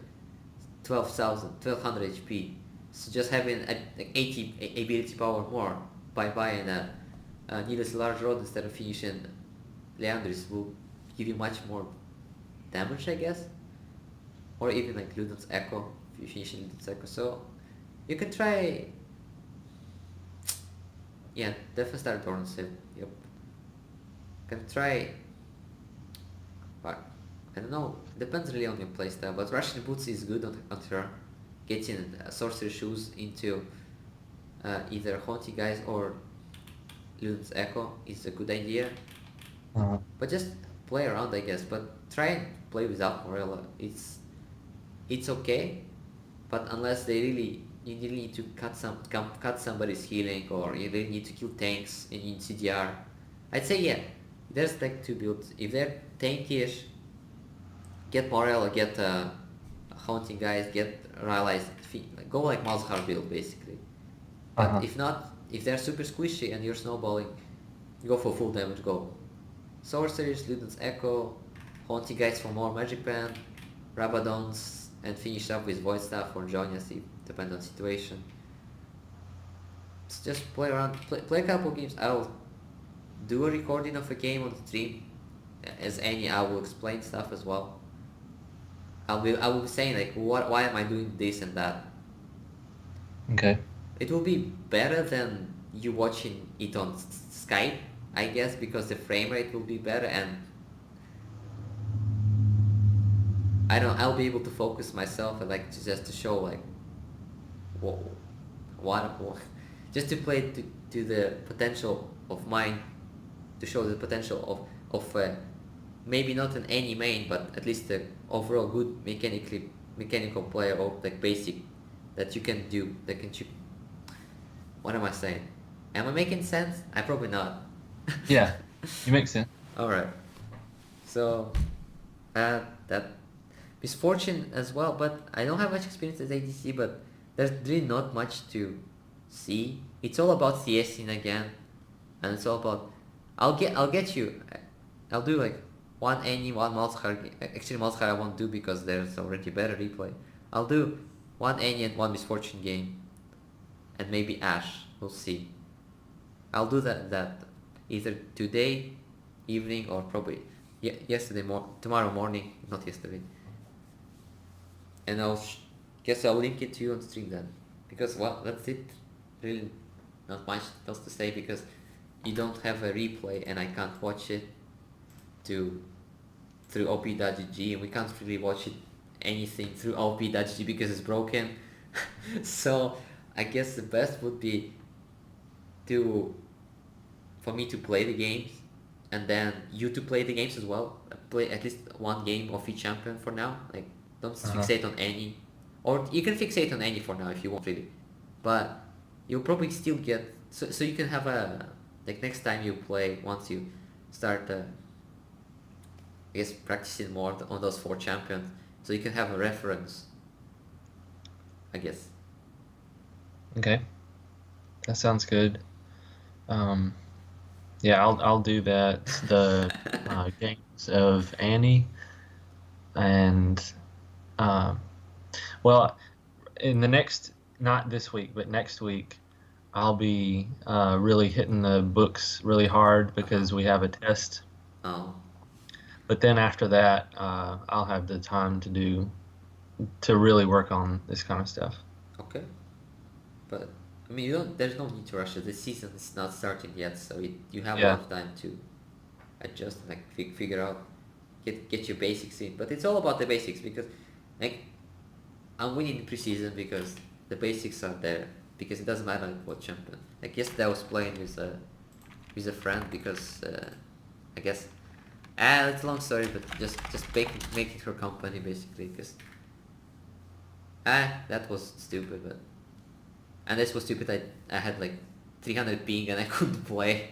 1200 HP. So just having like 80 ability power more by buying a needless large rod instead of finishing Leandris will give you much more damage, I guess. Or even like Ludon's Echo if you finish Ludon's Echo. So you can try. Yeah, definitely start Dorn's. Yep. Can try. But I don't know. Depends really on your playstyle. But Russian Boots is good on her. Getting Sorcery Shoes into either Haunting Guys or Ludon's Echo is a good idea. Uh-huh. But just play around, I guess. But try and play without Morella. It's okay, but unless you really need to cut somebody's healing, or you really need to kill tanks and you need CDR. I'd say yeah, there's like two builds. If they're tankish, get Morella, get Haunting Guys, get Rylai's, go like Malzahar build basically. But Uh-huh. if not, if they're super squishy and you're snowballing, go for full damage, go. Sorceries, Ludon's Echo, Haunting Guys for more Magic Pen, Rabadons, and finish up with Void Staff or Jonias, depending on situation. So just play around, play a couple games. I'll do a recording of a game on the stream, as any. I will explain stuff as well. I will be saying like why am I doing this and that. Okay. It will be better than you watching it on Skype, I guess, because the frame rate will be better, and I'll be able to focus myself and like just to show like what just to play to the potential of mine, to show the potential of maybe not an any main, but at least the overall good mechanical player, or like basic that you can do, that can chip. What am I saying? Am I making sense? I probably not. Yeah, you make sense. Alright. So that Misfortune as well, but I don't have much experience as ADC, but there's really not much to see. It's all about CSing again, and it's all about I'll get you. I'll do like one Annie, one Malzahar. Actually, Malzahar I won't do because there's already better replay. I'll do one Annie and one Misfortune game, and maybe Ash. We'll see. I'll do that either today evening or probably tomorrow morning, not yesterday. And guess I'll link it to you on stream then, because well, that's it. Really, not much else to say because you don't have a replay and I can't watch it through op.gg, and we can't really watch it anything through op.gg because it's broken. So I guess the best would be for me to play the games, and then you to play the games as well. Play at least one game of each champion for now. Like, don't fixate on any, or you can fixate on any for now if you want really, but you'll probably still get so you can have a like next time you play, once you start I guess practicing more on those 4 champions, so you can have a reference, I guess. Okay, that sounds good. Yeah, I'll do that. The games of Annie, and well, in the next, not this week, but next week, I'll be really hitting the books really hard because we have a test. Oh, But then after that, I'll have the time to really work on this kind of stuff. okay. But I mean, there's no need to rush it. The season is not starting yet, so you have a Yeah. lot of time to adjust, like figure out, get your basics in. But it's all about the basics because, like, I'm winning in preseason because the basics are there. Because it doesn't matter like what champion. Like yesterday I was playing with a friend because I guess it's a long story, but just making her company basically because that was stupid, but and this was stupid. I had like 300 ping and I couldn't play,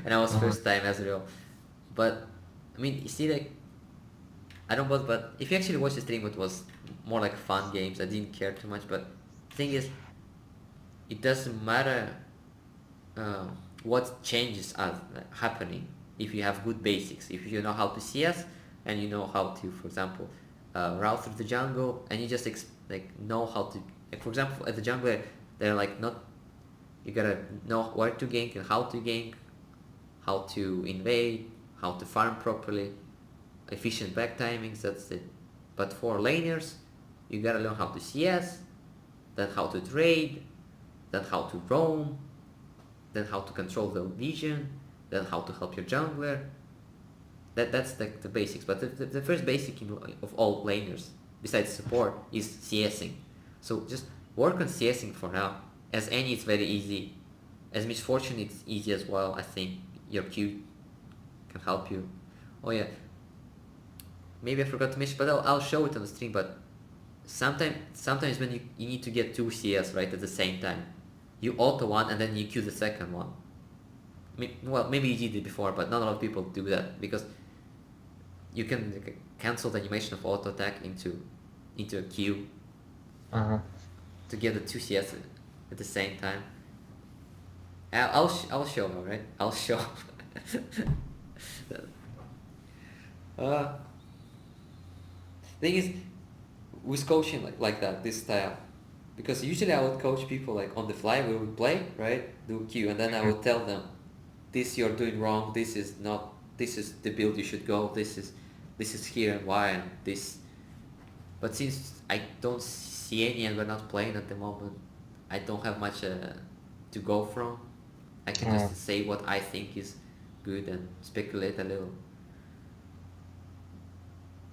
and I was first time Ezreal. But I mean, you see, like I don't know, but if you actually watch the stream, it was more like fun games. I didn't care too much, but the thing is, it doesn't matter what changes are happening if you have good basics. If you know how to CS and you know how to, for example, route through the jungle, and you just like know how to, like for example, at the jungler, they're like not. You gotta know where to gank and how to gank, how to invade, how to farm properly, efficient back timings. That's it. But for laners, you gotta learn how to CS, then how to trade, then how to roam, then how to control the vision, then how to help your jungler. That's the basics. But the first basic of all laners, besides support, is CSing. So just work on CSing for now. As any, it's very easy. As Misfortune, it's easy as well. I think your Q can help you. Oh yeah, maybe I forgot to mention, but I'll show it on the stream. But sometimes when you need to get two CS right at the same time, you auto one and then you Q the second one. Well, maybe you did it before, but not a lot of people do that because you can cancel the animation of auto attack into a Q to get the two CS at the same time. I'll show, alright? I'll show. Thing is, with coaching like that, this style, because usually I would coach people like on the fly where we play, right? Do Q, and then I would tell them, this you're doing wrong. This is not. This is the build you should go. This is here and why and this. But since I don't see any and we're not playing at the moment, I don't have much to go from. I can just say what I think is good and speculate a little.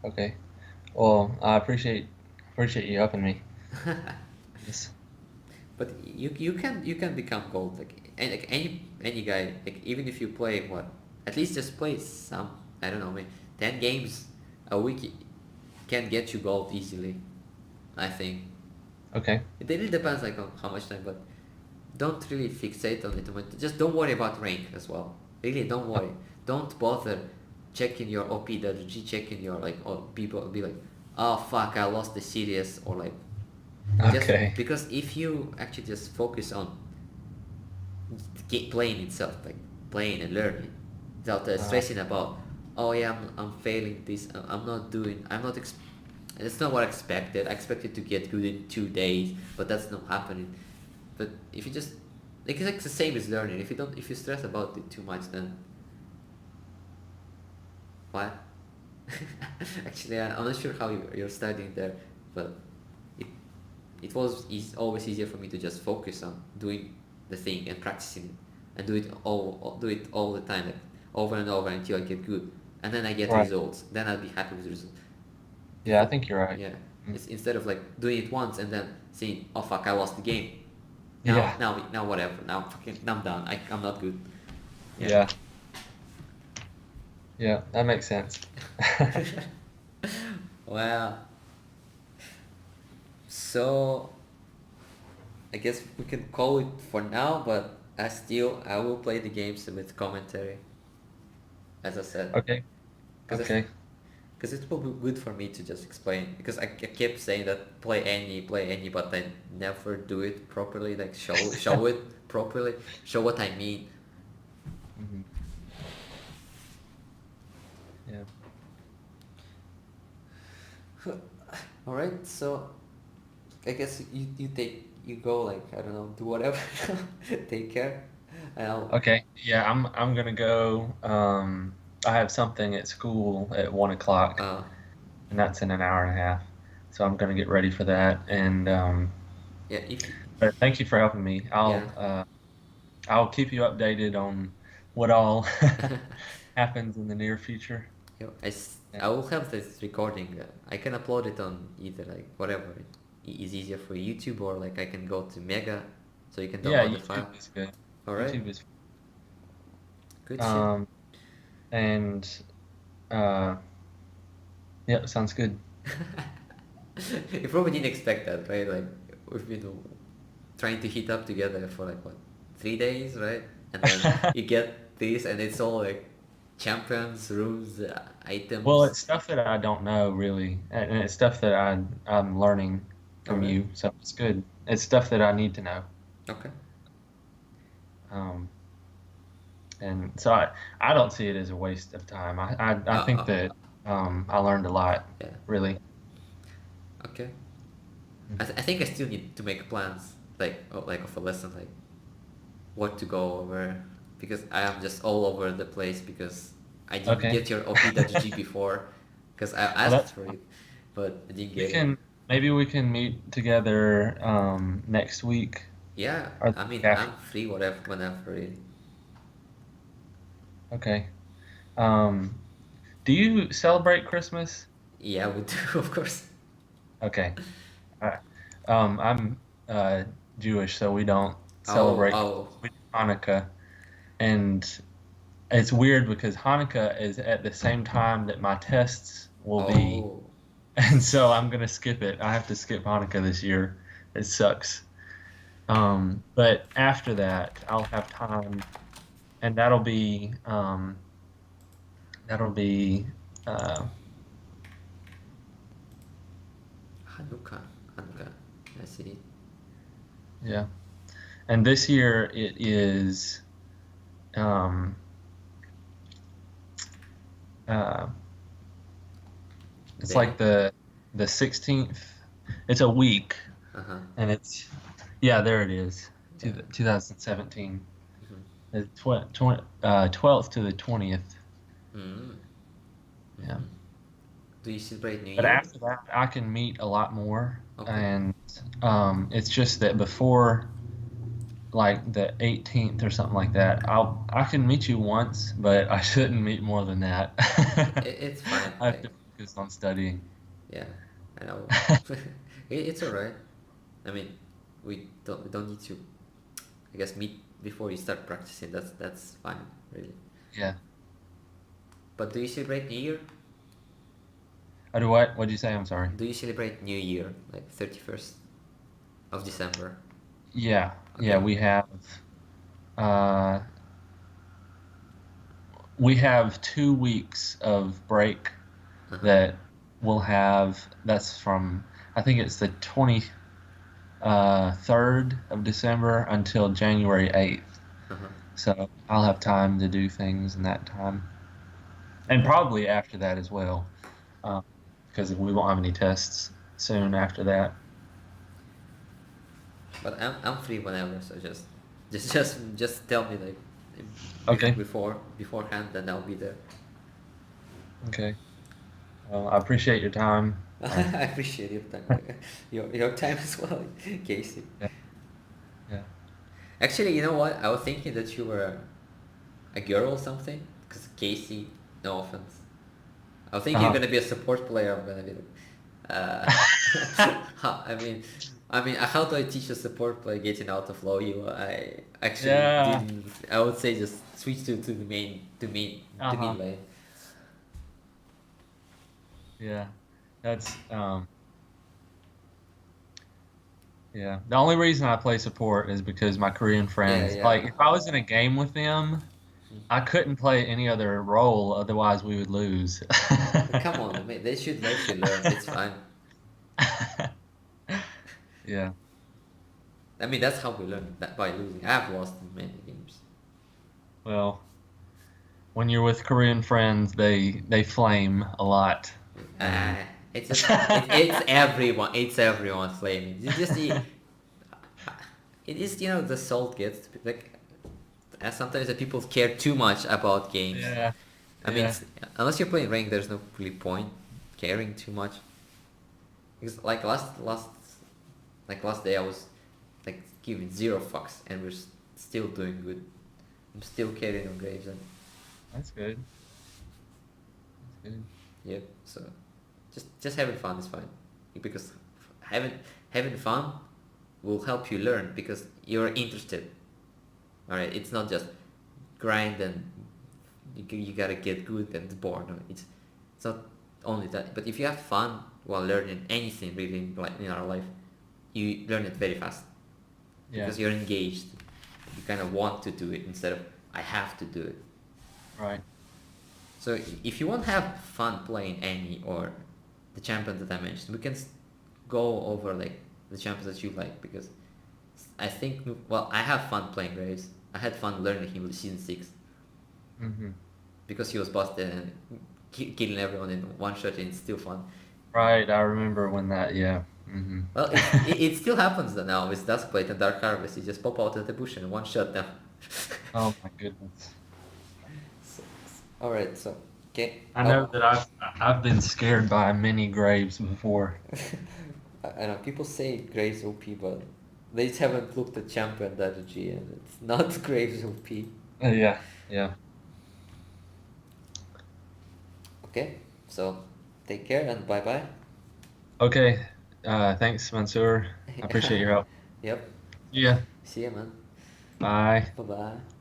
Okay. Well, I appreciate you helping me. Yes. But you can become gold like any guy, like even if you play at least just play some, I don't know, maybe 10 games a week can get you gold easily, I think. Okay. It really depends like on how much time, but don't really fixate on it too much. Just don't worry about rank as well. Really, don't worry. Don't bother checking your OPWG, checking your like, or people be like, oh fuck, I lost the series, or like, just Okay. because if you actually just focus on playing itself, like playing and learning, without stressing about, oh yeah, I'm failing this, it's not what I expected. I expected to get good in 2 days, but that's not happening. But if you just it's like the same as learning. If you stress about it too much, then what? Actually, I'm not sure how you're studying there, but it was always easier for me to just focus on doing the thing and practicing it, and do it all the time, like over and over until I get good, and then I get Right. results. Then I'll be happy with the results. Yeah, I think you're right. Yeah, it's instead of like doing it once and then saying, "Oh fuck, I lost the game." Yeah. Now whatever. Now I'm done. I'm not good. Yeah. Yeah, that makes sense. Well, so I guess we can call it for now, but I will play the games with commentary, as I said. Okay. Because Okay. it will be good for me to just explain. Because I kept saying that play any, but I never do it properly. Like show it properly, show what I mean. Mhm. Yeah. All right, so I guess you go, like, I don't know, do whatever. Take care, and I'll. Okay. Yeah, I'm gonna go. I have something at school at 1 o'clock, and that's in an hour and a half. So I'm gonna get ready for that, and Yeah, if But thank you for helping me. yeah. I'll keep you updated on what all happens in the near future. You know, Yeah. I will have this recording. I can upload it on either like whatever is easier for YouTube, or like I can go to Mega, so you can Yeah, download the YouTube file. is good. All right, YouTube is good shit. um and uh yeah, sounds good. You probably didn't expect that, right? Like we've been trying to heat up together for like what 3 days, right? And then you get this, and it's all like champions, rules, Well, items. it's stuff that I don't know really, and it's stuff that I'm learning All from right, you, so it's good. It's stuff that I need to know. okay, Um, and so I don't see it as a waste of time. I think uh, that I learned a lot, yeah, really. okay. I think I still need to make plans, like like of a lesson, like what to go over, because I am just all over the place because I didn't Okay. get your op.g before, because I Well, asked that's for fine. it, but I didn't We get it. can maybe we can meet together next week Yeah, or the I week mean after. I'm free whatever whenever really. Okay. Um, do you celebrate Christmas? Yeah, we do of course. Okay. All right. I'm uh, Jewish, so we don't Oh, celebrate oh, we do Hanukkah, and it's weird because Hanukkah is at the same time that my tests will be, oh. and so I'm gonna skip it. I have to skip Hanukkah this year. It sucks. But after that, I'll have time, and that'll be uh, Hanukkah, Hanukkah. I see. yeah. And this year it is um, uh, it's Day. like the 16th. It's a week, Uh-huh. and it's yeah, there it is. Yeah. 2017. Mm-hmm. The 12th to the 20th. Mm-hmm. Yeah. Mm-hmm. Do you celebrate New But Year? after that, I can meet a lot more, Okay. and it's just that before like the 18th or something like that, I can meet you once, but I shouldn't meet more than that. It's fine. I have Like, to focus on studying. yeah, I know. It's alright. I mean, we don't need to, I guess, meet before you start practicing. That's fine, really. Yeah. But do you celebrate New Year? I do what? What'd you say? I'm sorry. Do you celebrate New Year, like 31st of December? Yeah. Yeah, Okay. uh we have 2 weeks of break Uh-huh. that we'll have. That's from I think it's the 23rd of December until January 8th. Uh-huh. So I'll have time to do things in that time, and probably after that as well, because we won't have any tests soon after that. But I'm free whenever, so just tell me like Okay. beforehand, and I'll be there. Okay. Well, I appreciate your time. I appreciate your time, your time as well, Casey. Yeah. Yeah. Actually, you know what? I was thinking that you were a girl or something. Because Casey, no offense. I was thinking you're Uh-huh. gonna be a support player. I'm gonna be like, I mean, how do I teach a support player getting out of low elo? I actually Yeah. didn't. I would say just switch to the main to Uh-huh. mid lane. Yeah. That's yeah. The only reason I play support is because my Korean Yeah, friends, yeah. like if I was in a game with them, I couldn't play any other role, otherwise we would lose. Come on, mate. They should let you learn. It's fine. Yeah. I mean, that's how we learn, that by losing. I've lost in many games. Well, when you're with Korean friends, they flame a lot. Uh, it's just it's everyone. It's everyone flaming. You just see. It is, the salt gets to be like. Sometimes the people care too much about games. Yeah. I mean, Yeah. unless you're playing rank, there's no really point caring too much. Because like last day, I was like giving zero fucks, and we're still doing good. I'm still carrying on Graves, and That's good. That's good. yeah. So just having fun is fine, because having fun will help you learn because you're interested. All right, it's not just grind and you gotta get good and bored. No, it's not only that. But if you have fun while learning anything really like in our life, you learn it very fast Yeah. because you're engaged. You kind of want to do it instead of I have to do it. Right. So if you want to have fun playing any or the champions that I mentioned, we can go over like the champions that you like because I think I have fun playing Graves. I had fun learning him with season 6 Hmm. because he was busted and killing everyone in one shot and it's still fun. Right. I remember when that. Yeah. Hmm. Well, it still happens now with Duskblade and Dark Harvest. You just pop out of the bush and one shot now. Oh my goodness. All right, so okay. I know that I've been scared by many Graves before. I know people say Graves OP, but they just haven't looked at champion strategy, and it's not Graves OP. Yeah. Yeah. Okay, so take care and bye bye. Okay. Thanks, Mansoor. I appreciate your help. Yep. Yeah. See ya, man. Bye. Bye bye.